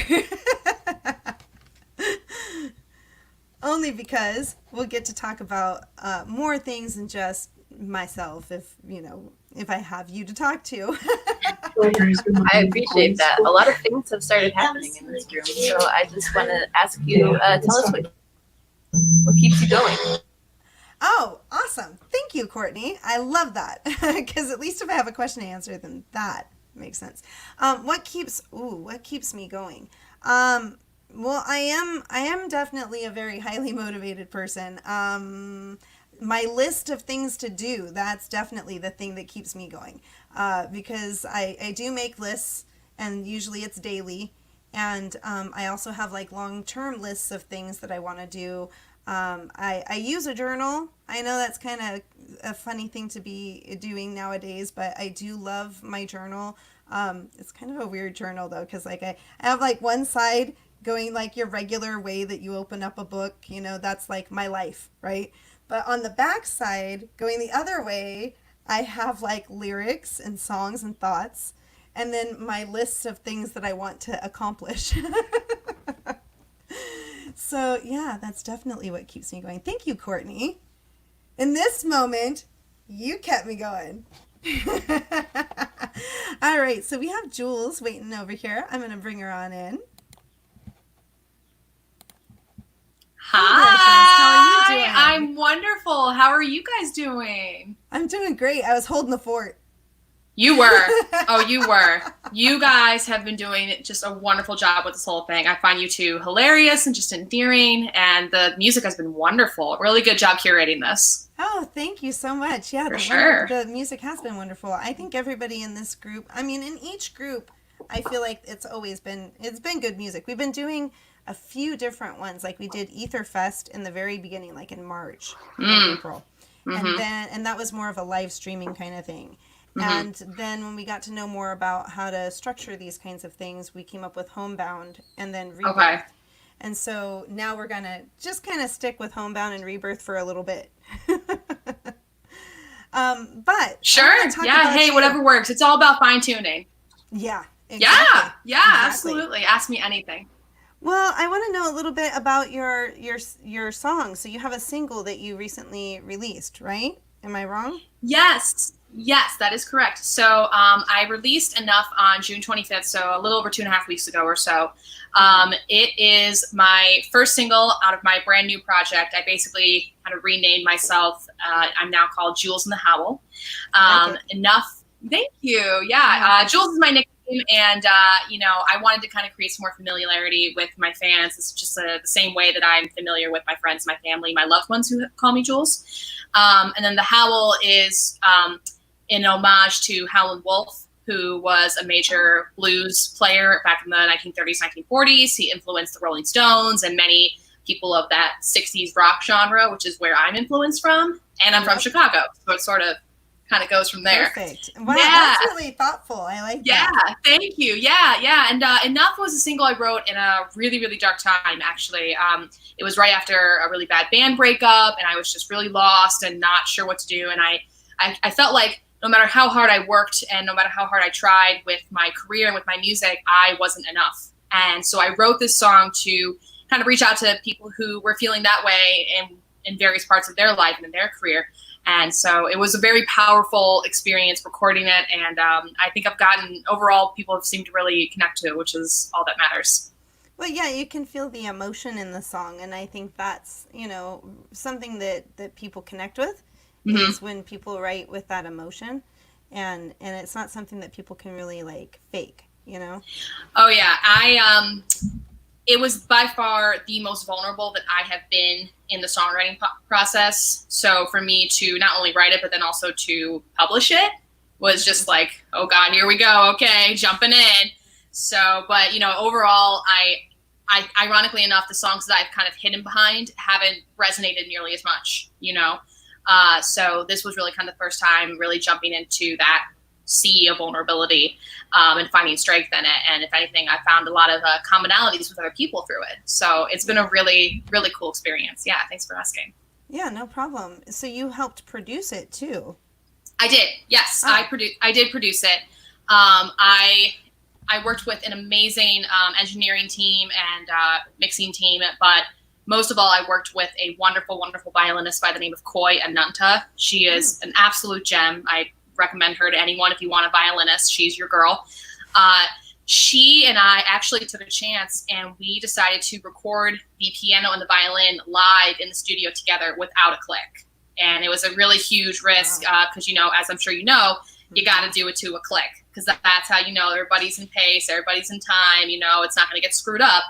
Only because we'll get to talk about more things than just myself if I have you to talk to. I appreciate that. A lot of things have started happening in this room, so I just want to ask you, tell us what keeps you going. Oh, awesome. Thank you, Courtney. I love that. Because at least if I have a question to answer, then that makes sense. What keeps me going? Well, I am definitely a very highly motivated person. My list of things to do, that's definitely the thing that keeps me going. Because I do make lists, and usually it's daily. And I also have like long-term lists of things that I want to do. I use a journal. I know that's kind of a funny thing to be doing nowadays, but I do love my journal. It's kind of a weird journal though, because like I have like one side going like your regular way that you open up a book, that's like my life, right? But on the back side, going the other way, I have like lyrics and songs and thoughts, and then my lists of things that I want to accomplish. So yeah, that's definitely what keeps me going. Thank you, Courtney. In this moment, you kept me going. All right, so we have Jules waiting over here. I'm going to bring her on in. Hi, how are you doing? I'm wonderful. How are you guys doing? I'm doing great. I was holding the fort. You were. Oh, you were. You guys have been doing just a wonderful job with this whole thing. I find you two hilarious and just endearing, and the music has been wonderful. Really good job curating this. Oh, thank you so much. Yeah, the music has been wonderful. I think everybody in this group, I mean, in each group, I feel like it's been good music. We've been doing a few different ones. Like we did Ether Fest in the very beginning, like in March, April. Mm-hmm. And that was more of a live streaming kind of thing. Mm-hmm. And then when we got to know more about how to structure these kinds of things, we came up with Homebound and then Rebirth. Okay. And so now we're going to just kind of stick with Homebound and Rebirth for a little bit. But sure. Yeah. Hey, whatever works. It's all about fine tuning. Yeah. Exactly. Yeah. Exactly. Absolutely. Ask me anything. Well, I want to know a little bit about your song. So you have a single that you recently released, right? Am I wrong? Yes, that is correct. So I released Enough on June 25th, so a little over 2.5 weeks ago or so. It is my first single out of my brand new project. I basically kind of renamed myself. I'm now called Jules and the Howl. Enough. Thank you. Yeah, Jules is my nickname. And, I wanted to kind of create some more familiarity with my fans. It's just the same way that I'm familiar with my friends, my family, my loved ones who call me Jules. And then the Howl is in homage to Howlin' Wolf, who was a major blues player back in the 1930s, 1940s. He influenced the Rolling Stones and many people of that 60s rock genre, which is where I'm influenced from. And I'm from Chicago, so it sort of kind of goes from there. Perfect. Wow, that's really thoughtful. I like that. Yeah, thank you. Yeah. And Enough was a single I wrote in a really, really dark time, actually. It was right after a really bad band breakup, and I was just really lost and not sure what to do. And I felt like no matter how hard I worked and no matter how hard I tried with my career and with my music, I wasn't enough. And so I wrote this song to kind of reach out to people who were feeling that way in various parts of their life and in their career. And so it was a very powerful experience recording it. And I think overall, people have seemed to really connect to it, which is all that matters. Well, yeah, you can feel the emotion in the song. And I think that's, something that people connect with is when people write with that emotion. And it's not something that people can really fake, Oh, yeah. It was by far the most vulnerable that I have been in the songwriting process. So for me to not only write it, but then also to publish it was just like, oh God, here we go. Okay, jumping in. So, but overall, I ironically enough, the songs that I've kind of hidden behind haven't resonated nearly as much, So this was really kind of the first time really jumping into that see a vulnerability and finding strength in it. And if anything, I found a lot of commonalities with other people through it. So it's been a really, really cool experience. Yeah, thanks for asking. Yeah, no problem. So you helped produce it too. I did. Yes, Oh. I did produce it. I worked with an amazing engineering team and mixing team, but most of all, I worked with a wonderful, wonderful violinist by the name of Koi Ananta. She is an absolute gem. I recommend her to anyone if you want a violinist. She's your girl. She and I actually took a chance, and we decided to record the piano and the violin live in the studio together without a click. And it was a really huge risk because, you know, as I'm sure you know, you got to do it to a click, because that's how you know everybody's in pace, everybody's in time, you know, it's not going to get screwed up.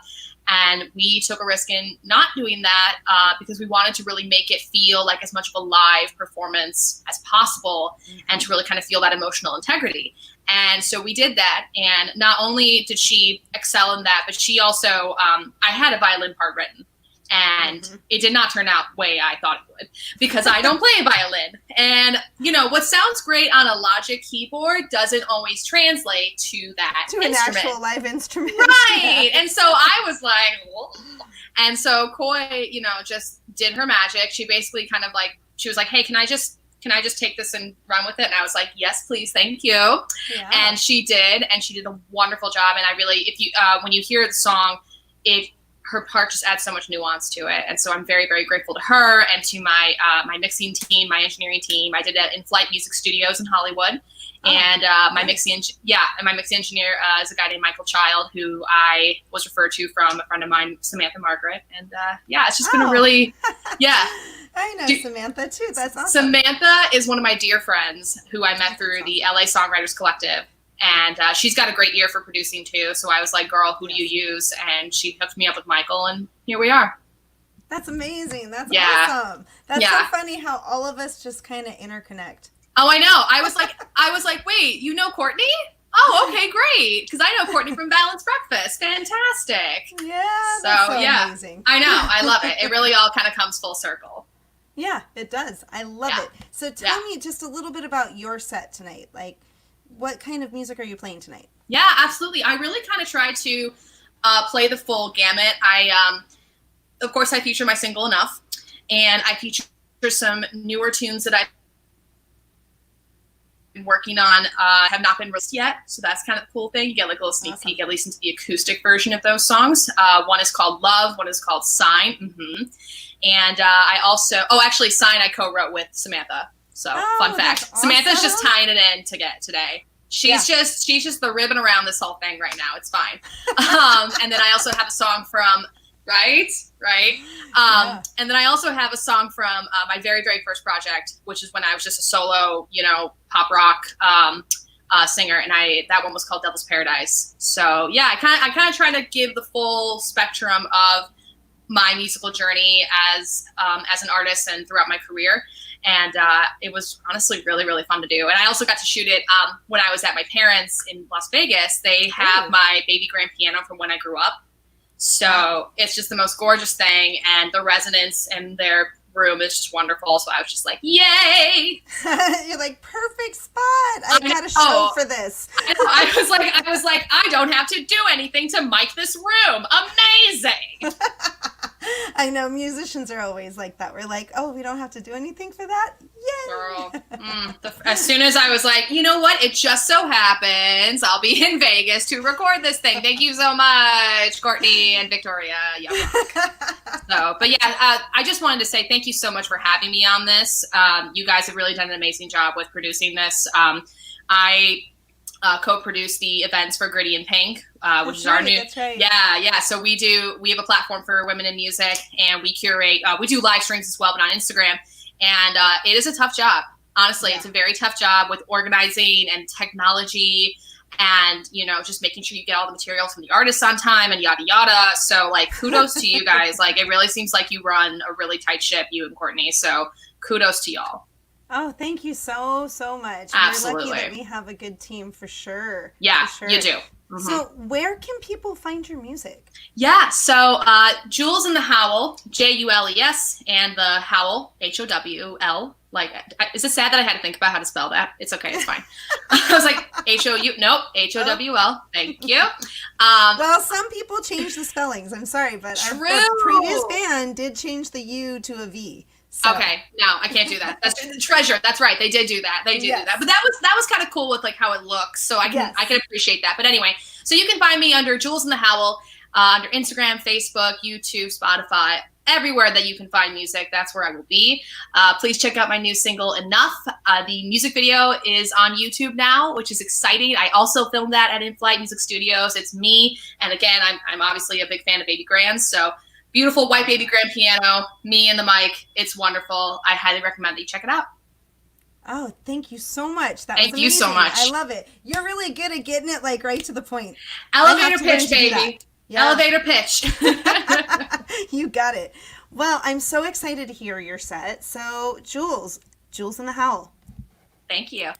And we took a risk in not doing that because we wanted to really make it feel like as much of a live performance as possible and to really kind of feel that emotional integrity. And so we did that. And not only did she excel in that, but she also, I had a violin part written. And it did not turn out the way I thought it would, because I don't play a violin. And, you know, what sounds great on a Logic keyboard doesn't always translate to that To an instrument. actual live instrument. Right. Yeah. And so I was like, whoa. And so Koi, you know, just did her magic. She basically kind of like, she was like, hey, can I just take this and run with it? And I was like, yes, please. Thank you. Yeah. And she did a wonderful job. And I really, if you, when you hear the song, her part just adds so much nuance to it. And so I'm very, very grateful to her and to my my mixing team, my engineering team. I did it in Flight Music Studios in Hollywood. And my mixing engineer is a guy named Michael Child, who I was referred to from a friend of mine, Samantha Margaret. And it's just been a really, I know Samantha too. That's awesome. Samantha is one of my dear friends who I met through the LA Songwriters Collective. And she's got a great ear for producing too. So I was like, girl, who do you use? And she hooked me up with Michael, and here we are. That's amazing. That's awesome. That's so funny how all of us just kind of interconnect. Oh, I know. I was like, wait, you know Courtney? Oh, okay, great. Because I know Courtney from Balanced Breakfast. Fantastic. Yeah. That's so amazing. I know. I love it. It really all kind of comes full circle. Yeah, it does. I love it. So tell me just a little bit about your set tonight. Like, what kind of music are you playing tonight? Yeah, absolutely. I really kind of try to play the full gamut. Of course, I feature my single Enough, and I feature some newer tunes that I've been working on, have not been released yet. So that's kind of the cool thing. You get like a little sneak peek, at least into the acoustic version of those songs. One is called Love, one is called Sign. And I also, actually Sign I co-wrote with Samantha. So fun fact, awesome. Samantha's just tying it in today. She's just the ribbon around this whole thing right now. It's fine. And then I also have a song from, right. And then I also have a song from my very, very first project, which is when I was just a solo, you know, pop rock singer. And that one was called Devil's Paradise. So yeah, I kind of try to give the full spectrum of my musical journey as an artist and throughout my career. And it was honestly really, really fun to do. And I also got to shoot it when I was at my parents' in Las Vegas. They have my baby grand piano from when I grew up. So it's just the most gorgeous thing. And the resonance in their room is just wonderful. So I was just like, yay! You're like, perfect spot. I got a show for this. I was like, I don't have to do anything to mic this room. Amazing. I know musicians are always like that. We're like, oh, we don't have to do anything for that? Yay! Girl. As soon as I was like, you know what? It just so happens I'll be in Vegas to record this thing. Thank you so much, Courtney and Victoria. But yeah, I just wanted to say thank you so much for having me on this. You guys have really done an amazing job with producing this. I co-produce the events for Gritty and Pink, which is our new. That's right. Yeah. So we have a platform for women in music, and we curate. We do live streams as well, but on Instagram. And it is a tough job. Honestly, it's a very tough job with organizing and technology, and you know, just making sure you get all the material from the artists on time and yada yada. So like, kudos to you guys. Like, it really seems like you run a really tight ship, you and Courtney. So kudos to y'all. Oh, thank you so much. Absolutely. We're lucky that we have a good team for sure. Yeah, for sure. you do. So where can people find your music? Yeah, so Jules and the Howl, Jules, and the Howl, HOWL, Like, is it sad that I had to think about how to spell that? It's okay. It's fine. I was like, H-O-U, nope, H-O-W-L. Thank you. Well, some people change the spellings. I'm sorry, but our previous band did change the U to a V. So. Okay, no, I can't do that. That's Treasure. That's right. They did do that. They did do that. But that was kind of cool with like how it looks. So I can appreciate that. But anyway, so you can find me under Jules and the Howl, under Instagram, Facebook, YouTube, Spotify, everywhere that you can find music. That's where I will be. Please check out my new single, Enough. The music video is on YouTube now, which is exciting. I also filmed that at In-Flight Music Studios. It's me. And again, I'm obviously a big fan of Baby Grand. So beautiful white baby grand piano, me and the mic. It's wonderful. I highly recommend that you check it out. Oh, thank you so much. Thank you so much. I love it. You're really good at getting it like right to the point. Elevator pitch, baby. Yeah. Elevator pitch. You got it. Well, I'm so excited to hear your set. So, Jules and the Howl. Thank you.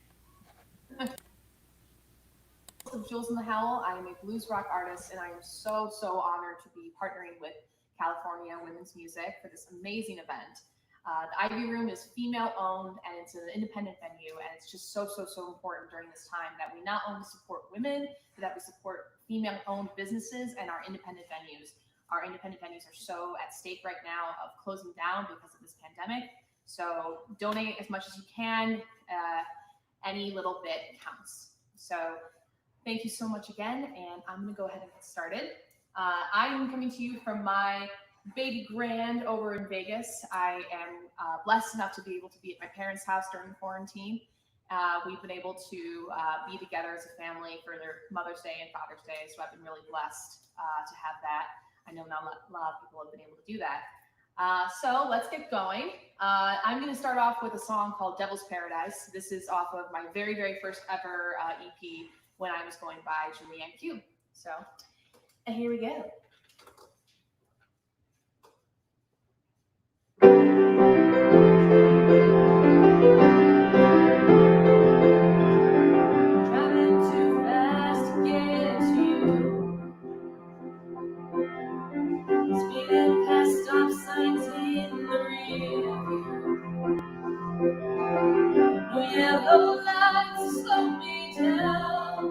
Jules and the Howl. I am a blues rock artist, and I am so honored to be partnering with California Women's Music for this amazing event. The Ivy Room is female-owned, and it's an independent venue, and it's just so important during this time that we not only support women, but that we support female-owned businesses and our independent venues. Our independent venues are so at stake right now of closing down because of this pandemic. So donate as much as you can. Any little bit counts. So thank you so much again, and I'm going to go ahead and get started. I am coming to you from my baby grand over in Vegas. I am blessed enough to be able to be at my parents' house during quarantine. We've been able to be together as a family for their Mother's Day and Father's Day, so I've been really blessed to have that. I know not a lot of people have been able to do that. So let's get going. I'm going to start off with a song called Devil's Paradise. This is off of my very first ever EP when I was going by Julianne Q. So, and here we go. Yellow lights slow me down.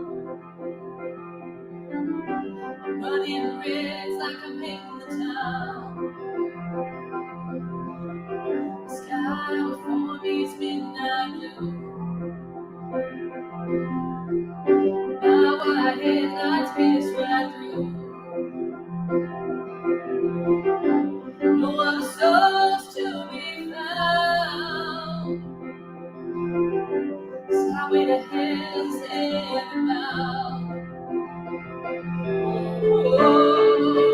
I'm running reds like I'm hating the town. The sky before me is midnight blue. My white headlights pierce right through. No other souls to be found. This highway to hell is heaven bound. Oh,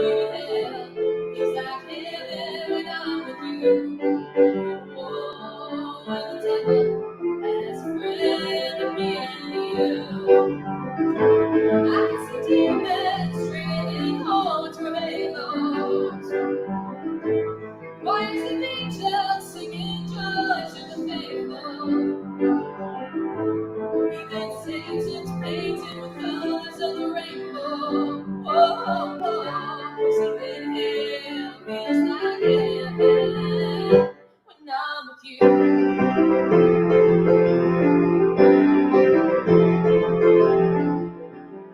yeah, feels like heaven when I'm with you. Oh, when the devil has a friend of me and you. I can see demons straining hearts from halos. Voices of angels singing joy to the faithful. Even Satan's painted with colors of the rainbow. Oh, something here feels like heaven when I'm with you.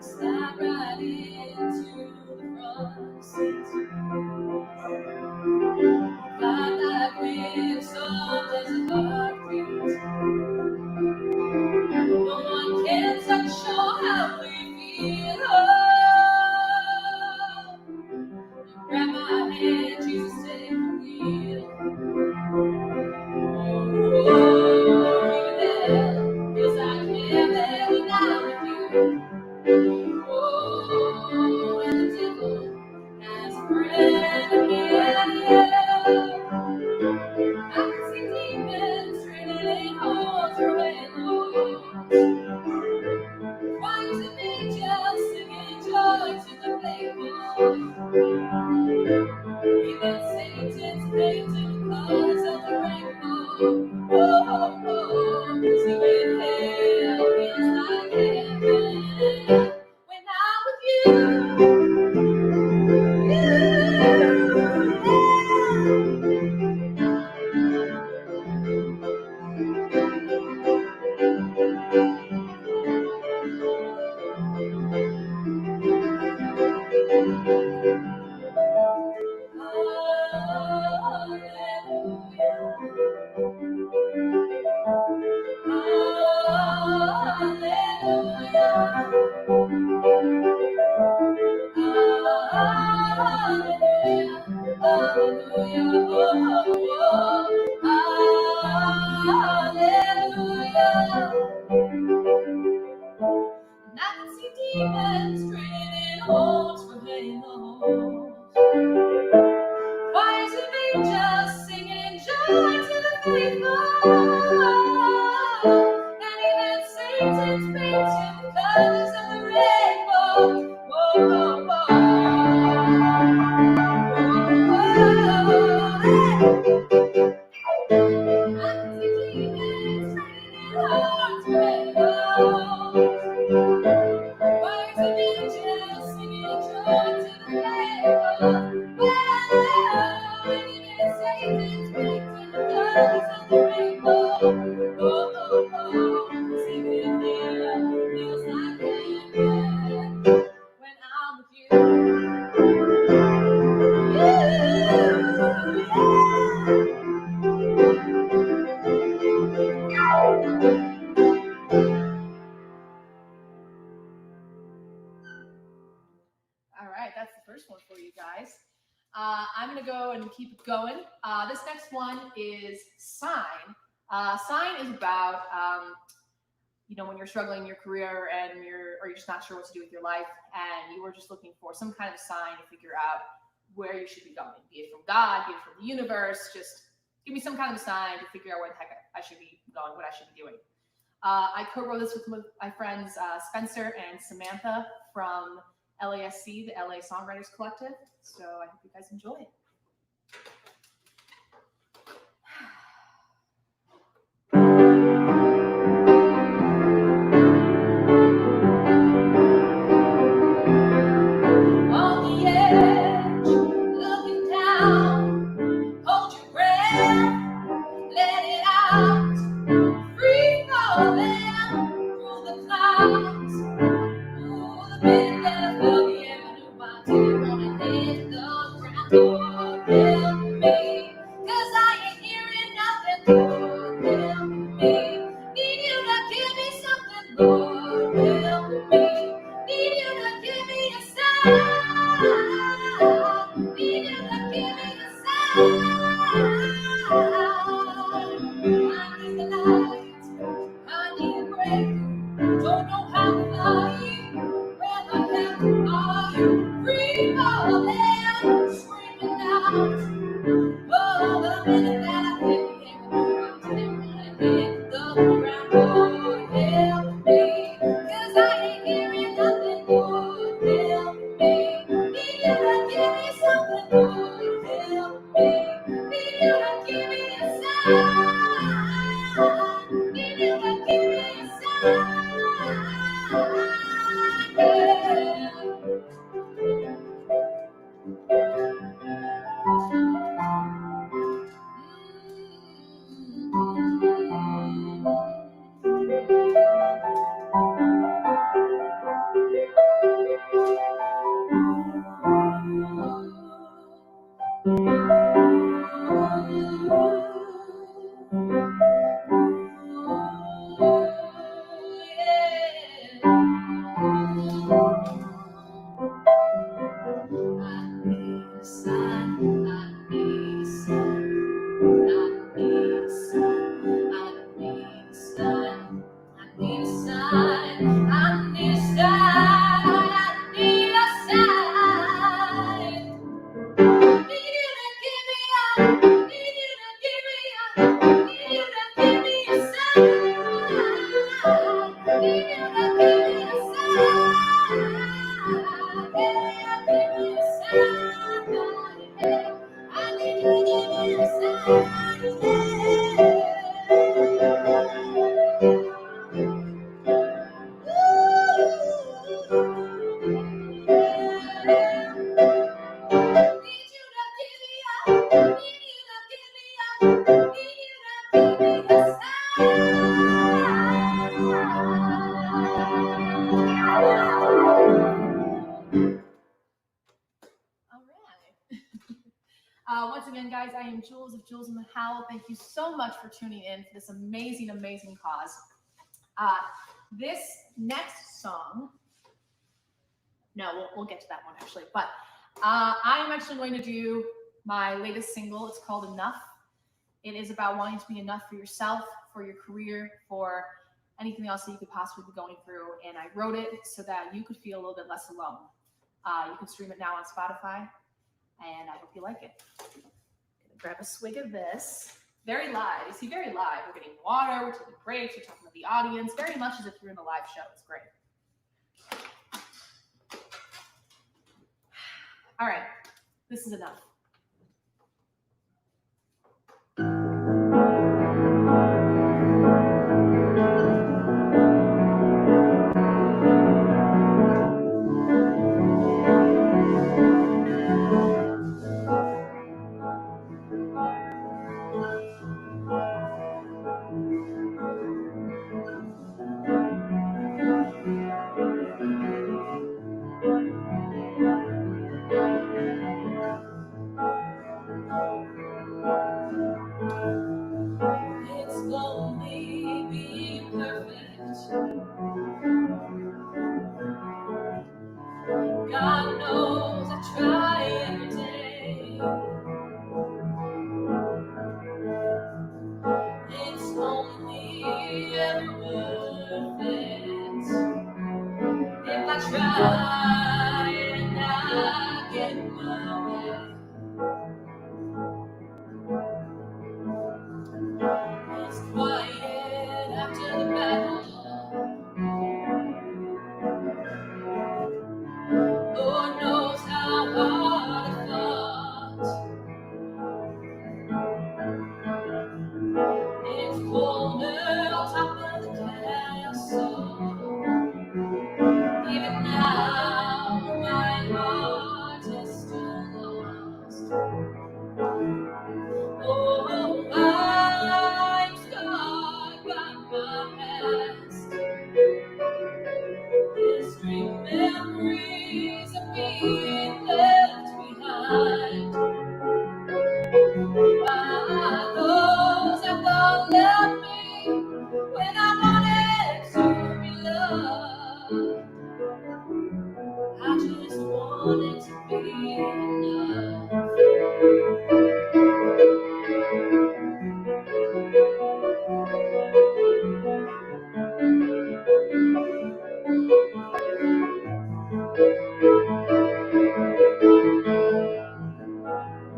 Slide right into the front seat. Fly like wind, soft as a heartbeat. No one can touch or how we feel. Oh, you grab my hand, Jesus, take the wheel. Oh, yeah, feels like heaven when I'm with you. Oh, and the devil has a friend of me and you. I can see demons training hearts from halos. Choirs of angels singing And I can see demons training in horns for halos. Choirs of angels singing joy to the faithful. And even Satan's painted the colors of the rainbow. Whoa, whoa, I can see demons training in horns for halos. Choirs of angels singing joy to the faithful. And even Satan's painted the colors of the rainbow. Oh, singing here feels like heaven when I'm with you. All right, that's the first one for you guys. I'm going to go and keep it going. This next one is Sign. Sign is about, when you're struggling in your career and you're just not sure what to do with your life, and you were just looking for some kind of sign to figure out where you should be going, be it from God, be it from the universe. Just give me some kind of sign to figure out where the heck I should be going, what I should be doing. I co-wrote this with my friends Spencer and Samantha from LASC, the LA Songwriters Collective. So I hope you guys enjoy it. On the edge, looking down, hold your breath, let it out, free falling through the clouds. Oh, the minute that I felt the avenue, I didn't want to hit the ground. Lord, help me, 'cause I ain't hearing nothing. Lord, help me, need you to give me something. Lord, help me, need you to give me a sign. Need you to give me a sign. I need the light, I need a breakthrough. Don't know how to find where the hell are you? Free falling, screaming out. Oh, the minute that I hit the air, I didn't want to hit the ground. Lord, help me, 'cause I ain't hearing nothing. Lord, help me, need you to give me something. Lord, help me, need you to give me a sign. Need you to give me a sign. Once again, guys, I am Jules of Jules and the Howl. Thank you so much for tuning in for this amazing, amazing cause. This next song, no, we'll get to that one actually, but I am actually going to do my latest single. It's called Enough. It is about wanting to be enough for yourself, for your career, for anything else that you could possibly be going through. And I wrote it so that you could feel a little bit less alone. You can stream it now on Spotify, and I hope you like it. I'm gonna grab a swig of this. Very live. You see, very live. We're getting water, we're taking breaks, we're talking to the audience, very much as if you're in a live show. It's great. All right, this is enough. It's lonely being perfect. God knows I try every day. It's only ever worth it if I try and I get my way. It's quiet after the battle. Lord knows how hard I fought. It's colder on top of the castle. Even now, my heart is still lost. Oh, I'm scarred by my past. Distant memories of being left behind by those that thought left me when I wanted to be loved. I just wanted to be enough.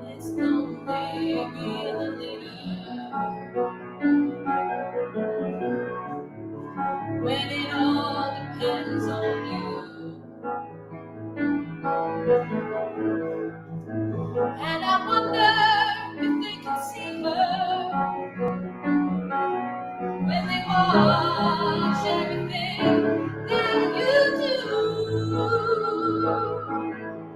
It's lonely being a leader when it all depends on you. And I wonder if they can see her when they watch everything that you do.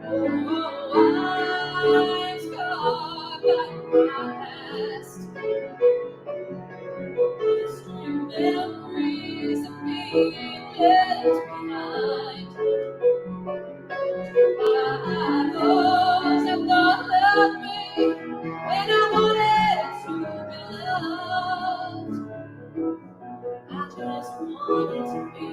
Oh, I'm scarred by my past. Distant memories of being left behind by those that thought loved me when I wanted to be loved. I just wanted to be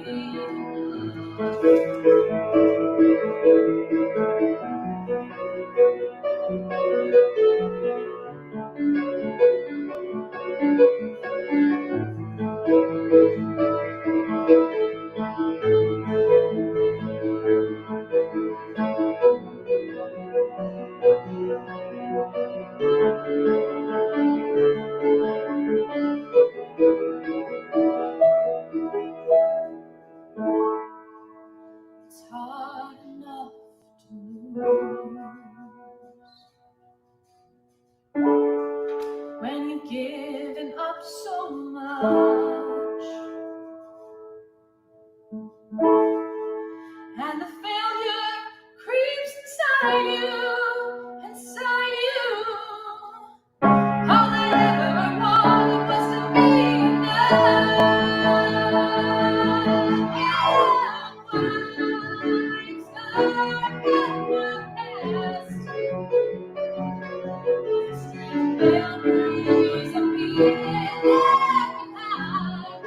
It's hard enough to lose when you've given up so much, and the failure creeps inside you, inside you. All I ever wanted was to be enough. Memories of being left behind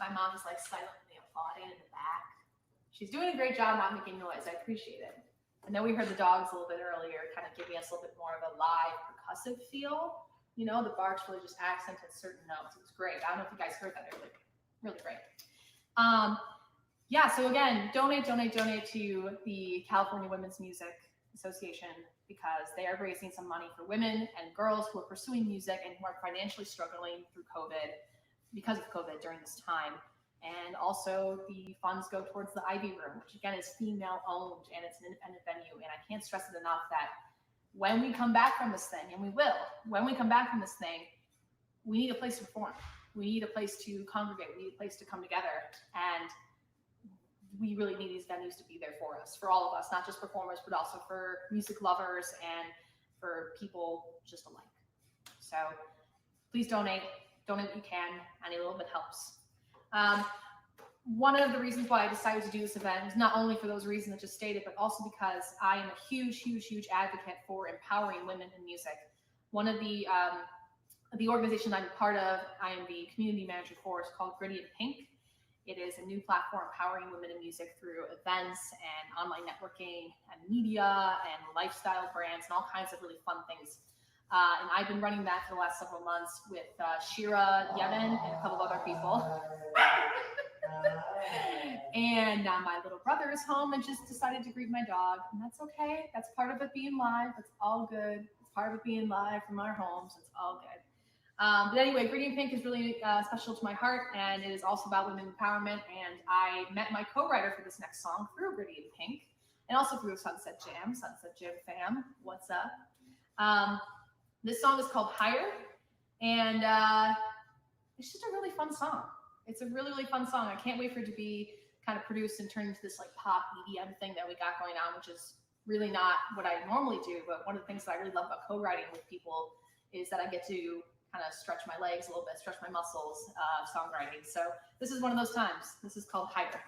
My mom is like silently applauding in the back. She's doing a great job not making noise. I appreciate it. And then we heard the dogs a little bit earlier, kind of giving us a little bit more of a live percussive feel. You know, the barks really just accented certain notes. It was great. I don't know if you guys heard that earlier. Really great. Yeah, so again, donate to the California Women's Music Association because they are raising some money for women and girls who are pursuing music and who are financially struggling through COVID, because of COVID during this time. And also the funds go towards the Ivy Room, which again is female owned and it's an independent venue. And I can't stress it enough that when we come back from this thing, and we will, when we come back from this thing, we need a place to perform. We need a place to congregate. We need a place to come together. And we really need these venues to be there for us, for all of us, not just performers, but also for music lovers and for people just alike. So please donate what you can. Any little bit helps. One of the reasons why I decided to do this event is not only for those reasons I just stated, but also because I am a huge advocate for empowering women in music. One of the organizations I'm a part of, I am the community manager for, is called Gritty and Pink. It is a new platform empowering women in music through events and online networking and media and lifestyle brands and all kinds of really fun things. And I've been running that for the last several months with Shira Yemen and a couple of other people. And my little brother is home and just decided to greet my dog, and that's okay. That's part of it being live. It's all good. It's part of it being live from our homes. It's all good. But anyway, Gritty and Pink is really special to my heart, and it is also about women empowerment. And I met my co-writer for this next song through Gritty and Pink, and also through Sunset Jam fam. What's up? This song is called Higher, and it's just a really fun song. It's a really fun song. I can't wait for it to be kind of produced and turned into this like pop EDM thing that we got going on, which is really not what I normally do. But one of the things that I really love about co-writing with people is that I get to kind of stretch my legs a little bit, stretch my muscles, songwriting. So this is one of those times. This is called Higher.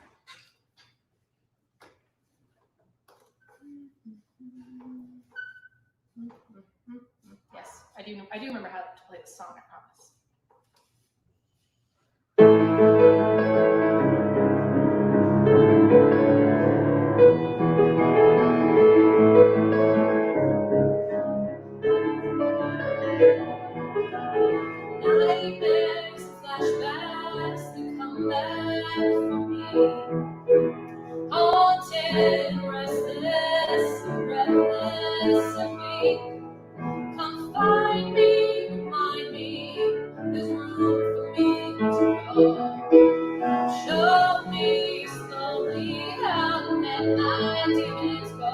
Yes, I do remember how to play this song, I promise. Nightmares, flashbacks that come back for me. Haunted, restless, and breathless of me. Come find me, remind me, there's room for me to go. Show me slowly how to let my demons go.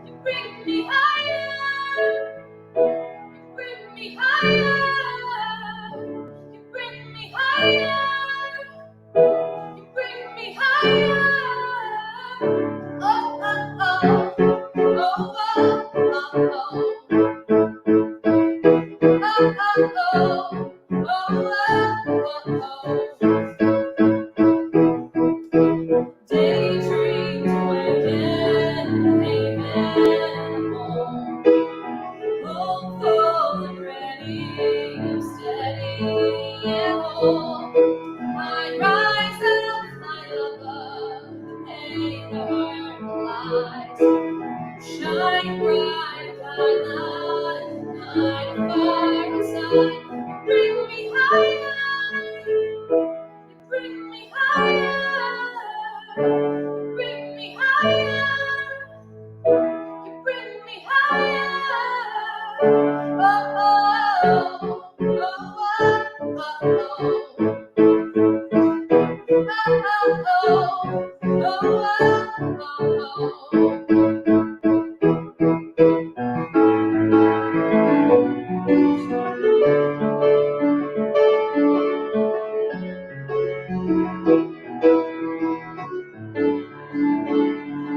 You bring me higher, you bring me higher, you bring me higher, you bring me higher. Oh, oh, oh, oh, oh, oh, oh. Daydreams awaken, haven home. Hopeful and ready, and steady and whole. I rise up, fly above the pain, the hurt, the lies. Shine bright, guide light, night of fire inside. Bring me higher, you bring me higher, you bring me higher, you bring me higher. Oh, oh, oh, oh, oh, oh, oh, oh,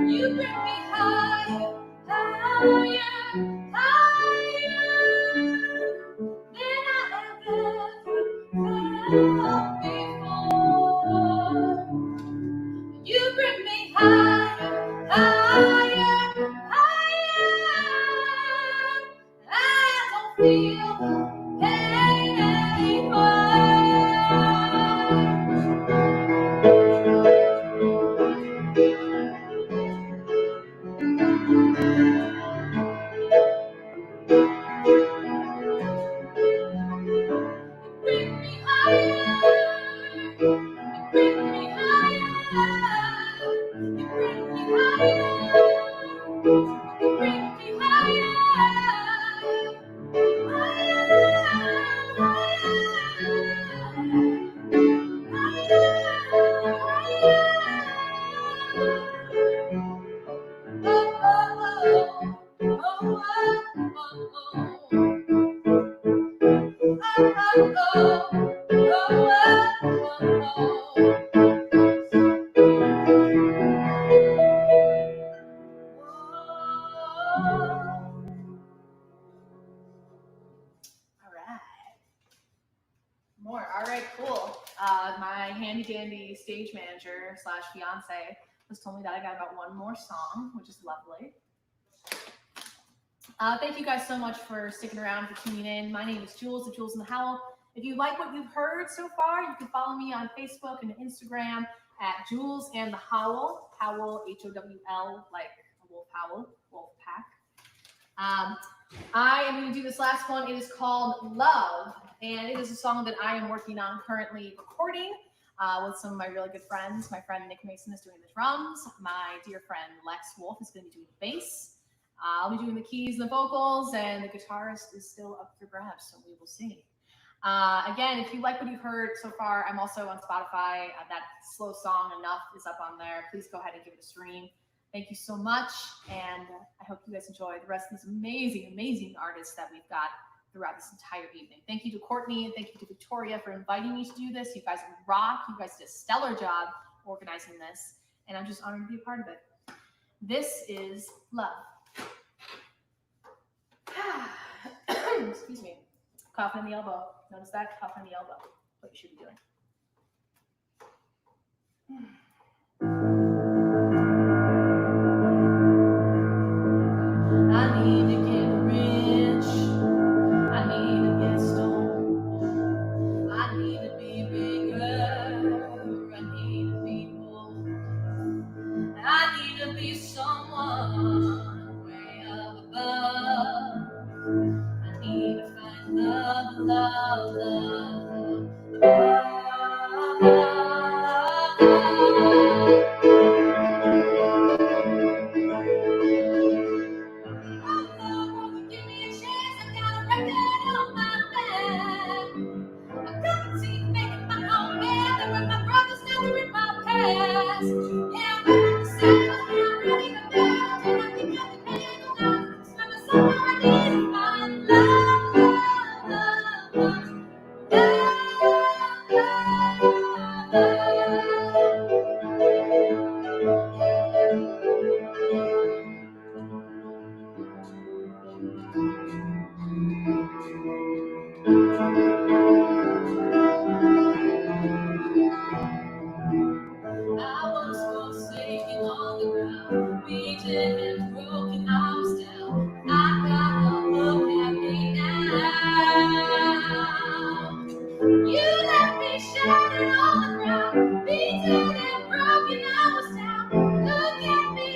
you bring me higher, higher, higher than I have ever felt before. You bring me higher, higher, higher. I don't feel pain anymore. my handy dandy stage manager / fiance has told me that I got about one more song, which is lovely. Thank you guys so much for sticking around, for tuning in. My name is Jules of Jules and the Howl. If you like what you've heard so far, you can follow me on Facebook and Instagram at Jules and the Howl. Howl, Howl, like a wolf howl, wolf pack. I am going to do this last one. It is called Love, and it is a song that I am working on currently recording with some of my really good friends. My friend Nick Mason is doing the drums. My dear friend Lex Wolf is going to be doing the bass. I'll be doing the keys and the vocals, and the guitarist is still up for grabs, so we will see. Again, if you like what you've heard so far, I'm also on Spotify. That slow song, Enough, is up on there. Please go ahead and give it a stream. Thank you so much, and I hope you guys enjoy the rest of these amazing, amazing artists that we've got throughout this entire evening. Thank you to Courtney, and thank you to Victoria for inviting me to do this. You guys rock. You guys did a stellar job organizing this, and I'm just honored to be a part of it. This is Love. Excuse me. Coughing in the elbow. Notice that? Coughing in the elbow. What you should be doing. I need to get rich. I need to get stoned. I need to be bigger. I need to be bold. I need to be someone way up above. I need to find love, love, love, love. Give me a chance, I got a record on my back. I couldn't see making my own bed. There were my brothers, now they're in my past. Yeah, I'm ready to settle, I'm ready to melt, and I think I can handle that. So I'm somewhere I need to find love, love, love, love, love, love, love. I was forsaken on the ground, beaten and broken, I was down. I got no look at me now. You left me shattered on the ground, beaten and broken, I was down. Look at me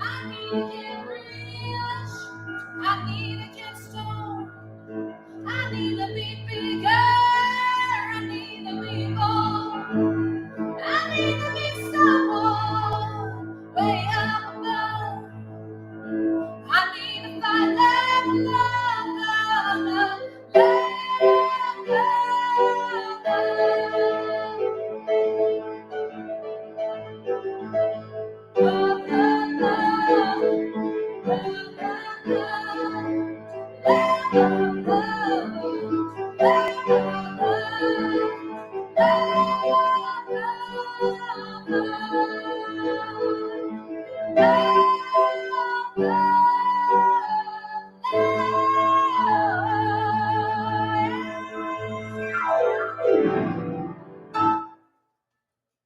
I need to get rich. I need to get stoned. I need to be bigger. I need to be bold. I need to be someone way up above. I need to find love, love, love, love, love, love, love, love,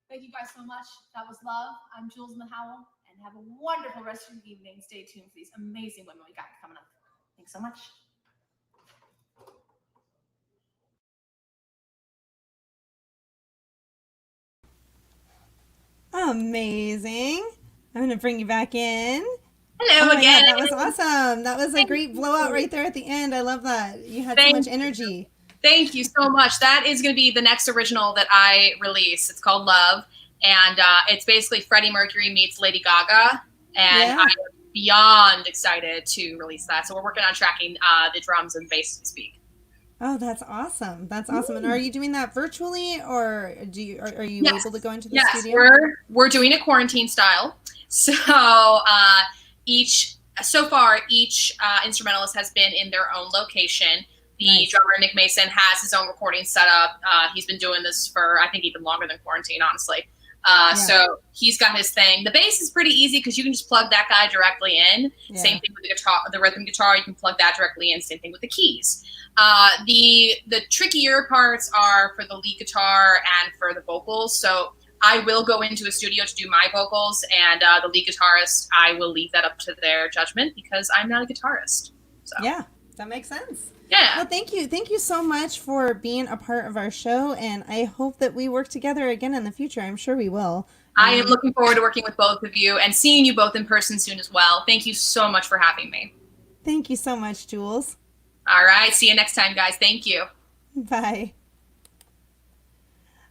Thank you guys so much. That was Love. I'm Jules and the Howl, and have a wonderful rest of your evening. Stay tuned for these amazing women we got coming up. Thanks so much. Amazing. I'm going to bring you back in. Hello Oh my again. God, that was awesome. That was a great blowout right there at the end. I love that. You had so much energy. Thank you so much. That is going to be the next original that I release. It's called Love, and it's basically Freddie Mercury meets Lady Gaga. And beyond excited to release that. So we're working on tracking the drums and bass as we speak. Oh, that's awesome. That's awesome. And are you doing that virtually, or are you Yes. able to go into the Yes, studio? we're doing it quarantine style. So each instrumentalist has been in their own location. The drummer, Nick Mason, has his own recording set up. He's been doing this for, I think, even longer than quarantine, honestly. So he's got his thing. The bass is pretty easy because you can just plug that guy directly in. Yeah. Same thing with the guitar, the rhythm guitar, you can plug that directly in. Same thing with the keys. The trickier parts are for the lead guitar and for the vocals. So I will go into a studio to do my vocals, and the lead guitarist, I will leave that up to their judgment because I'm not a guitarist. So Yeah, that makes sense. Yeah. Well, thank you. Thank you so much for being a part of our show, and I hope that we work together again in the future. I'm sure we will. I am looking forward to working with both of you and seeing you both in person soon as well. Thank you so much for having me. Thank you so much, Jules. All right. See you next time, guys. Thank you. Bye.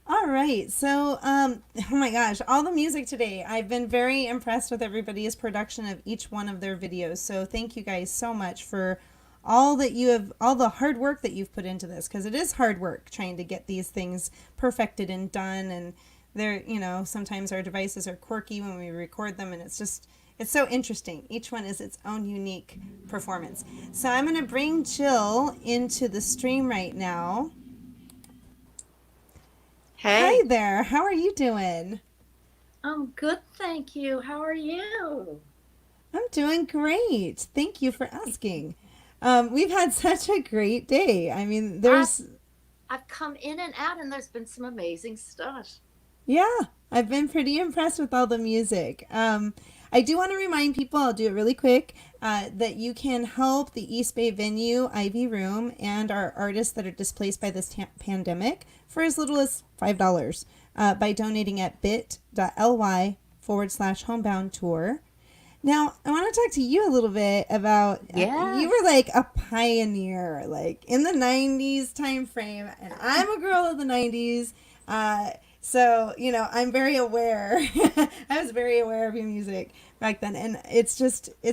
All right. So, oh my gosh, all the music today. I've been very impressed with everybody's production of each one of their videos. So thank you guys so much for all the hard work that you've put into this, because it is hard work trying to get these things perfected and done. And they're, sometimes our devices are quirky when we record them, and it's so interesting. Each one is its own unique performance. So I'm going to bring Jill into the stream right now. Hey. Hi there. How are you doing? I'm good, thank you. How are you? I'm doing great. Thank you for asking. We've had such a great day. I mean, I've come in and out, and there's been some amazing stuff. Yeah, I've been pretty impressed with all the music. I do want to remind people, I'll do it really quick, that you can help the East Bay venue, Ivy Room, and our artists that are displaced by this pandemic for as little as $5 by donating at bit.ly/Homebound Tour. Now, I want to talk to you a little bit about, you were like a pioneer, like in the 90s time frame, and I'm a girl of the 90s. So, I'm very aware. I was very aware of your music back then. And it's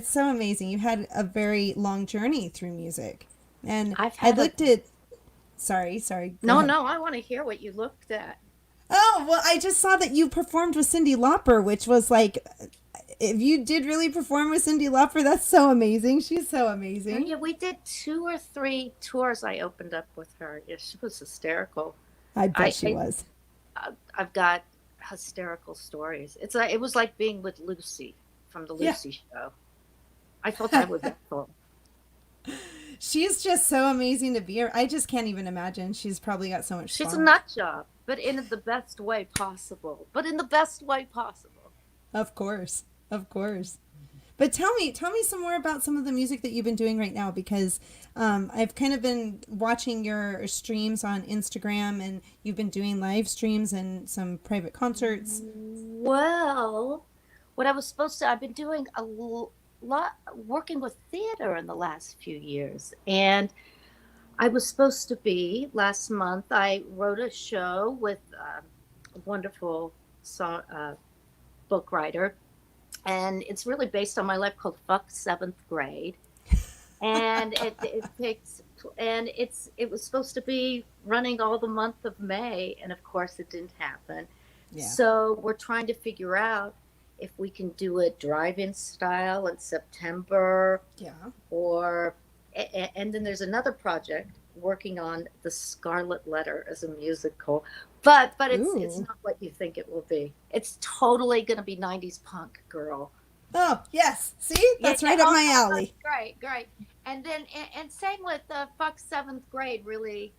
so amazing. You had a very long journey through music. And sorry. No, I want to hear what you looked at. Oh, well, I just saw that you performed with Cyndi Lauper, which was like, if you did really perform with Cyndi Lauper, that's so amazing. She's so amazing. Yeah, we did 2 or 3 tours I opened up with her. Yeah, she was hysterical. I bet she was. I've got hysterical stories. It was like being with Lucy from the Lucy show. I thought that was cool. She's just so amazing to be here. I just can't even imagine. She's probably got so much fun. She's a nut job, but in the best way possible. Of course. But tell me some more about some of the music that you've been doing right now, because I've kind of been watching your streams on Instagram, and you've been doing live streams and some private concerts. Well, I've been doing a lot, working with theater in the last few years. And I was supposed to be, last month, I wrote a show with a wonderful book writer. And it's really based on my life, called Fuck 7th Grade. And it was supposed to be running all the month of May, and of course it didn't happen. Yeah. So we're trying to figure out if we can do a drive-in style in September. Yeah. And then there's another project working on The Scarlet Letter as a musical. But it's not what you think it will be. It's totally going to be 90s punk, girl. Oh, yes. See? That's right up my alley. Great. And then, and same with Fuck 7th Grade, really.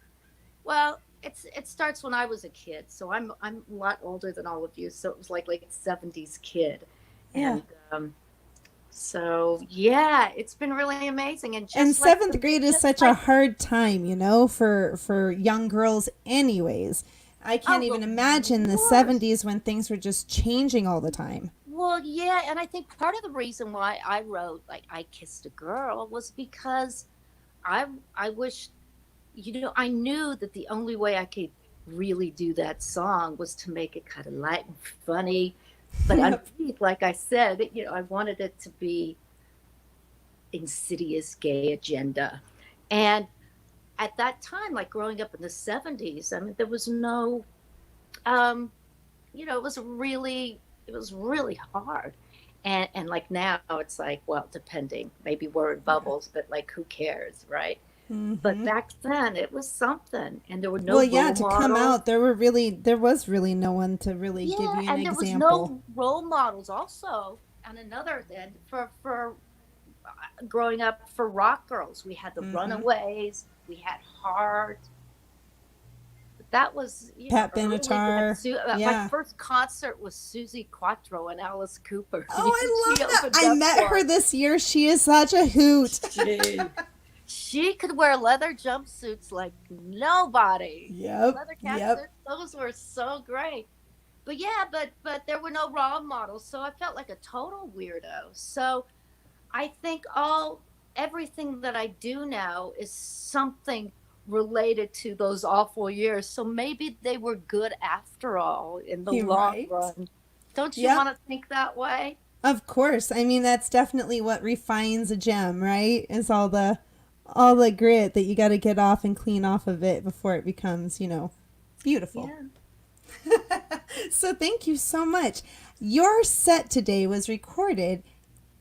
Well, it starts when I was a kid, so I'm a lot older than all of you, so it was like 70s kid. Yeah. And so, yeah, it's been really amazing. And 7th grade is such a hard time, for young girls anyways. I can't even imagine the 70s when things were just changing all the time. Well, yeah, and I think part of the reason why I wrote, I Kissed a Girl, was because I wish, I knew that the only way I could really do that song was to make it kind of light and funny. But underneath, like I said, I wanted it to be insidious gay agenda. And at that time, like growing up in the 70s, I mean, there was no, it was really hard. And like now it's like, well, depending, maybe we're in bubbles, but like, who cares, right? But back then it was something, and there were no Well, yeah, role to come models. out, there was really no one to really give you an and there was example. no role models also on another end for growing up for rock girls. We had the Runaways, we had Heart. That was Pat early. Benatar. My first concert was Susie Quattro and Alice Cooper. Oh, I love that. opened I up met for her this year. She is such a hoot. She could wear leather jumpsuits like nobody. Yep, Leather yep. catsuits, those were so great. But yeah, but there were no role models, so I felt like a total weirdo. So I think everything that I do now is something related to those awful years. So maybe they were good after all in the You're long right. run. Don't you Yep. want to think that way? Of course. I mean, that's definitely what refines a gem, right? Is all the grit that you got to get off and clean off of it before it becomes, beautiful. Yeah. So thank you so much. Your set today was recorded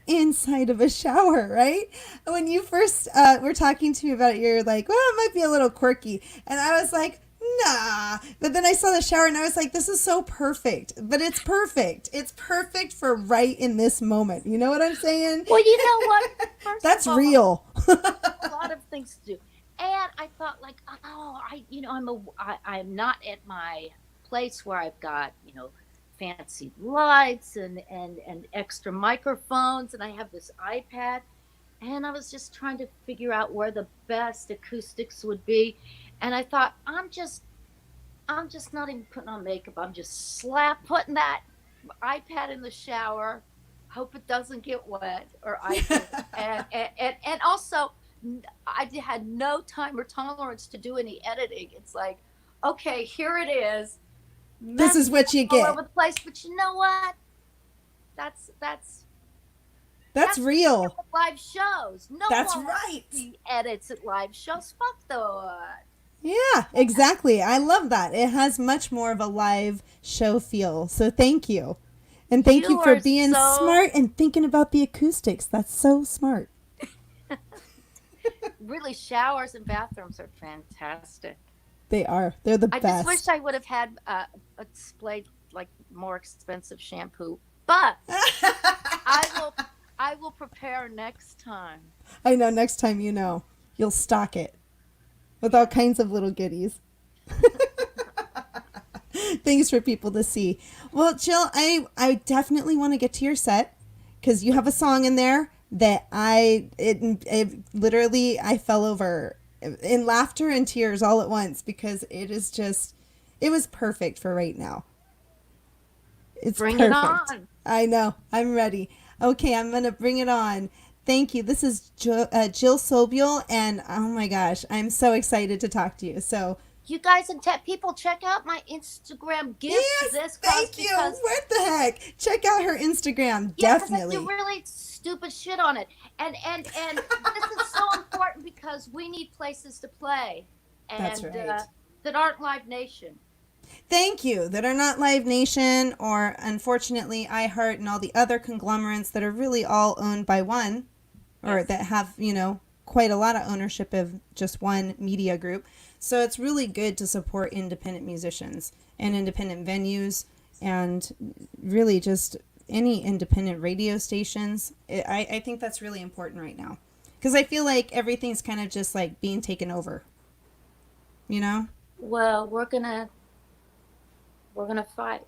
inside of a shower, right? When you first were talking to me about it, you're like, well, it might be a little quirky. And I was like, nah. But then I saw the shower and I was like, this is so perfect. But it's perfect. It's perfect for right in this moment. You know what I'm saying? Well, you know what? First That's of all, real. a lot of things to do. And I thought like, I'm not at my place where I've got, fancy lights and extra microphones, and I have this iPad, and I was just trying to figure out where the best acoustics would be. And I thought, I'm just not even putting on makeup. I'm just putting that iPad in the shower, hope it doesn't get wet, or and also I had no time or tolerance to do any editing. It's like, okay, here it is. This is what you get. All over the place, but you know what? That's real. Live shows. No That's one right. Edits at live shows. Fuck that. Yeah, exactly. I love that. It has much more of a live show feel. So thank you. And thank you for being smart and thinking about the acoustics. That's so smart. Really, showers and bathrooms are fantastic. They are. They're the best. I just wish I would have had a displayed like more expensive shampoo, but I will prepare next time. I know. Next time, you'll stock it with all kinds of little goodies. Things for people to see. Well, Jill, I definitely want to get to your set because you have a song in there that it literally I fell over in laughter and tears all at once because it was perfect for right now. It's Bring perfect. it on. I know. I'm ready. Okay, I'm going to bring it on. Thank you. This is Jill Sobule, and oh my gosh, I'm so excited to talk to you. So you guys and people check out my Instagram gift. Yes, thank you. What the heck? Check out her Instagram, definitely. I do really stupid shit on it, and this is so important because we need places to play, and That's right. That aren't Live Nation. Thank you. That are not Live Nation or unfortunately iHeart and all the other conglomerates that are really all owned by one, or that have quite a lot of ownership of just one media group. So it's really good to support independent musicians and independent venues and really just any independent radio stations. I think that's really important right now because I feel like everything's kind of just like being taken over, Well, we're gonna fight.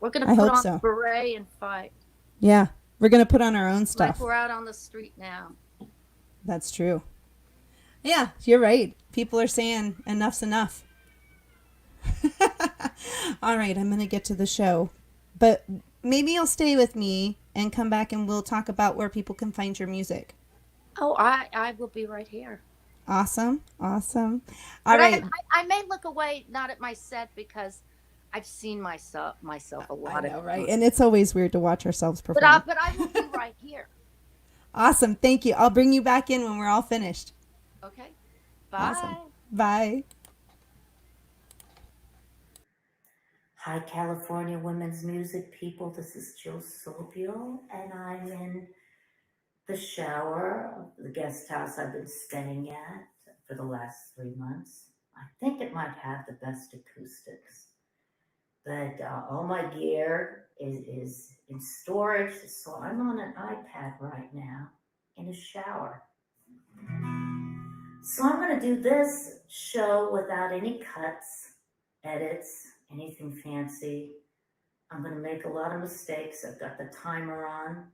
We're gonna I put hope on so. a beret and fight. Yeah, we're going to put on our own stuff. Like we're out on the street now. That's true. Yeah, you're right. People are saying enough's enough. All right, I'm going to get to the show. But maybe you'll stay with me and come back and we'll talk about where people can find your music. Oh, I will be right here. Awesome. All But right. I may look away, not at my set, because I've seen myself a lot. I know, right? And it's always weird to watch ourselves perform. But I will be right here. Awesome. Thank you. I'll bring you back in when we're all finished. Okay. Bye. Awesome. Bye. Hi, California women's music people. This is Jules Sobule, and I'm in the shower of the guest house I've been staying at for the last 3 months. I think it might have the best acoustics, but all my gear is in storage, so I'm on an iPad right now in a shower. So I'm going to do this show without any cuts, edits, anything fancy. I'm going to make a lot of mistakes. I've got the timer on.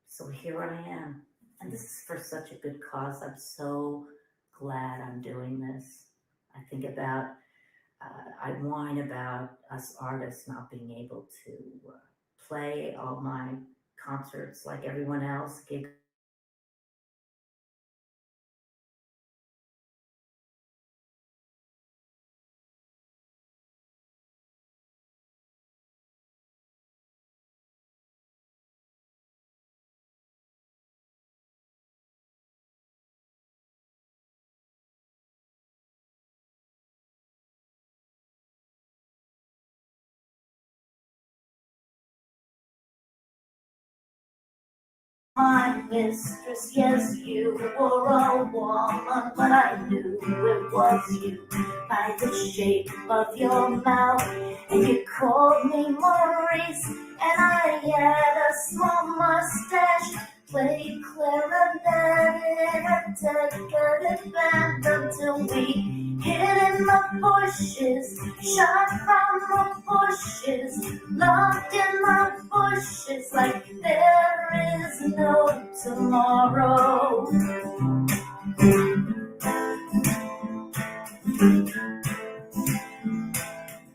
So here I am. And this is for such a good cause. I'm so glad I'm doing this. I think about, I whine about us artists not being able to play all my concerts like everyone else, gig. My mistress, yes, you were a woman, but I knew it was you by the shape of your mouth. And you called me Maurice, and I had a small mustache. Played clarinet in a decorative band until we hid in the bushes, shot from the bushes, locked in the bushes like there is no tomorrow.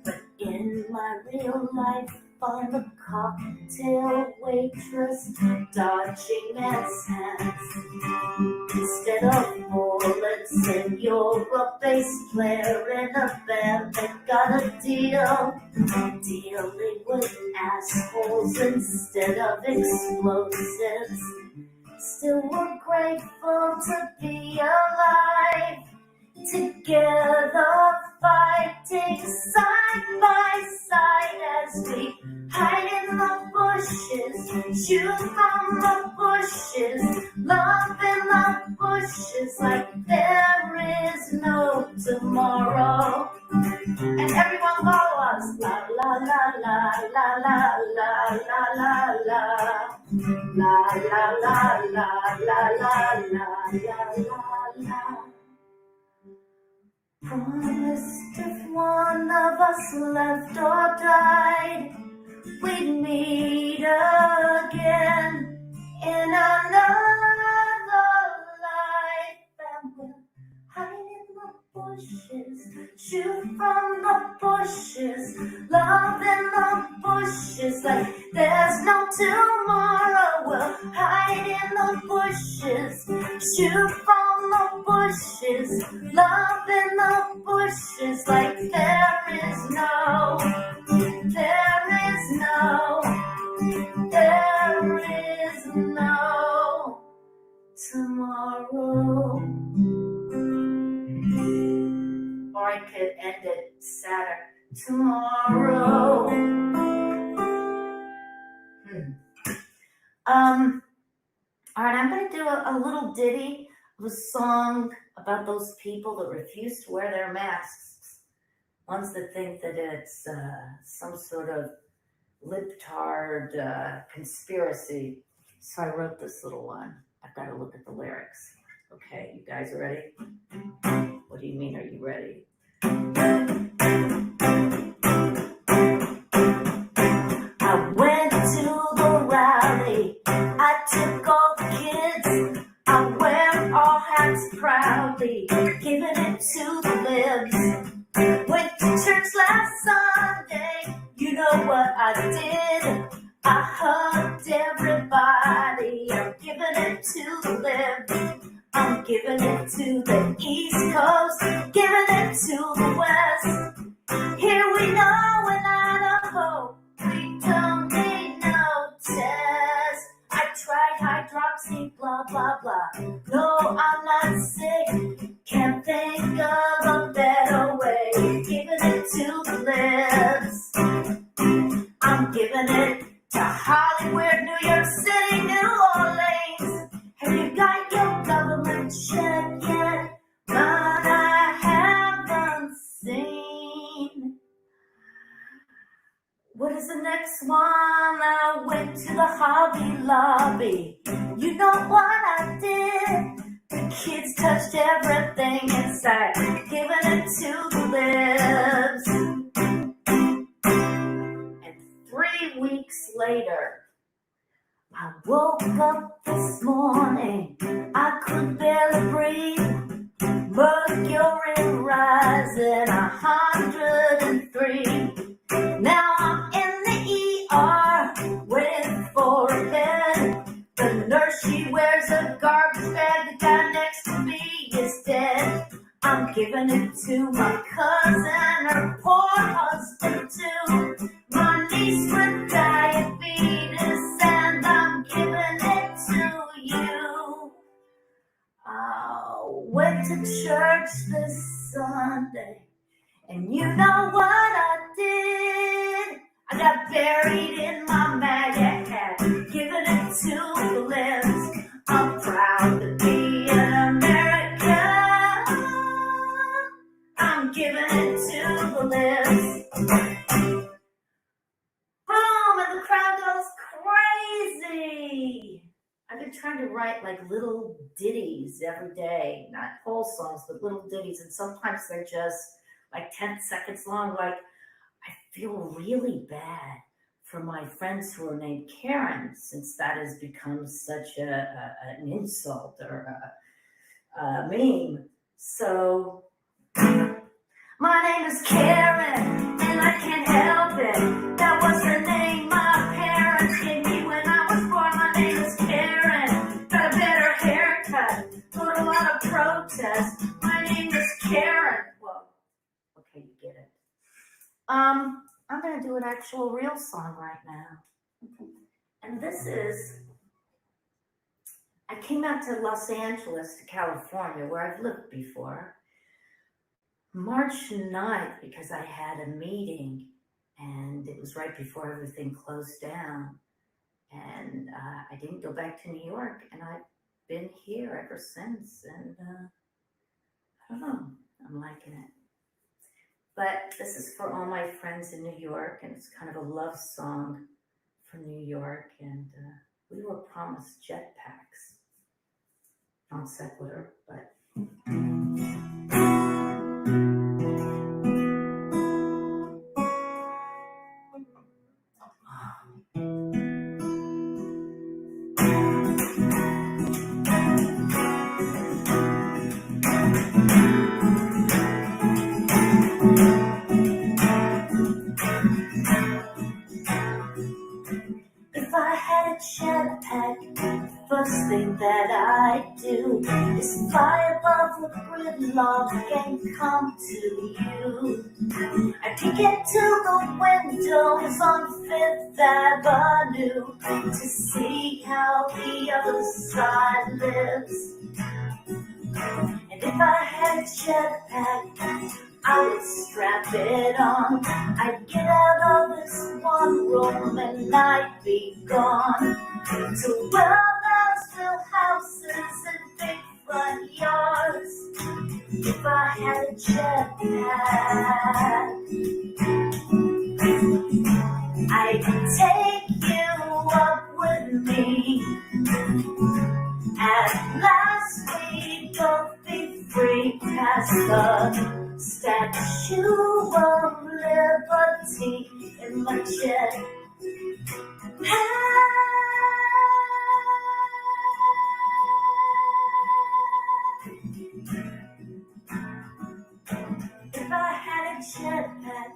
But in my real life, I'm a cocktail waitress, dodging ants hands instead of bullets. And you're a bass player in a band that got a deal, dealing with assholes instead of explosives. Still we're grateful to be alive, together fighting side by side as we hide in the bushes, shoot from the bushes, love in the bushes like there is no tomorrow. And everyone follow us, la la la la la la la la la la. La la la la la la la la la. Promised if one of us left or died, we'd meet again in another life. And we'll hide in the bushes, shoot from the bushes, love in the bushes like there's no tomorrow. We'll hide in the bushes, shoot from the bushes, love in the bushes like there is no tomorrow. Or I could end it sadder. Tomorrow. All right, I'm going to do a little ditty of a song about those people that refuse to wear their masks. Ones that think that it's some sort of libtard conspiracy. So I wrote this little one. I've got to look at the lyrics. Okay, you guys ready? What do you mean, are you ready? I went to the rally. I took all the kids. I wear all hats proudly, giving it to the libs. Went to church last Sunday. You know what I did? I hugged everybody. I'm giving it to the libs. I'm giving it to the East Coast, giving it to the West. Here we know in Idaho, we don't need no test. I tried hydroxy No, I'm not sick. Can't think of a better way. Giving it to the lips. I'm giving it to Hollywood, New York City, New Orleans. Have you got your government check yet? But I haven't seen. What is the next one? I went to the Hobby Lobby. You know what I did? The kids touched everything inside, giving it to the lips. And 3 weeks later, I woke up this morning. I could barely breathe. Mercury rising 103. Now I'm in the ER, waiting for a bed. The nurse, she wears a garbage bag. The guy next to me is dead. I'm giving it to my cousin, her poor husband too. My niece with diabetes, and I'm giving it to you. I went to church this Sunday, and you know what I did? I got buried in my MAGA hat, giving it to the lips. I'm proud to be an American. I'm giving it to the lips. Boom, and the crowd goes crazy. I've been trying to write like little ditties every day, not whole songs, but little ditties, and sometimes they're just like 10 seconds long. Like, I feel really bad for my friends who are named Karen, since that has become such an insult or a meme. So, my name is Karen, and I can't help it. That was the name my parents gave me when I was born. My name is Karen. Got a better haircut. Got a lot of protests. My name is Karen. Well, okay, you get it. I'm gonna do an actual real song right now. And this is, I came out to Los Angeles, to California, where I've lived before, March 9th, because I had a meeting, and it was right before everything closed down. And I didn't go back to New York, and I've been here ever since. And I don't know, I'm liking it. But this is for all my friends in New York, and it's kind of a love song for New York. And we were promised jetpacks. Non sequitur, but. If I had a jetpack, first thing that I'd do is fly above the gridlock and come to you. I could get to the windows on Fifth Avenue to see how the other side lives. And if I had a jetpack, I would strap it on. I'd get out of this one room and I'd be gone to where there's still houses and big front yards. If I had a jetpack, I'd take you up with me. At last we both be free past the Statue of Liberty in my jet. If I had a jetpack,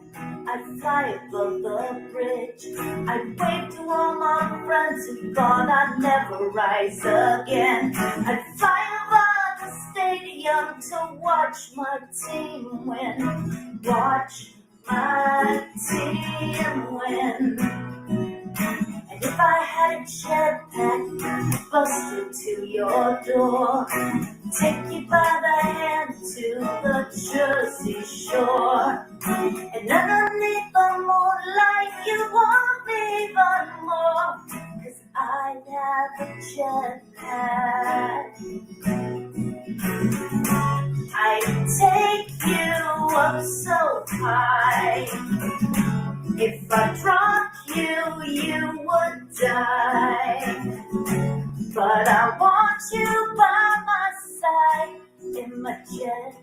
I'd fly above the bridge. I'd wave to all my friends who thought I'd never rise again. I'd fly over the stadium to watch my team win. Watch my team win. And if I had a jetpack, bust into your door, take you by the hand to the Jersey Shore, and underneath the moonlight you want me even more, 'cause I have a jetpack. I'd take you up so high. If I dropped you, you would die. But I want you by my side in my jet.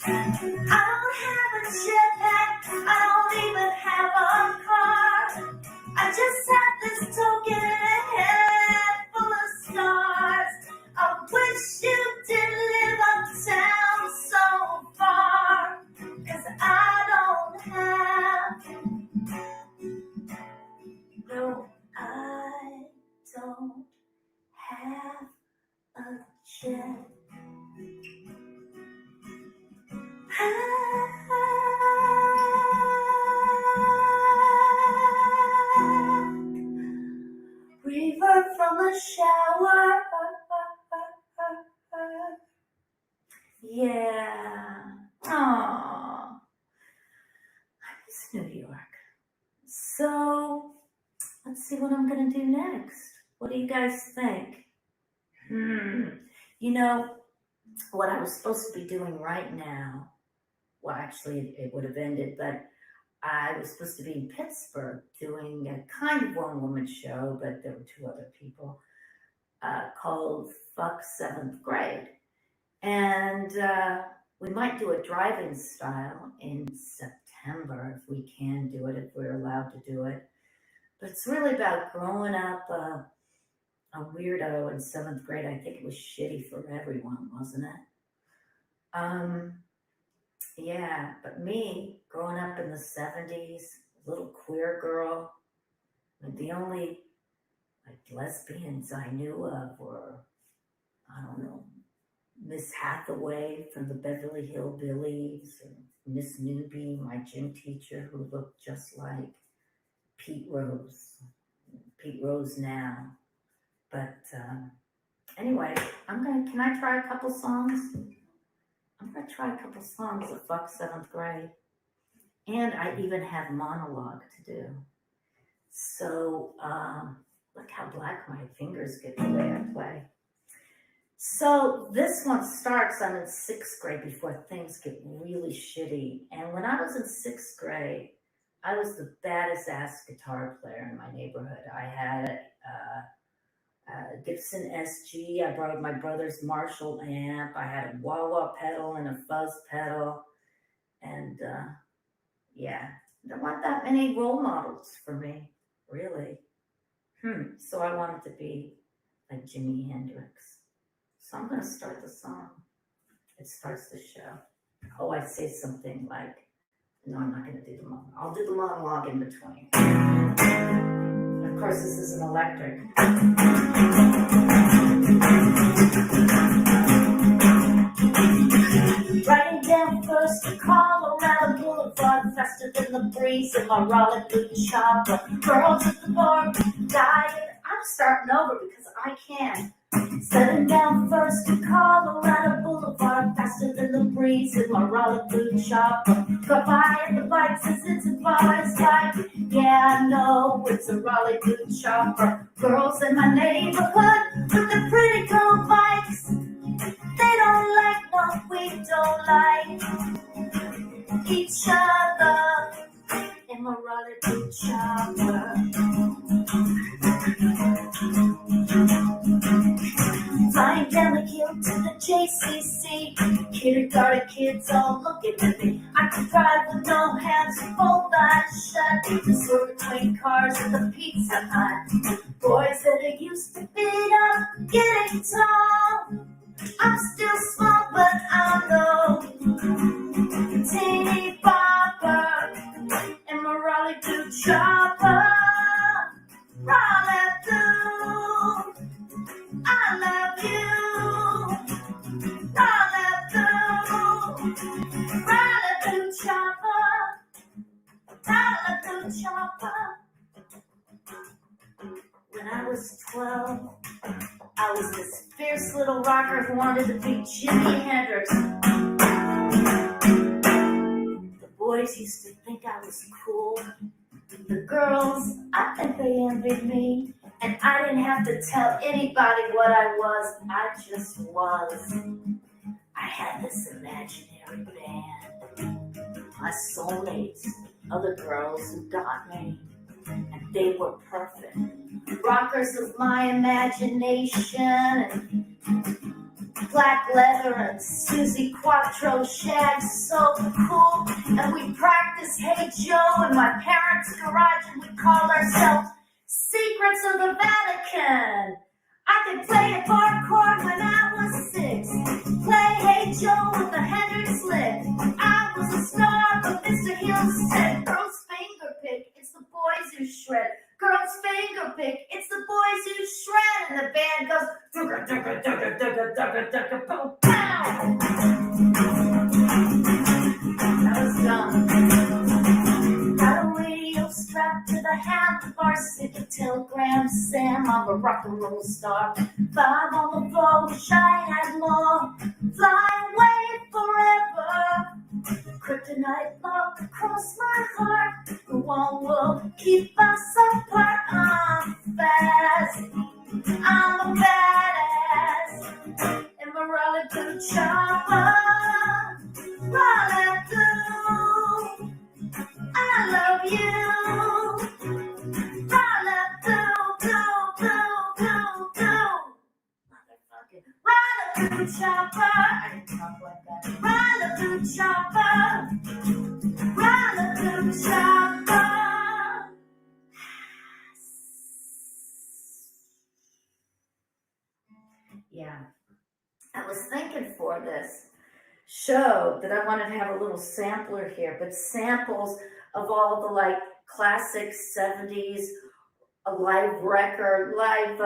I don't have a jetpack, I don't even have a car. I just have this token in a head full of stars. I wish you didn't live uptown so far, 'cause I don't have, no, I don't have a jet. Reverb from the shower. Yeah. Aww. I miss New York. So, let's see what I'm gonna do next. What do you guys think? You know, what I was supposed to be doing right now, well, actually, it would have ended, but I was supposed to be in Pittsburgh doing a kind of one-woman show, but there were two other people, called Fuck 7th Grade. And we might do a drive-in style in September, if we can do it, if we're allowed to do it. But it's really about growing up a weirdo in 7th grade. I think it was shitty for everyone, wasn't it? Yeah, but me, growing up in the 70s, little queer girl, the only lesbians I knew of were, I don't know, Miss Hathaway from the Beverly Hillbillies, or Miss Newby, my gym teacher, who looked just like Pete Rose now. But anyway, can I try a couple songs? I'm going to try a couple songs of Fuck 7th Grade. And I even have monologue to do. So, look how black my fingers get the way I play. So this one starts, I'm in 6th grade before things get really shitty. And when I was in 6th grade, I was the baddest ass guitar player in my neighborhood. I had Gibson SG. I borrowed my brother's Marshall amp. I had a wah-wah pedal and a fuzz pedal. And yeah, there weren't that many role models for me, really. So I wanted to be like Jimi Hendrix. So I'm going to start the song. It starts the show. Oh, I say something like, no, I'm not going to do the monologue. I'll do the monologue in between. Of course, this isn't electric. Writing down first to Colorado Boulevard, faster than the breeze in my Raleigh blue chopper. Girls at the bar dying. I'm starting over because I can. Setting down first to Colorado Boulevard, faster than the breeze in my Raleigh blue chopper. Got by at the bikes as it's a body's like, yeah, I know it's a Raleigh blue chopper. Girls in my neighborhood with the pretty girl bikes. They don't like what we don't like. Each other in my Raleigh blue chopper. Flying down the hill to the JCC. Kindergarten kids all looking at me. I can drive with no hands, both eyes shut. Sort between cars at the Pizza Hut. Boys that are used to beat up, getting tall. I'm still small, but I'll go. Teeny bopper in my Raleigh blue chopper. Raleigh blue, I love you. Raleigh this little rocker who wanted to be Jimi Hendrix. The boys used to think I was cool. The girls, I think they envied me. And I didn't have to tell anybody what I was. I just was. I had this imaginary band. My soulmates, other girls who got me. And they were perfect. Rockers of my imagination. And Black Leather and Susie Quattro shags, so cool. And we practiced Hey Joe in my parents' garage, and we called ourselves Secrets of the Vatican. I could play a bar chord when I was 6. Play Hey Joe with the Hendrix lick. I was a star, but Mr. Hill said, girls finger pick, it's the boys who shred. Girls finger pick, it's the boys who shred. And the band goes, dugga, dugga, dugga, dugga, dugga, dugga, boom, pow. That was dumb. Got a radio strapped to the handlebar, sick of telegrams, Sam, I'm a rock and roll star. 5 on the floor, wish I had more. Fly away forever. Kryptonite block across my heart. The one will keep us apart. I'm fast. I'm a badass. And we're all a good chopper. Rolling through. I love you. Rolling through. Motherfucking rolling through chopper. I didn't talk like that. Rolling through chopper. Rolling through chopper. Yeah, I was thinking for this show that I wanted to have a little sampler here, but samples of all the like classic 70s, a live record, live,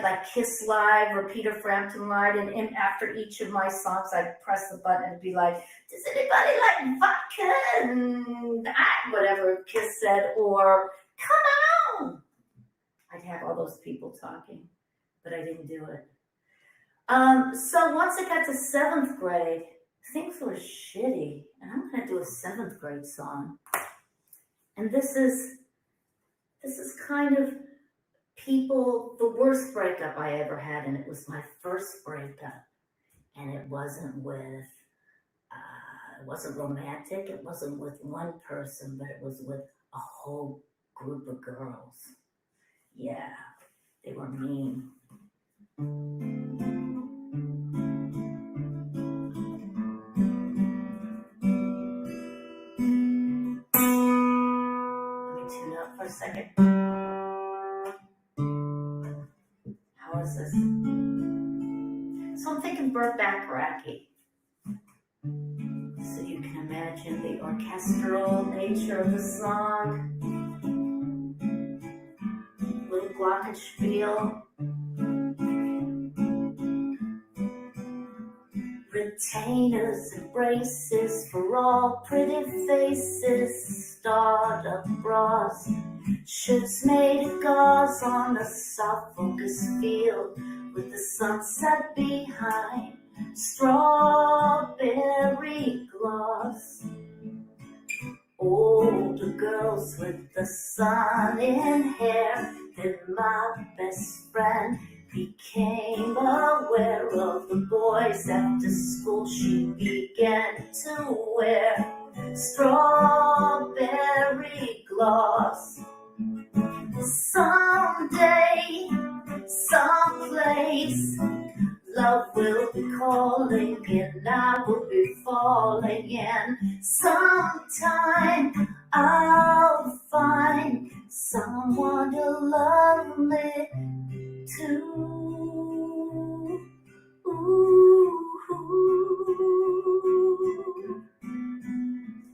like Kiss Live or Peter Frampton Live, and after each of my songs, I'd press the button and be like, does anybody like vodka? And whatever Kiss said, or come on. I'd have all those people talking, but I didn't do it. So once I got to 7th grade, things were shitty, and I'm gonna do a 7th grade song. And this is kind of the worst breakup I ever had, and it was my first breakup. And it wasn't with, it wasn't romantic, it wasn't with one person, but it was with a whole group of girls. Yeah, they were mean. Let me tune up for a second. How is this? So I'm thinking Burt Bacharach-y. So you can imagine the orchestral nature of the song. Little glockenspiel. Retainers and braces for all pretty faces. Startup bras. Ships made of gauze on a soft focus field with the sunset behind. Strawberry gloss. Older girls with the sun in hair. Then my best friend became aware of the boys after school. She began to wear strawberry gloss. Someday, someplace, love will be calling and I will be falling in. Sometime I'll find someone to love me too.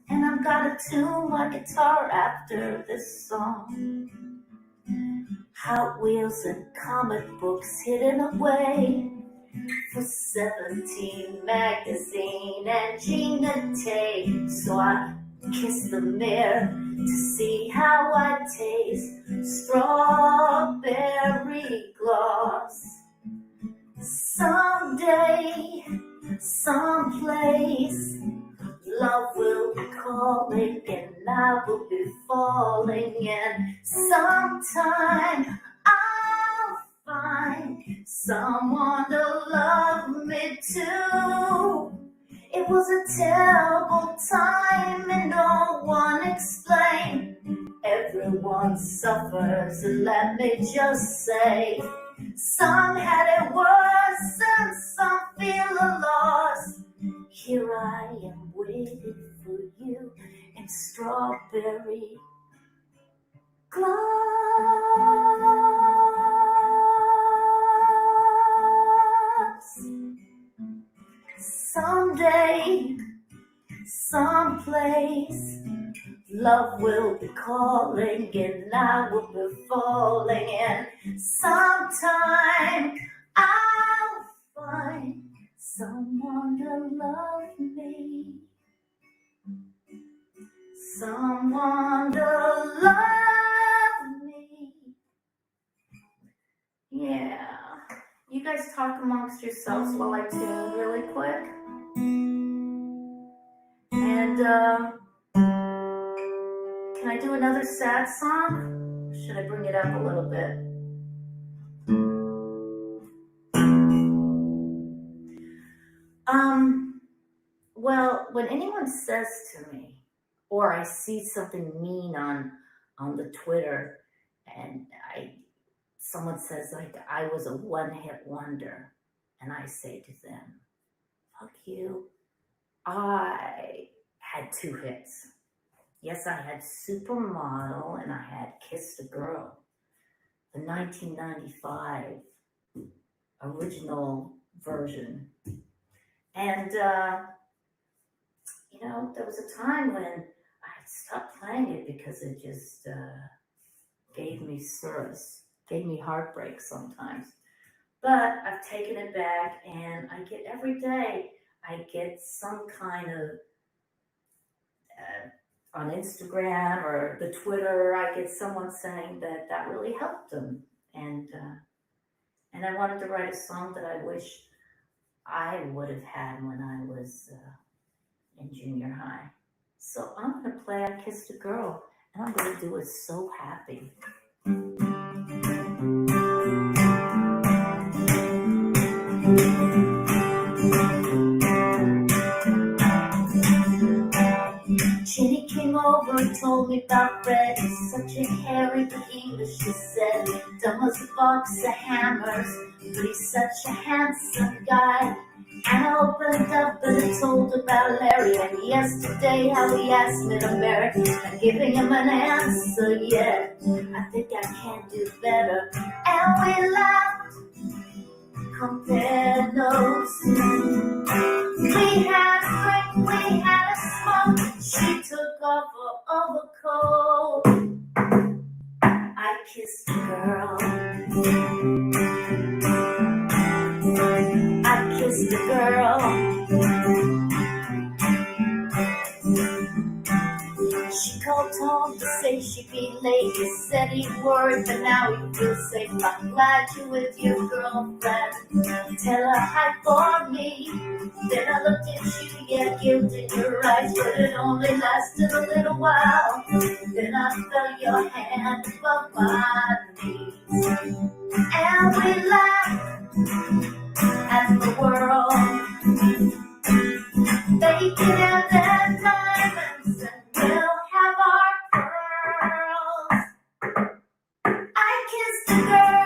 And I'm gonna tune my guitar after this song. Hot Wheels and comic books hidden away for 17 magazine and Gina tape. So I kiss the mirror to see how I taste. Strawberry gloss. Someday, someplace, love will be calling and I will be falling, and sometime I'll find someone to love me too. It was a terrible time and no one explained. Everyone suffers, let me just say. Some had it worse and some feel a loss. Here I am waiting for you in strawberry gloss. Someday, someplace, love will be calling and I will be falling, and sometime I'll find someone to love me, someone to love me. Yeah. You guys talk amongst yourselves while I tune really quick. And can I do another sad song? Or should I bring it up a little bit? Well, when anyone says to me, or I see something mean on the Twitter, and someone says like I was a one-hit wonder, and I say to them, fuck you. I had 2 hits. Yes, I had Supermodel and I had Kissed a Girl, the 1995 original version. And, you know, there was a time when I stopped playing it because it just gave me service, gave me heartbreak sometimes. But I've taken it back, and I get every day, I get some kind of, on Instagram or the Twitter, I get someone saying that that really helped them. And I wanted to write a song that I wish I would have had when I was in junior high. So I'm going to play I Kissed a Girl, and I'm going to do it so happy. Jenny came over and told me about Fred. He's such a hairy but English, she said. Dumb as a box of hammers, but he's such a handsome guy. And I opened up and I told about Larry, and yesterday how he asked me to marry. I'm giving him an answer yet. I think I can do better. And we laughed, compared notes. We had a drink, we had a smoke. She took off her overcoat. I kissed a girl. I kissed a girl. She called home to say she'd be late. He said he'd worried, but now he feels safe. I'm glad you're with your girlfriend. Tell her hi for me. Then I looked at you, yeah, guilt in your eyes, but it only lasted a little while. Then I felt your hand above my knees, and we laughed at the world. They can have their diamonds and we'll have our pearls. I kissed a girl.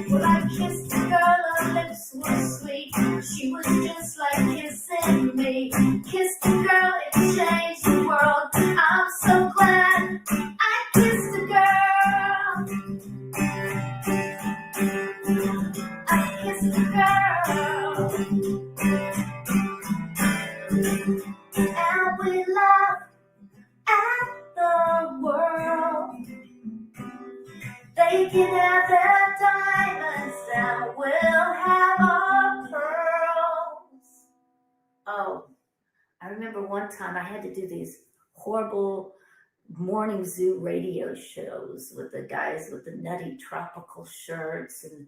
Well, I kissed a girl, her lips were sweet. She was just like kissing me. Kissed a girl, it changed the world. I'm so glad I kissed a girl. I kissed a girl, and we laughed at the world. They can have their diamonds, and we'll have our pearls. Oh, I remember one time I had to do these horrible morning zoo radio shows with the guys with the nutty tropical shirts, and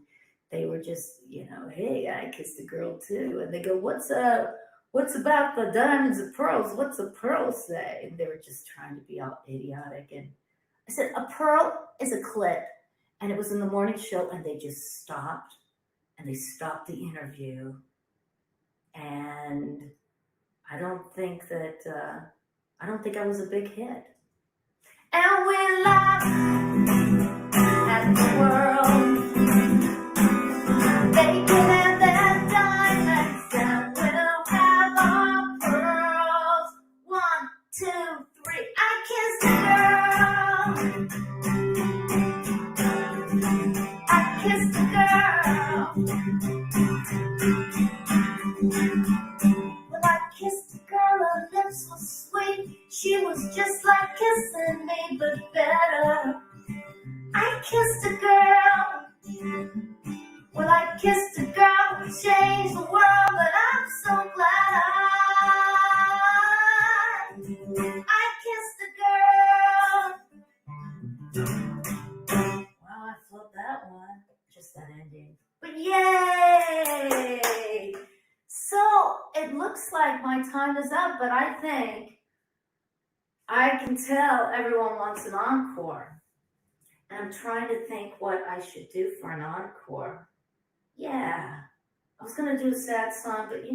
they were just, hey, I kissed a girl too. And they go, what's about the diamonds and pearls? What's a pearl say? And they were just trying to be all idiotic. And I said, a pearl is a clit. And it was in the morning show, and they just stopped, and they stopped the interview. And I don't think I was a big hit. And we laughed at the world. They can have their diamonds, and we'll have our pearls. 1, 2, 3. I kissed a girl. I kissed a girl. Well, I kissed a girl, her lips were sweet. She was just like kissing me, but better. I kissed a girl. Well, I kissed a girl who changed the world, but I'm so glad I kissed a girl. Wow, I felt that one. Just that ending. But yay! So it looks like my time is up, but I think I can tell everyone wants an encore. And I'm trying to think what I should do for an encore. Yeah, I was going to do a sad song, but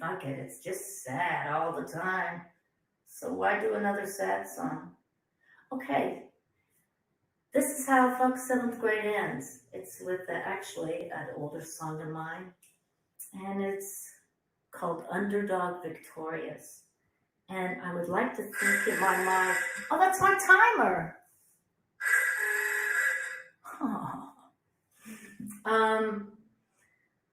fuck it, it's just sad all the time. So why do another sad song? Okay, this is how Fuck 7th Grade ends. It's with actually an older song of mine, and it's called Underdog Victorious. And I would like to think in my mind, oh, that's my timer. Oh.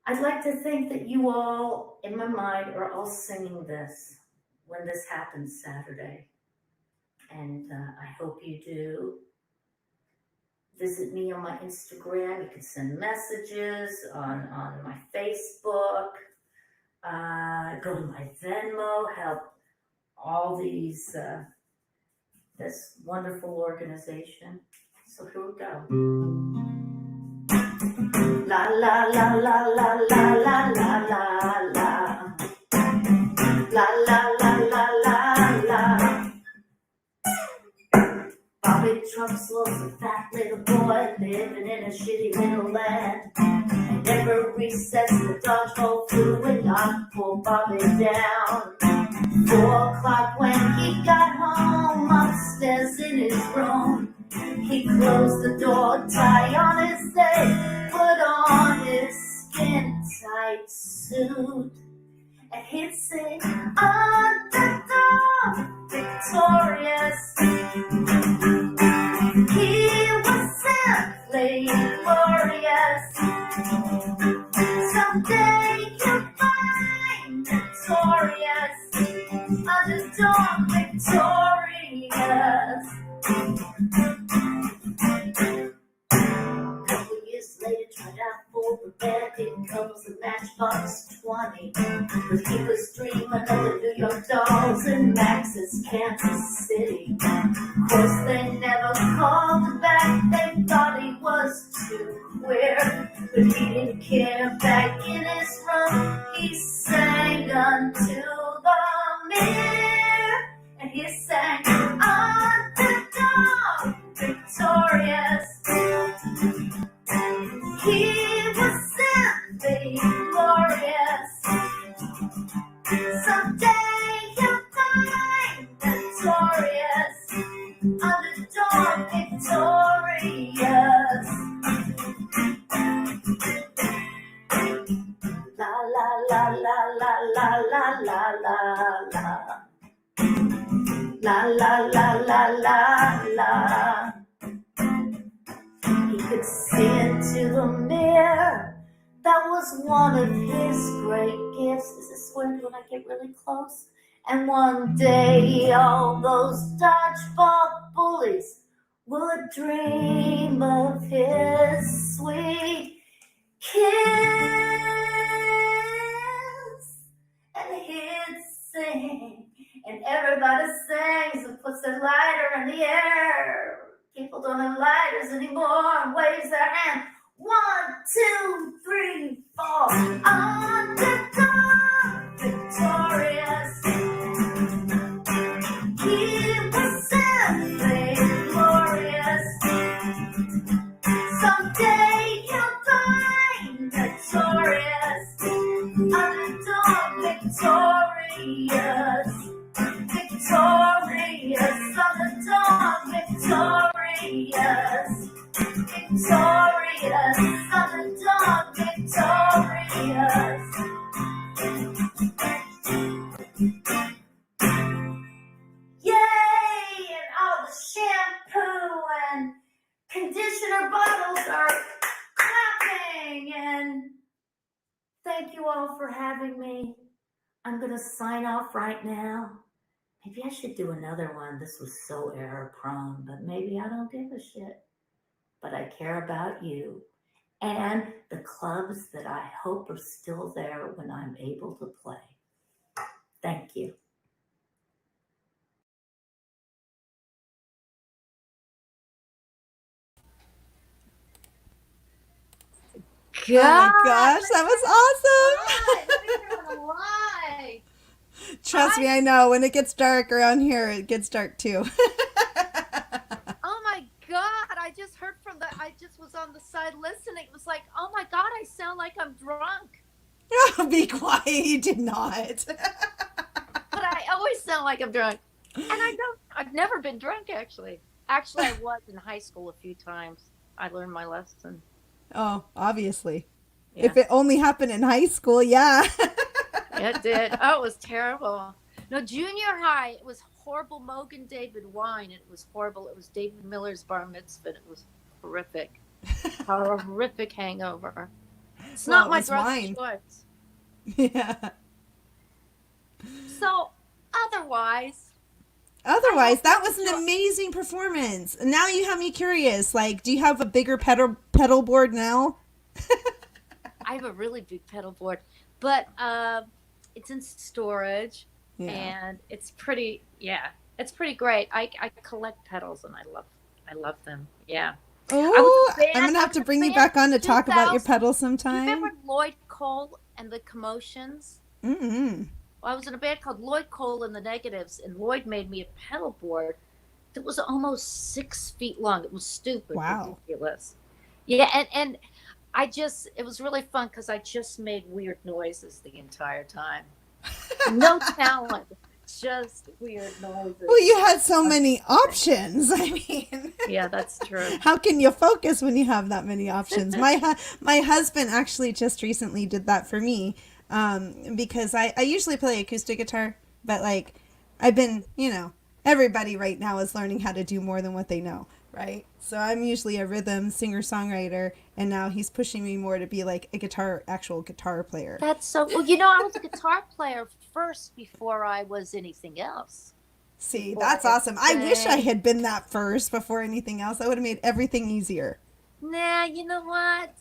I'd like to think that you all, in my mind, are all singing this when this happens Saturday. And I hope you do. Visit me on my Instagram. You can send messages on my Facebook. Go to my Venmo. Help all these, this wonderful organization. So here we go. La la la la la la la la la la. La la la la la la. Bobby Trump's a fat little boy living in a shitty little land. And every recess the dodgeball flew and knocked poor Bobby down. 4 o'clock when he got home, upstairs in his room. He closed the door, tie on his leg, put on his skin-tight suit. And he'd sing, Underdog Victorious. He was simply glorious. Someday you'll find victorious. Underdog Victorious. Couple years later, tried out for the band, didn't comes the Matchbox 20. But he was dreaming of the New York Dolls and Max's Kansas City. Of course, they never called him back, they thought he was too queer. But he didn't care, back in his room, he sang unto the mirror. And he sang, Underdog Victorious. He was simply glorious. Someday you'll find victorious. Underdog Victorious. La la la la la la la la la la. La la la la la la. He could see into the mirror. That was one of his great gifts. Is this weird when I get really close? And one day all those dodgeball bullies will dream of his sweet kiss. And he'd sing, and everybody sang. on the lighters anymore. Waves their hand. 1, 2, 3, 4. Underdog, victorious. Keep us simply glorious. Someday you'll find victorious. Underdog, victorious. Victorious. Underdog, victorious. Victorious. Underdog, victorious. Yay! And all the shampoo and conditioner bottles are clapping. And thank you all for having me. I'm going to sign off right now. Maybe I should do another one. This was so error prone, but maybe I don't give a shit. But I care about you and the clubs that I hope are still there when I'm able to play. Thank you. Oh my gosh, that was awesome. Why? Trust me, I know. When it gets dark around here, it gets dark too. Oh my God, I just heard from I just was on the side listening. It was like, oh my God, I sound like I'm drunk. Be quiet, you did not. But I always sound like I'm drunk. And I've never been drunk actually. Actually, I was in high school a few times. I learned my lesson. Oh, obviously. Yeah. If it only happened in high school, yeah. It did. Oh, it was terrible. No, junior high, it was horrible Mogan David wine. It was horrible. It was David Miller's bar mitzvah. It was horrific. A horrific hangover. It's Well, not it my was drug of wine. choice. Yeah. So, otherwise, That was an amazing performance. And now you have me curious. Like, do you have a bigger pedal board now? I have a really big pedal board, but it's in storage, Yeah. and it's pretty. Yeah, it's pretty great. I collect pedals, and I love them. Yeah. Oh, I'm gonna have to bring you back on to talk about your pedals Do you sometime. remember Lloyd Cole and the Commotions? Mm-mm. Well, I was in a band called Lloyd Cole and the Negatives, and Lloyd made me a pedal board that was almost 6 feet long. It was stupid, Wow. ridiculous. Yeah, and it was really fun because I just made weird noises the entire time. No talent, just weird noises. Well, you had so many options. I mean, Yeah, that's true. how can you focus when you have that many options? My husband actually just recently did that for me, because I usually play acoustic guitar, but like I've been, everybody right now is learning how to do more than what they know, right? So I'm usually a rhythm singer-songwriter, and now he's pushing me more to be like actual guitar player. That's so, well, I was a guitar player first before I was anything else. See, Before that's I could awesome. I wish I sing. had been that first before anything else. That would have made everything easier. Nah, you know what?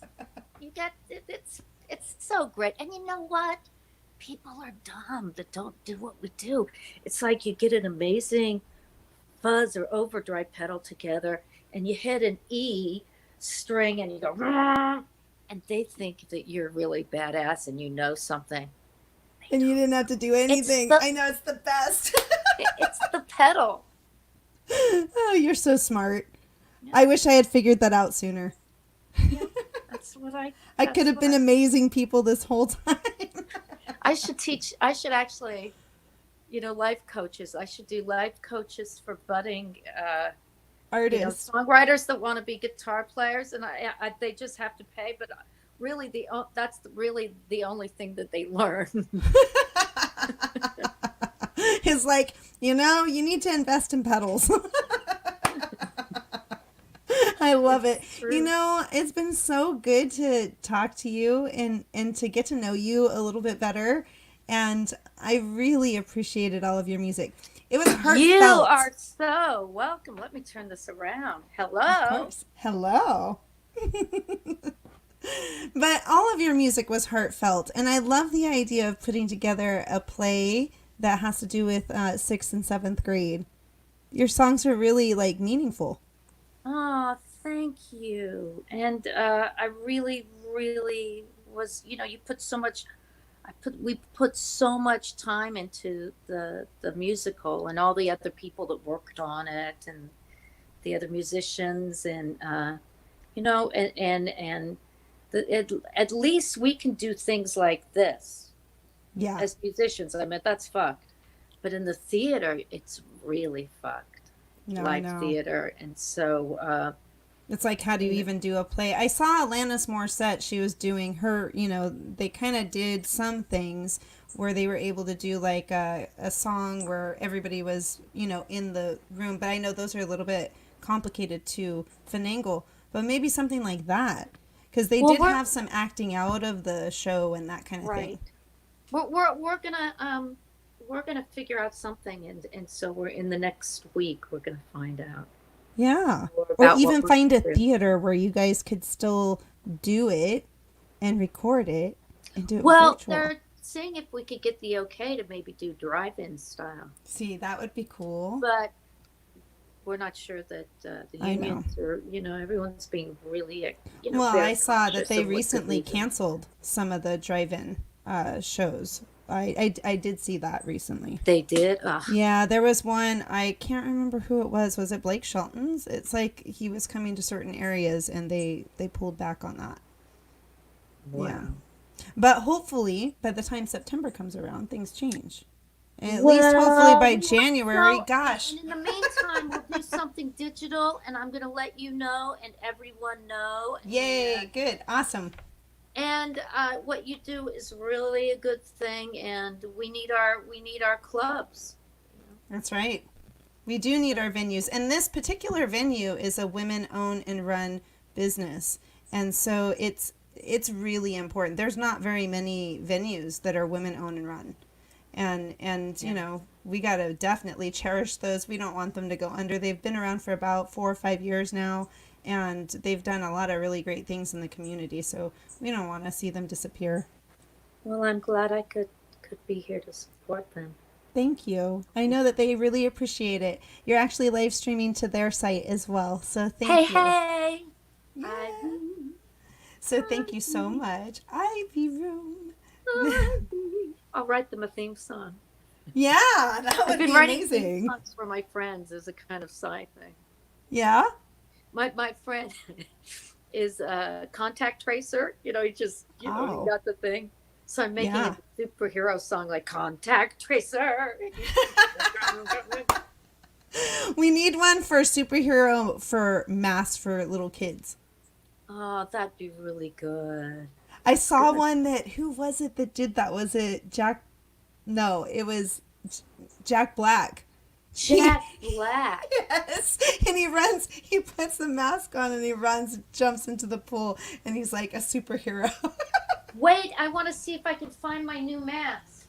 You got it's so great. And you know what? People are dumb that don't do what we do. It's like you get an amazing fuzz or overdrive pedal together and you hit an E string and you go, "Rah," and they think that you're really badass and you know something. And you didn't have to do anything. I know, it's the best. It's the pedal. Oh, you're so smart. I wish I had figured that out sooner. That's what I could have been amazing people this whole time. I should actually, life coaches. I should do life coaches for budding Artists. songwriters that want to be guitar players, and they just have to pay. But really, that's really the only thing that they learn. It's like, you need to invest in pedals. I love it. It's been so good to talk to you and to get to know you a little bit better. And I really appreciated all of your music. It was heartfelt. You are so welcome. Let me turn this around. Hello. Of course. Hello. But all of your music was heartfelt. And I love the idea of putting together a play that has to do with 6th and 7th grade. Your songs are really meaningful. Oh, thank you. And I really, really was, you put so much, we put so much time into the musical and all the other people that worked on it and the other musicians and, and at least we can do things like this Yeah. as musicians. I mean, that's fucked. But in the theater, it's really fucked. No, I Live know. theater. And so, It's like, how do you even do a play? I saw Alanis Morissette. She was doing her, they kind of did some things where they were able to do like a song where everybody was, in the room. But I know those are a little bit complicated to finagle. But maybe something like that. Because they did have some acting out of the show and that kind of thing. We're gonna figure out something, and so we're in the next week. We're gonna find out. Yeah. Or Or about even what we're find a doing. theater where you guys could still do it and record it and do it Well, virtual. they're saying if we could get the okay to maybe do drive-in style. See, that would be cool. But we're not sure that the I know. unions are, everyone's being really, Well, very I saw that cautious they of what they're recently doing. canceled some of the drive-in shows. I did see that recently. They did? Ugh. Yeah, there was one. I can't remember who it was. Was it Blake Shelton's? It's like he was coming to certain areas and they pulled back on that. Wow. Yeah. But hopefully, by the time September comes around, things change. And at least hopefully by January, gosh. And in the meantime, we'll do something digital, and I'm going to let you know and everyone know. Yay, good, awesome. And what you do is really a good thing, and we need our clubs. That's right. We do need our venues. And this particular venue is a women-owned and run business. And so it's really important. There's not very many venues that are women-owned and run. And we got to definitely cherish those. We don't want them to go under. They've been around for about 4 or 5 years now, and they've done a lot of really great things in the community. So we don't want to see them disappear. Well, I'm glad I could be here to support them. Thank you. I know that they really appreciate it. You're actually live streaming to their site as well. So thank you. Hey! So thank you so much. Ivy Room. I'll write them a theme song. Yeah, that would I've been be writing amazing. theme songs for my friends as a kind of side thing. Yeah? My friend is a contact tracer. He just, he Oh. got the thing. So I'm making Yeah. a superhero song like Contact Tracer. We need one for superhero for masks for little kids. Oh, that'd be really good. I saw one that, who was it that did that? Was it Jack? No, it was Jack Black. Jack Black. Yes. And he puts the mask on and he runs, jumps into the pool, and he's like a superhero. Wait, I want to see if I can find my new mask.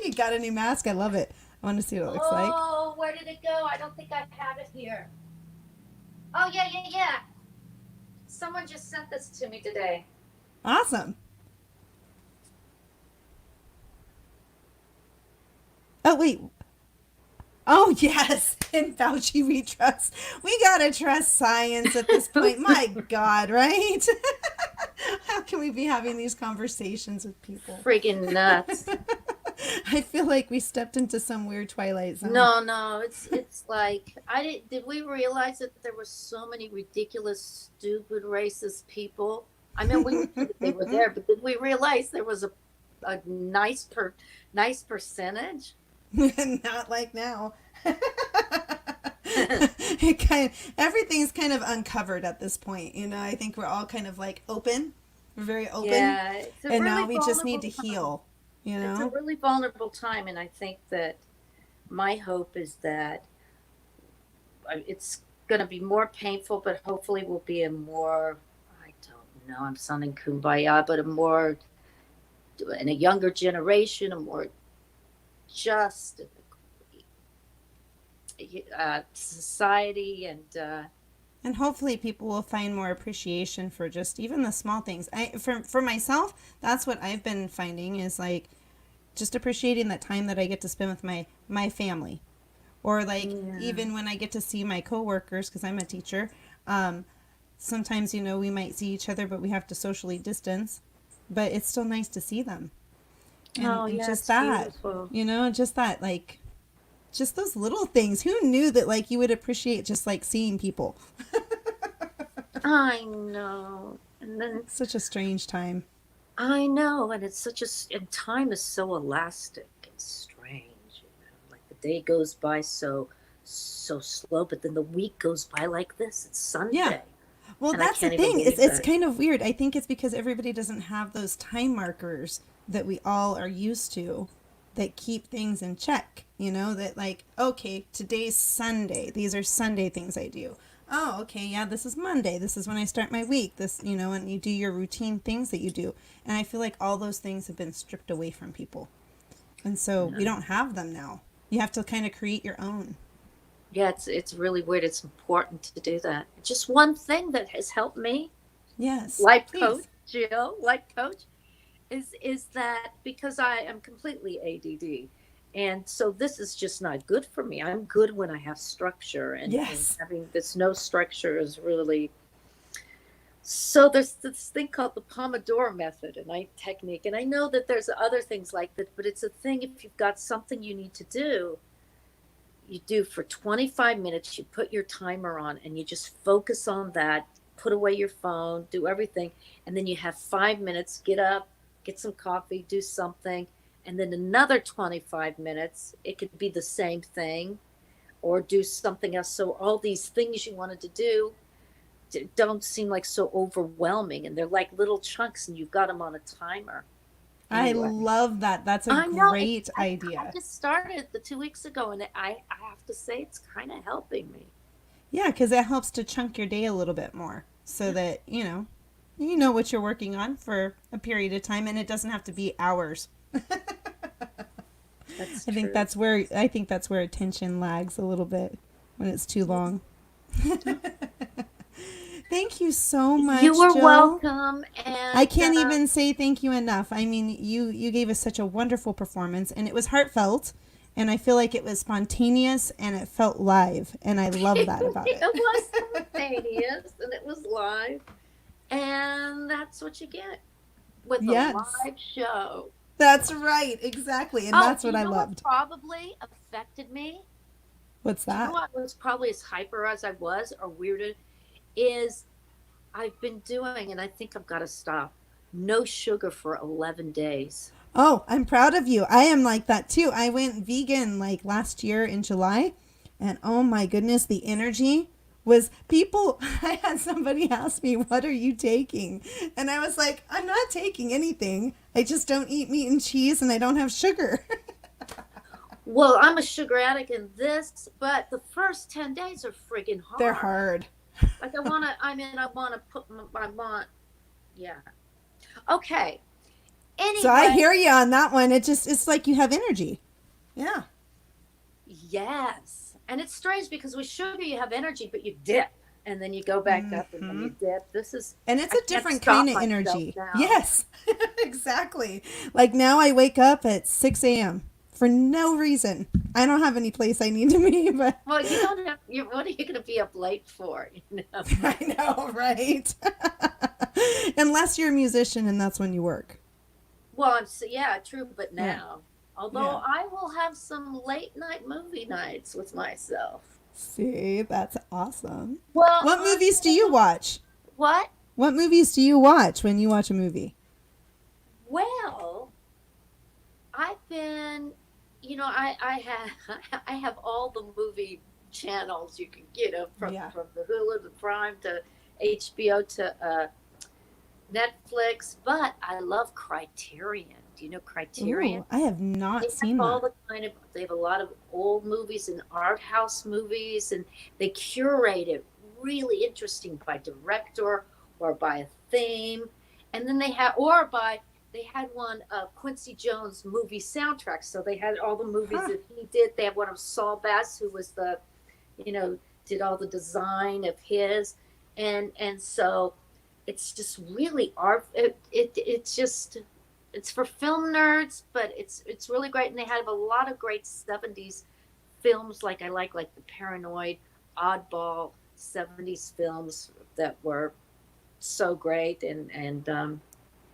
You got a new mask? I love it. I want to see what it looks like. Oh, where did it go? I don't think I have it here. Oh, yeah. Someone just sent this to me today. Awesome. Oh, wait. Oh, yes. In Fauci we trust. We got to trust science at this point. My God, right? How can we be having these conversations with people? Freaking nuts. I feel like we stepped into some weird Twilight Zone. No, it's like did we realize that there were so many ridiculous, stupid, racist people? I mean, we knew that they were there, but did we realize there was a nice percentage? Not like now. Everything's kind of uncovered at this point. I think we're all kind of like open. We're very open. Yeah, it's a and really now we just need to vulnerable heal. It's a really vulnerable time, and I think that my hope is that it's going to be more painful, but hopefully will be a more, I don't know, I'm sounding kumbaya, but in a younger generation, a more just society, and hopefully people will find more appreciation for just even the small things. For myself, that's what I've been finding is like just appreciating that time that I get to spend with my family, Or like even when I get to see my coworkers, because I'm a teacher, sometimes, you know, we might see each other, but we have to socially distance. But it's still nice to see them. And just it's that, beautiful. you know, just that, like, just those little things. Who knew that, like, you would appreciate just, like, seeing people? I know. And then Such a strange time. I know, and it's such a and time is so elastic and strange. You know? Like the day goes by so slow, but then the week goes by like this. It's Sunday. Yeah. Well, and I that's the can't even thing. believe It's it. kind of weird. I think it's because everybody doesn't have those time markers that we all are used to that keep things in check. You know, that like, okay, today's Sunday. These are Sunday things I do. Oh, okay, yeah, this is Monday. This is when I start my week. This, you know, and you do your routine things that you do. And I feel like all those things have been stripped away from people. And so we don't have them now. You have to kind of create your own. Yeah, it's really weird. It's important to do that. Just one thing that has helped me, Yes. life please. coach, Jill, life coach, is that because I am completely ADD. And so this is just not good for me. I'm good when I have structure, and having this no structure is really. So there's this thing called the Pomodoro method and technique. And I know that there's other things like that, but it's a thing if you've got something you need to do, you do for 25 minutes, you put your timer on and you just focus on that, put away your phone, do everything. And then you have 5 minutes, get up, get some coffee, do something. And then another 25 minutes, it could be the same thing or do something else. So all these things you wanted to do don't seem like so overwhelming. And they're like little chunks and you've got them on a timer. Anyway. I love that. That's a great idea. I just started 2 weeks ago and I have to say it's kind of helping me. Yeah, because it helps to chunk your day a little bit more so that, you know what you're working on for a period of time and it doesn't have to be hours. That's I think that's where attention lags a little bit when it's too long. Thank you so much, You are Jill. welcome. And I can't even say thank you enough. I mean, you gave us such a wonderful performance, and it was heartfelt, and I feel like it was spontaneous, and it felt live, and I love that about it. It was spontaneous, and it was live, and that's what you get with a live show. That's right, exactly, and that's what I loved. What probably affected me? What's that? You know what was probably as hyper as I was, or weirded, is I've been doing, and I think I've got to stop, no sugar for 11 days. Oh, I'm proud of you. I am like that too. I went vegan like last year in July, and oh my goodness, the energy was I had somebody ask me, what are you taking? And I was like, I'm not taking anything. I just don't eat meat and cheese and I don't have sugar. Well, I'm a sugar addict in this, but the first 10 days are friggin' hard. They're hard. Like yeah. Okay. Anyway. So I hear you on that one. It's like you have energy. Yeah. Yes. And it's strange because with sugar you have energy, but you dip and then you go back up and then you dip. And it's a different kind of energy. Now. Yes, exactly. Like now I wake up at 6 a.m. for no reason. I don't have any place I need to be, but well, you don't have. What are you going to be up late for? You know? I know, right? Unless you're a musician and that's when you work. Well, yeah, true. But now, although I will have some late night movie nights with myself. See, that's awesome. Well, what movies do you watch? What? What movies do you watch when you watch a movie? Well, I've been, I have all the movie channels you can get from the Hulu to Prime to HBO to Netflix, but I love Criterion. Do you know Criterion? Ooh, I have not seen that. They have a lot of old movies and art house movies, and they curate it really interesting by director or by a theme, and then they had one of Quincy Jones movie soundtracks. So they had all the movies that he did. They had one of Saul Bass, who was did all the design of his, and so it's just really art. It's for film nerds, but it's really great, and they have a lot of great 70s films like I like the Paranoid, oddball 70s films that were so great. And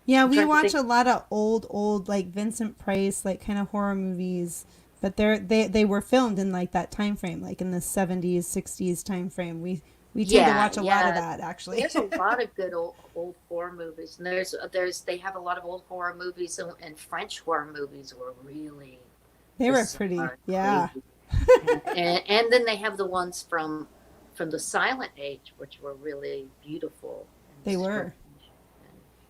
Yeah, I'm we trying to watch think- a lot of old like Vincent Price, like kind of horror movies, but they were filmed in like that time frame, like in the 70s, 60s time frame. We tend to watch a lot of that, actually. There's a lot of good old horror movies, and they have a lot of old horror movies, and French horror movies were really They were bizarre, pretty, yeah. and then they have the ones from the Silent Age, which were really beautiful. They were.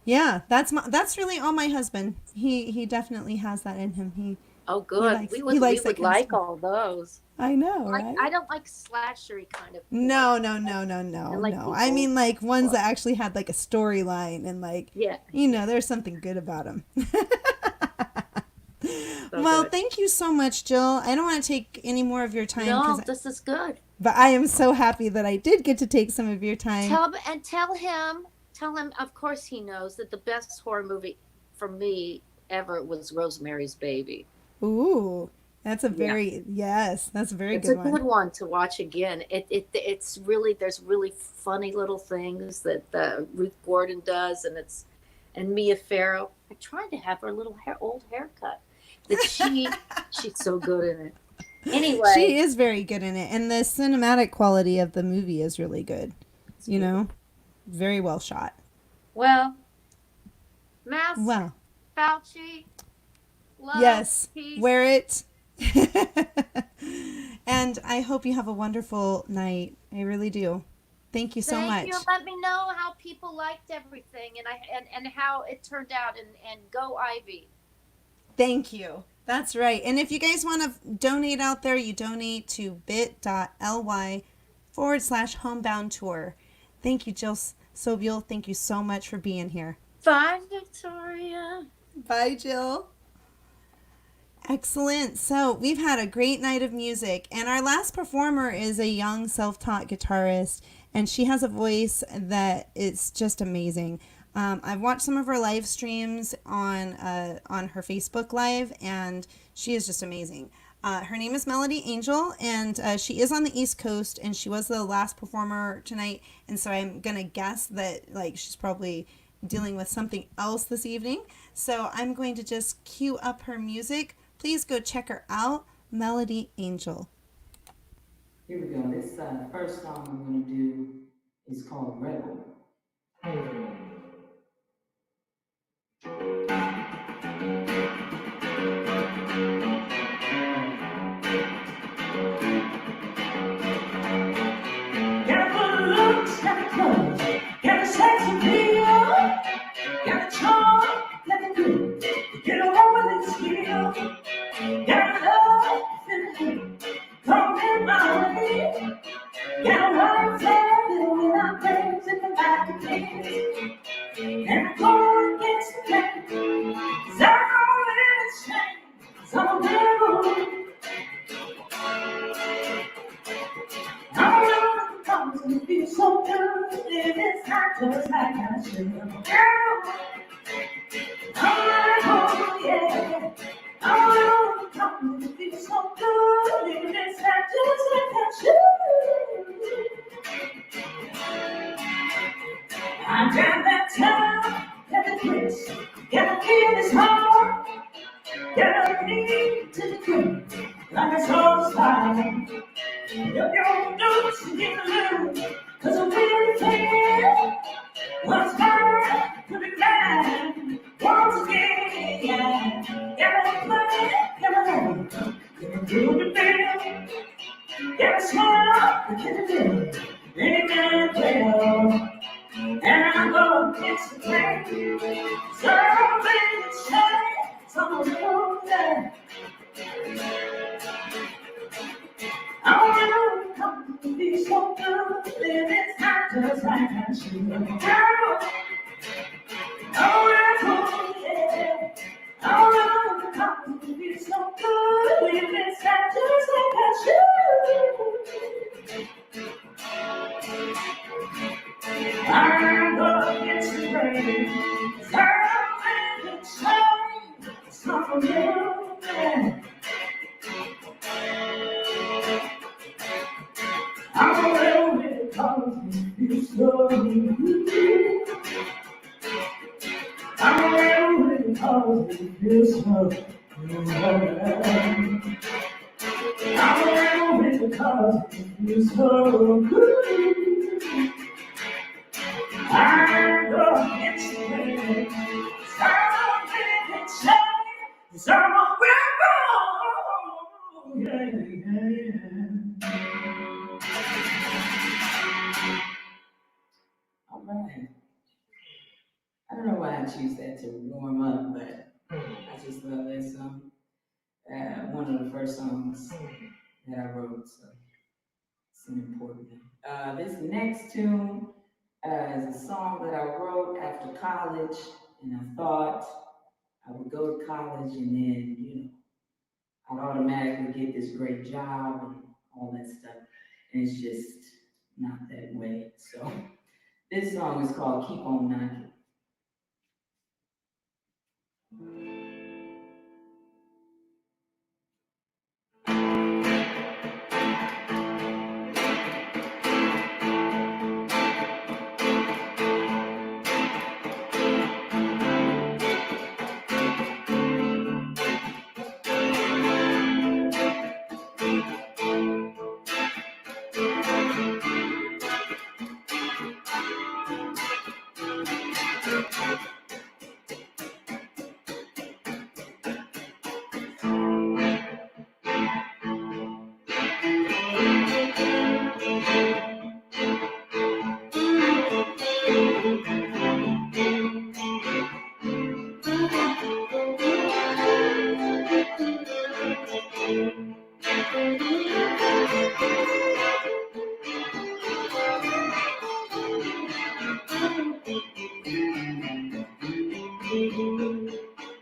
Yeah, that's really all my husband. He definitely has that in him. Oh, good. He We likes that would kind of like stuff. all those. I know, right? I don't like slashery kind of. No. like No. the I mean, old like ones that actually had like a storyline and like, Yeah. There's something good about them. Well, thank you so much, Jill. I don't want to take any more of your time. No, this is good. But I am so happy that I did get to take some of your time. Tell him. Of course, he knows that the best horror movie for me ever was Rosemary's Baby. Ooh, that's a very that's a very It's good a one. good one to watch again. It's really there's really funny little things that Ruth Gordon does, and Mia Farrow. I tried to have her little old haircut. She's so good in it. Anyway, She is very good in it, and the cinematic quality of the movie is really good. Very well shot. well, Mass, Well, Fauci, love, yes, peace. wear it. And I hope you have a wonderful night. I really do. Thank you so much. Thank you. Let me know how people liked everything and how it turned out, and go Ivy. Thank you. That's right. And if you guys want to donate out there, you donate to bit.ly/homebound tour. Thank you, Jill Sobule. Thank you so much for being here. Bye, Victoria. Bye, Jill. Excellent. So we've had a great night of music, and our last performer is a young self-taught guitarist, and she has a voice that is just amazing. I've watched some of her live streams on her Facebook Live, and she is just amazing. Her name is Melody Angel, and she is on the East Coast, and she was the last performer tonight, and so I'm gonna guess that she's probably dealing with something else this evening. So I'm going to just cue up her music. Please go check her out, Melody Angel. Here we go. This first song I'm going to do is called Rebel. Got good looks, got the clothes, got the sex appeal, got the charm, got the good, get a woman that's skill, got a love, come in my way, got a white flag, when I'm dancing the back of kids, and I'm going against the grain, 'cause I'm in a shame, 'cause I'm a rebel. I'm to be so good, it's not just like I should. Oh, yeah. I'm to be so good, it's not just like I should. I got that time, got the kiss, got the kiss hard, got a need to the good, like a soul spine. If you're loose and get loose, 'cause I really care. What's mine could be mine once again. Gotta play, gotta learn, gotta do the thing. Gotta smile, gotta do it. Amen, well. And I'm gonna get some pain. Something to say, something to know. Oh, come to be so good, it's not just like I should. Oh, yeah. Oh, come to be so good, it's not just like I should. I'm gonna get some rain, something to change, something new. I'm around because it feels so good. I'm around because it feels so good. I'm gonna get you back. Something can change. Somewhere go. Yeah, yeah. All right. I don't know why I choose that to warm up, but I just love that song. One of the first songs that I wrote, so it's an important one. This next tune is a song that I wrote after college, and I thought I would go to college and then, I'd automatically get this great job and all that stuff. And it's just not that way. So this song is called Keep On Knocking.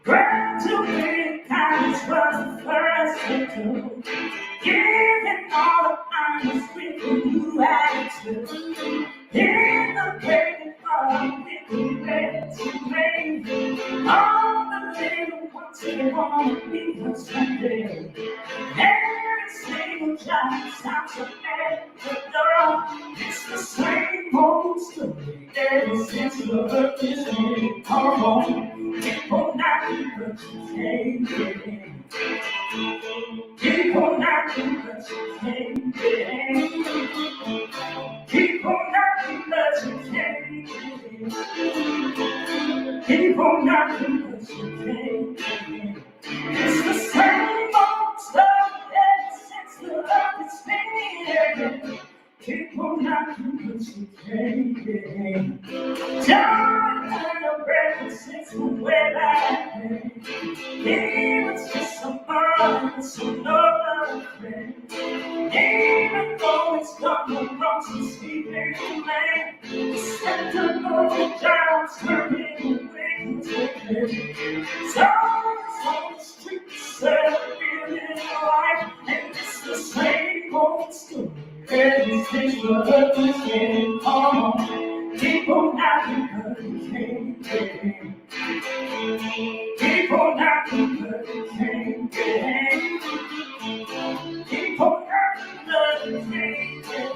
Graduated college was the first thing to do. Giving all the honors with a new attitude. In the breaking heart, getting ready to make all the little ones they want to be us someday. Every single job stops at the door. It's the same old story ever since the earth is made. Come on, keep on knocking, but you can't get in. Keep on knocking, but you can't get in. Keep on knocking, but you can't get in. Keep on knocking, but you can't get in. It's the same old stuff ever since the earth is made. Keep on knocking, but you can't get in. John had a breakfast since the way back then. He was just some fun and some other friend. Even though it's got no rocks and sleeping man, stepped up on the jobs, turning away to him. So it's on the street, celebrating life, and it's the same old story. Everything's the earth's getting on. Keep on knocking, but you can't get in. Keep on knocking, but you can't get in. Keep on knocking, but you can't get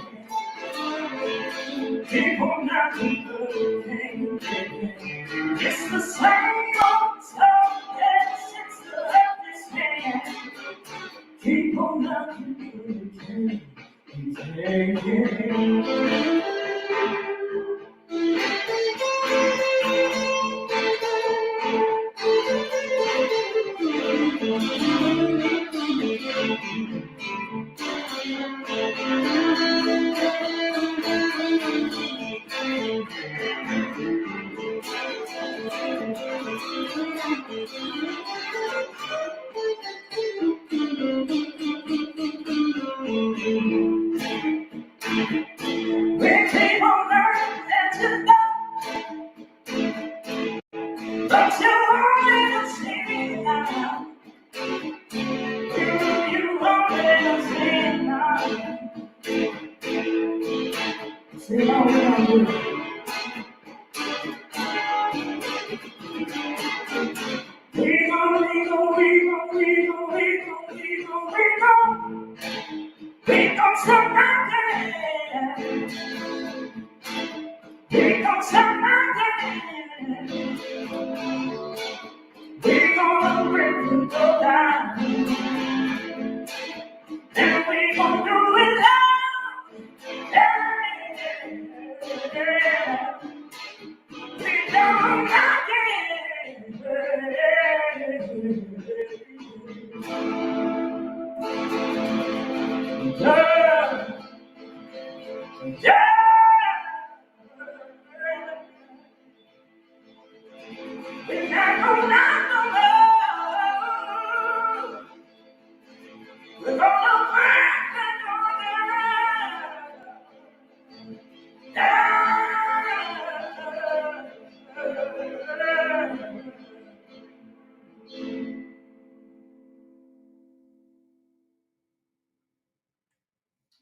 in. Keep on knocking, but you can't get in. It's the same old stuff ever since the earth is made. Keep on knocking, but you can't. But you won't ever see me now. You won't ever see me now. See how we gonna do it. We gon' stop out there.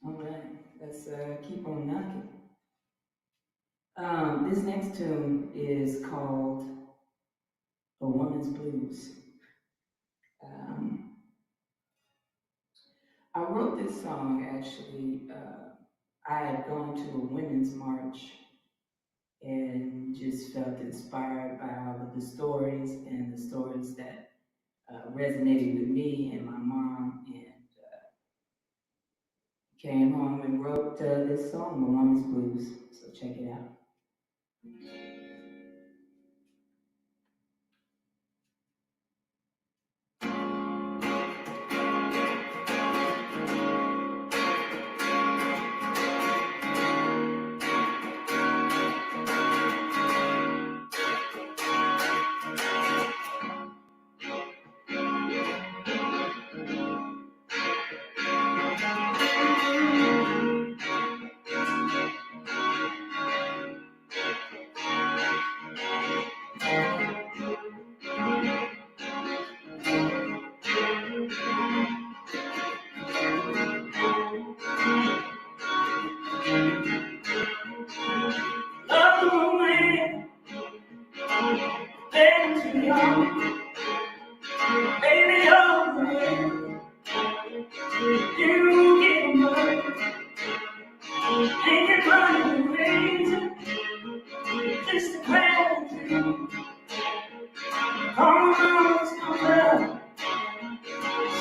All right, let's keep on knocking. This next tune is called A Woman's Blues. I wrote this song actually. I had gone to a women's march and just felt inspired by all of the stories and the stories that resonated with me and my mom, and came home and wrote this song, A Woman's Blues. So check it out.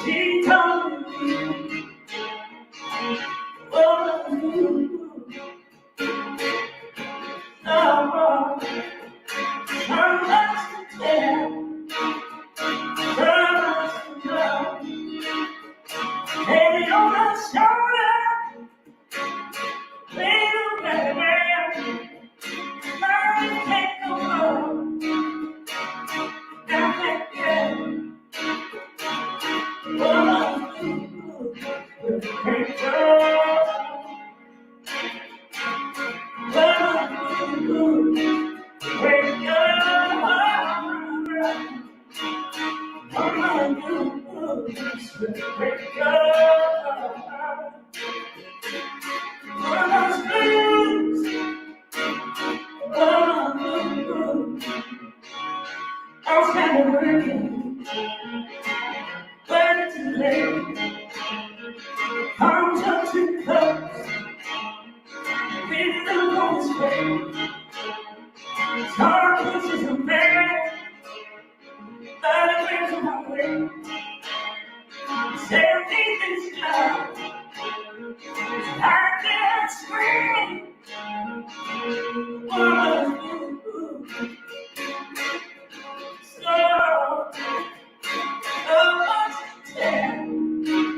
She told me, oh, so much to tell, so much to know. Baby, on my shoulder, little baby, I can't go on. Now that girl, oh, can't go. I'm kind of working, but too late. I'm just too close. With the longest way, hard pushes a man, but it brings my way. Safety this time, I can't scream. So much to tell.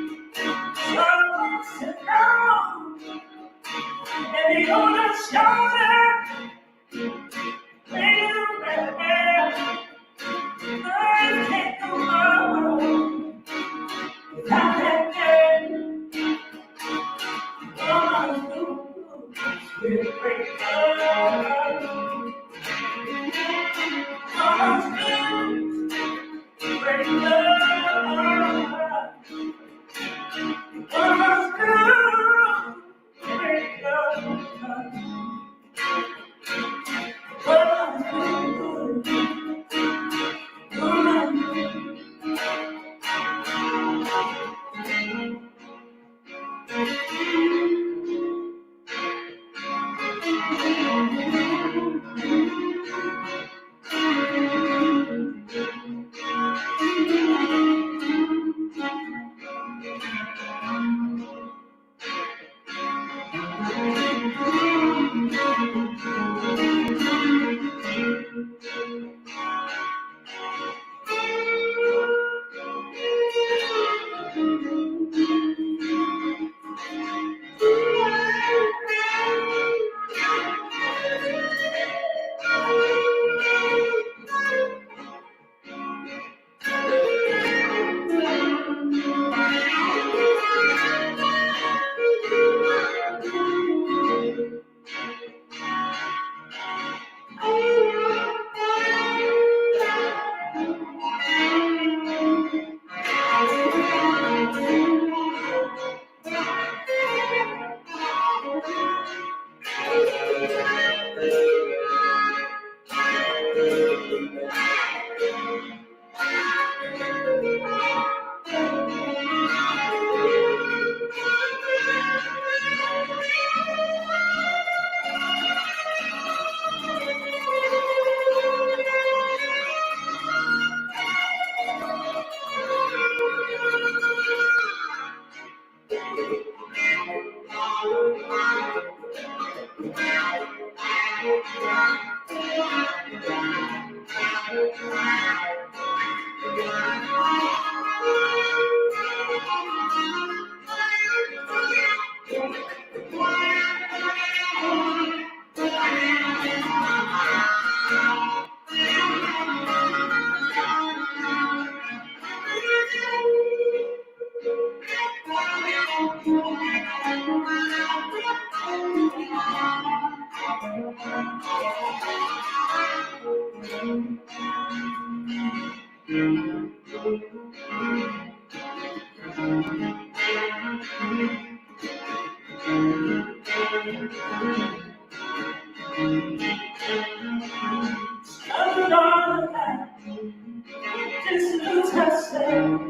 Just lose herself.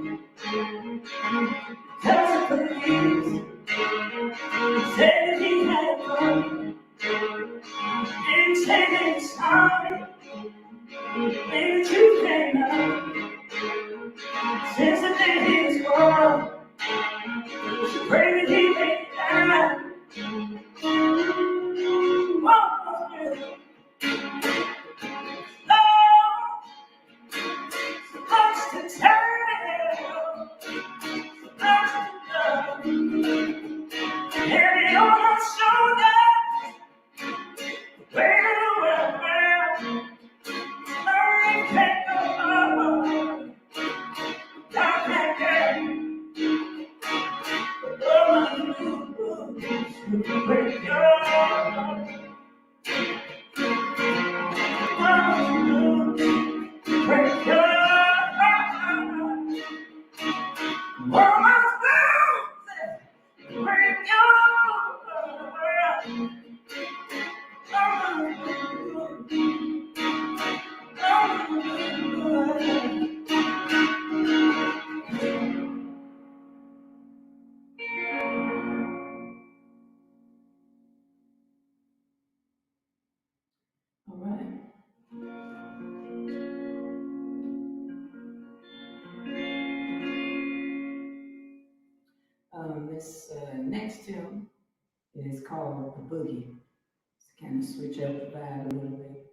Just please. Said he had gone. Didn't say this time. When you came up. Since the day he was born. She prayed that he may die. All right. This next tune is called The Boogie. To kind of switch up the vibe a little bit.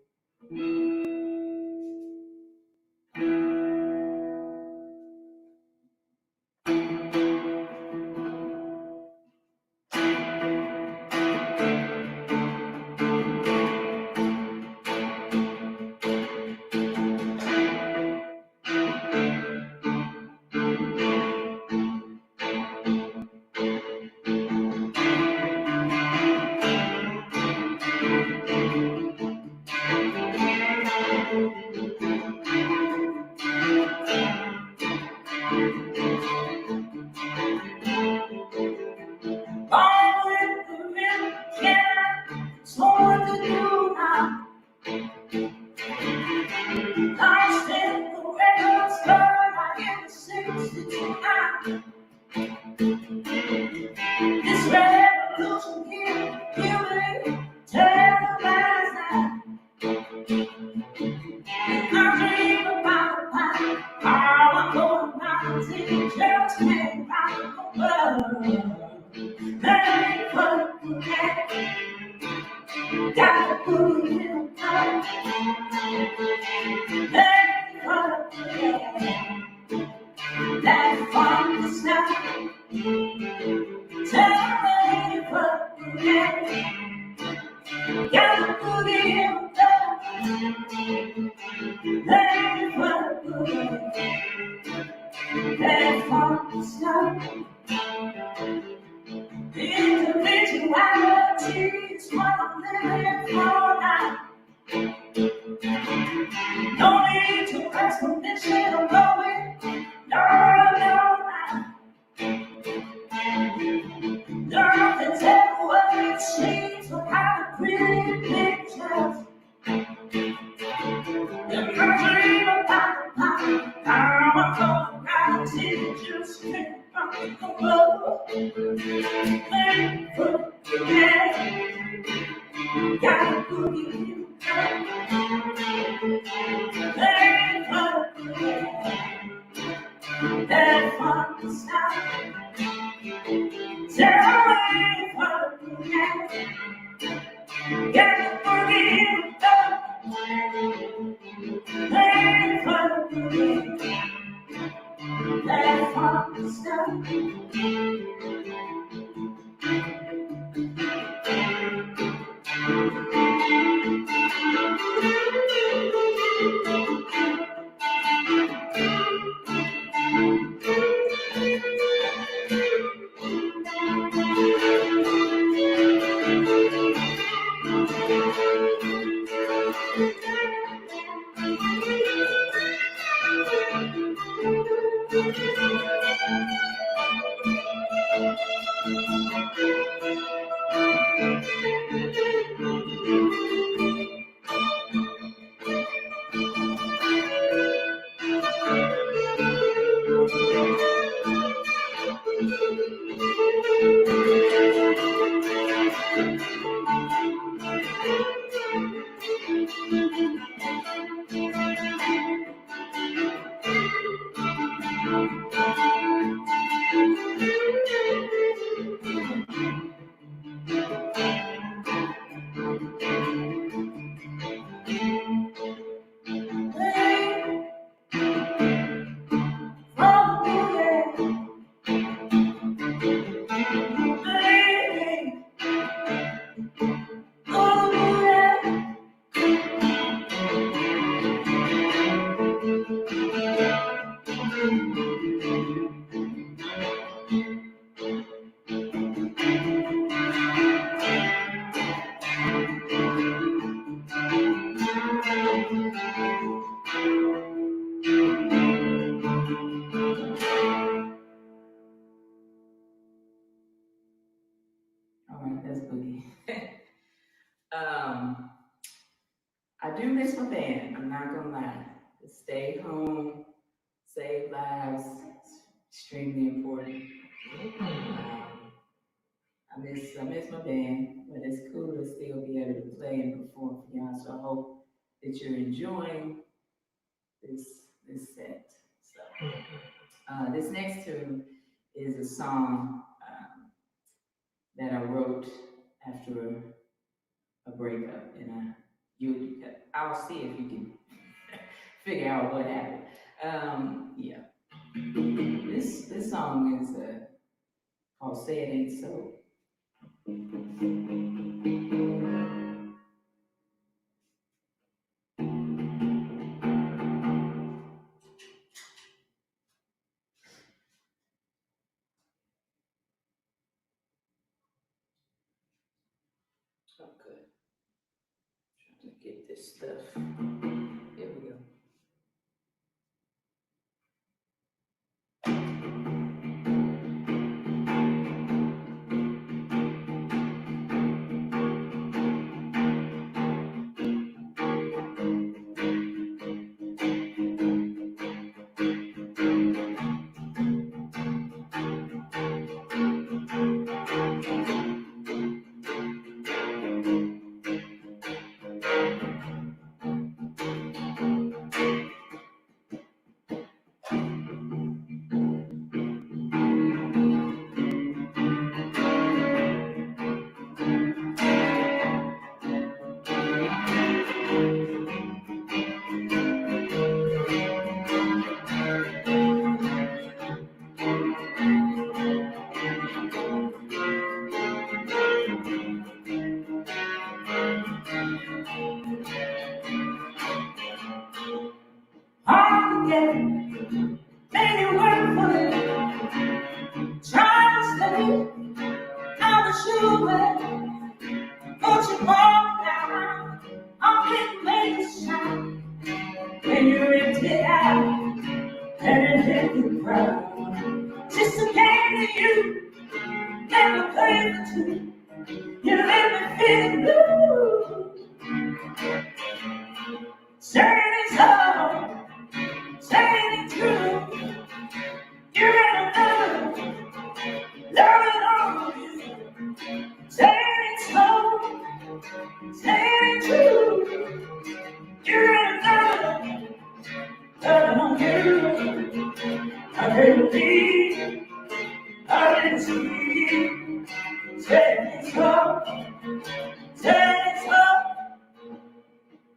Hey! That from the start. All right, that's boogie. I do miss my band. I'm not gonna lie. Stay home, save lives. It's extremely important. I miss my band, but it's cool to still be able to play and perform for y'all. So I hope that you're enjoying this set. So this next tune is a song that I wrote after a breakup, and I'll see if you can figure out what happened. Yeah. This song is called "Say It Ain't So." Okay. Trying to get this stuff. Here we go.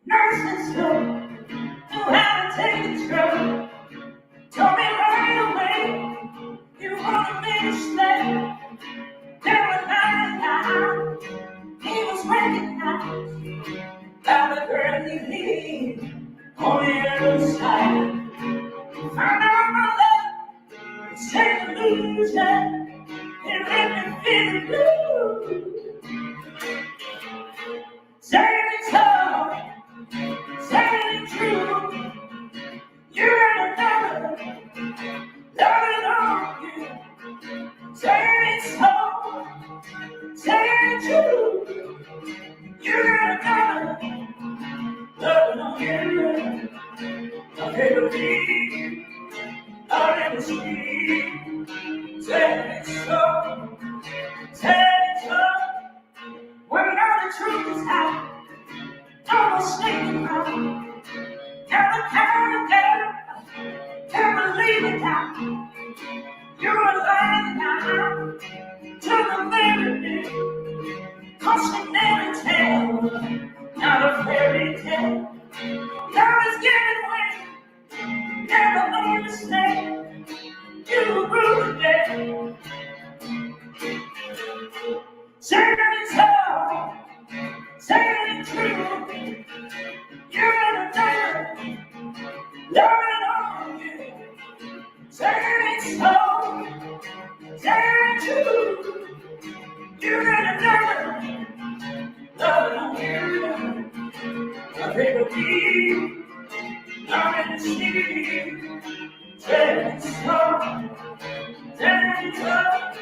Nurses know how to take the trouble. Found out my love was an illusion. It left me feeling blue. Saying it's hard, saying it's true. You're another, loving on you. Saying it's hard, saying it's true. You're another, loving on you. I never be, I never see. Saying it's so, saying it's so. When now the truth is out, no mistaking now. Never turn again, never leave it down. You're a lying now to the very end. Cause you never tell, not a fairy tale. Now it's getting away, never understand. You grew today. Saying it's hard, saying it's true. You're in a day, loving on you. Saying it's hard, saying it's true. You're in a day, loving on you. I think of you, I'm in the city. Saying it's hard, saying it's hard.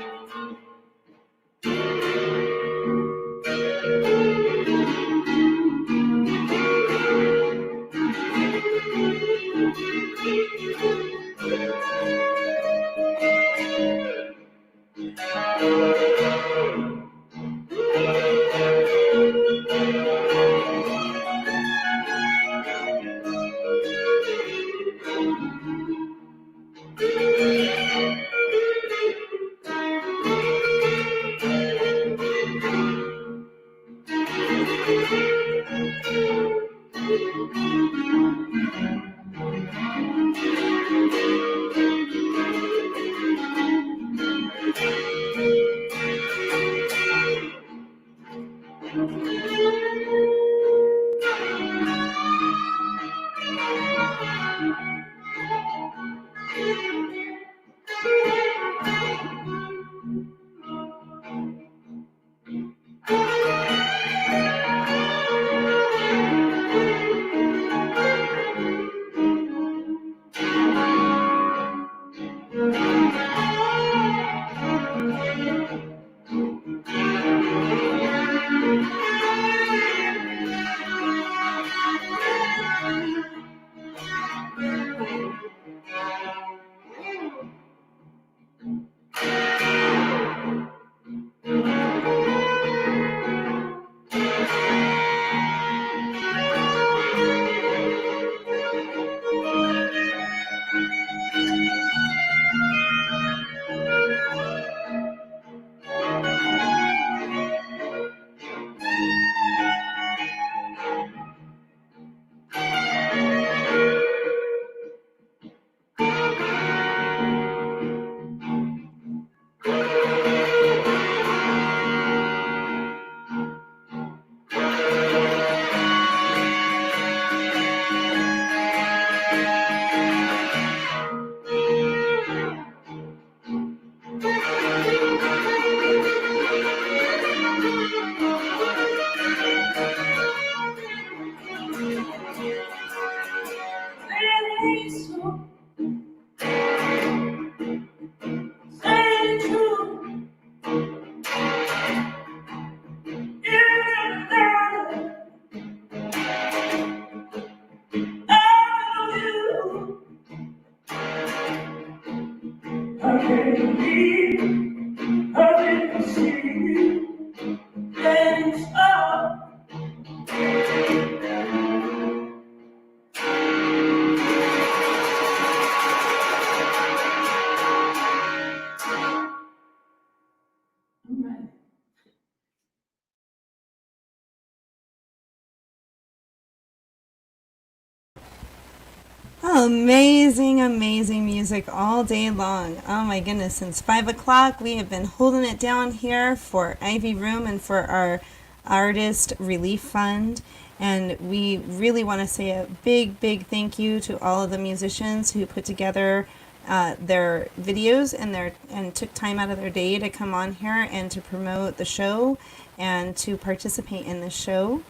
Amazing, amazing music all day long. Oh my goodness, since 5 o'clock we have been holding it down here for Ivy Room and for our Artist Relief Fund. And we really want to say a big, big thank you to all of the musicians who put together their videos and took time out of their day to come on here and to promote the show and to participate in the show.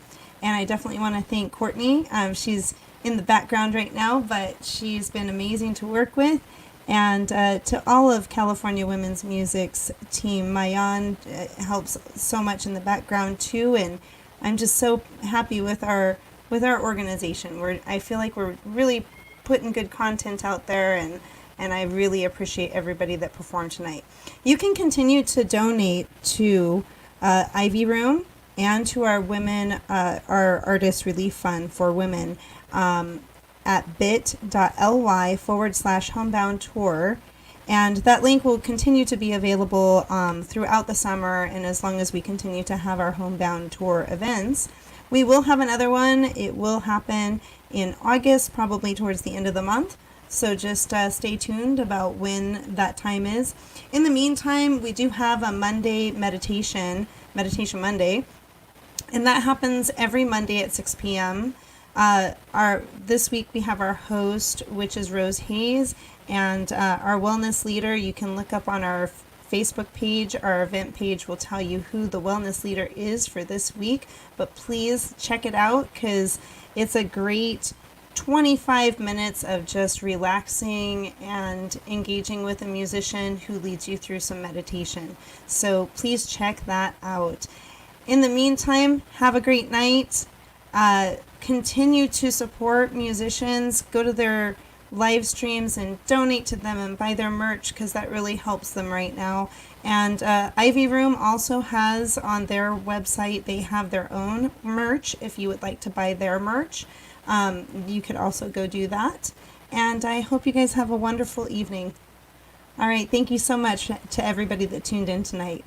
And I definitely want to thank Courtney. She's in the background right now, but she's been amazing to work with. And to all of California Women's Music's team, Mayan helps so much in the background too. And I'm just so happy with our organization. I feel like we're really putting good content out there, and I really appreciate everybody that performed tonight. You can continue to donate to Ivy Room and to our our Artist Relief Fund for Women at bit.ly/Homebound Tour. And that link will continue to be available throughout the summer, and as long as we continue to have our Homebound Tour events. We will have another one. It will happen in August, probably towards the end of the month. So just stay tuned about when that time is. In the meantime, we do have a Monday Meditation Monday, and that happens every Monday at 6 p.m. This week we have our host, which is Rose Hayes, and our wellness leader. You can look up on our Facebook page. Our event page will tell you who the wellness leader is for this week, but please check it out because it's a great 25 minutes of just relaxing and engaging with a musician who leads you through some meditation. So please check that out. In the meantime, have a great night. Continue to support musicians. Go to their live streams and donate to them and buy their merch because that really helps them right now. And Ivy Room also has on their website, they have their own merch. If you would like to buy their merch, you could also go do that. And I hope you guys have a wonderful evening. All right, thank you so much to everybody that tuned in tonight.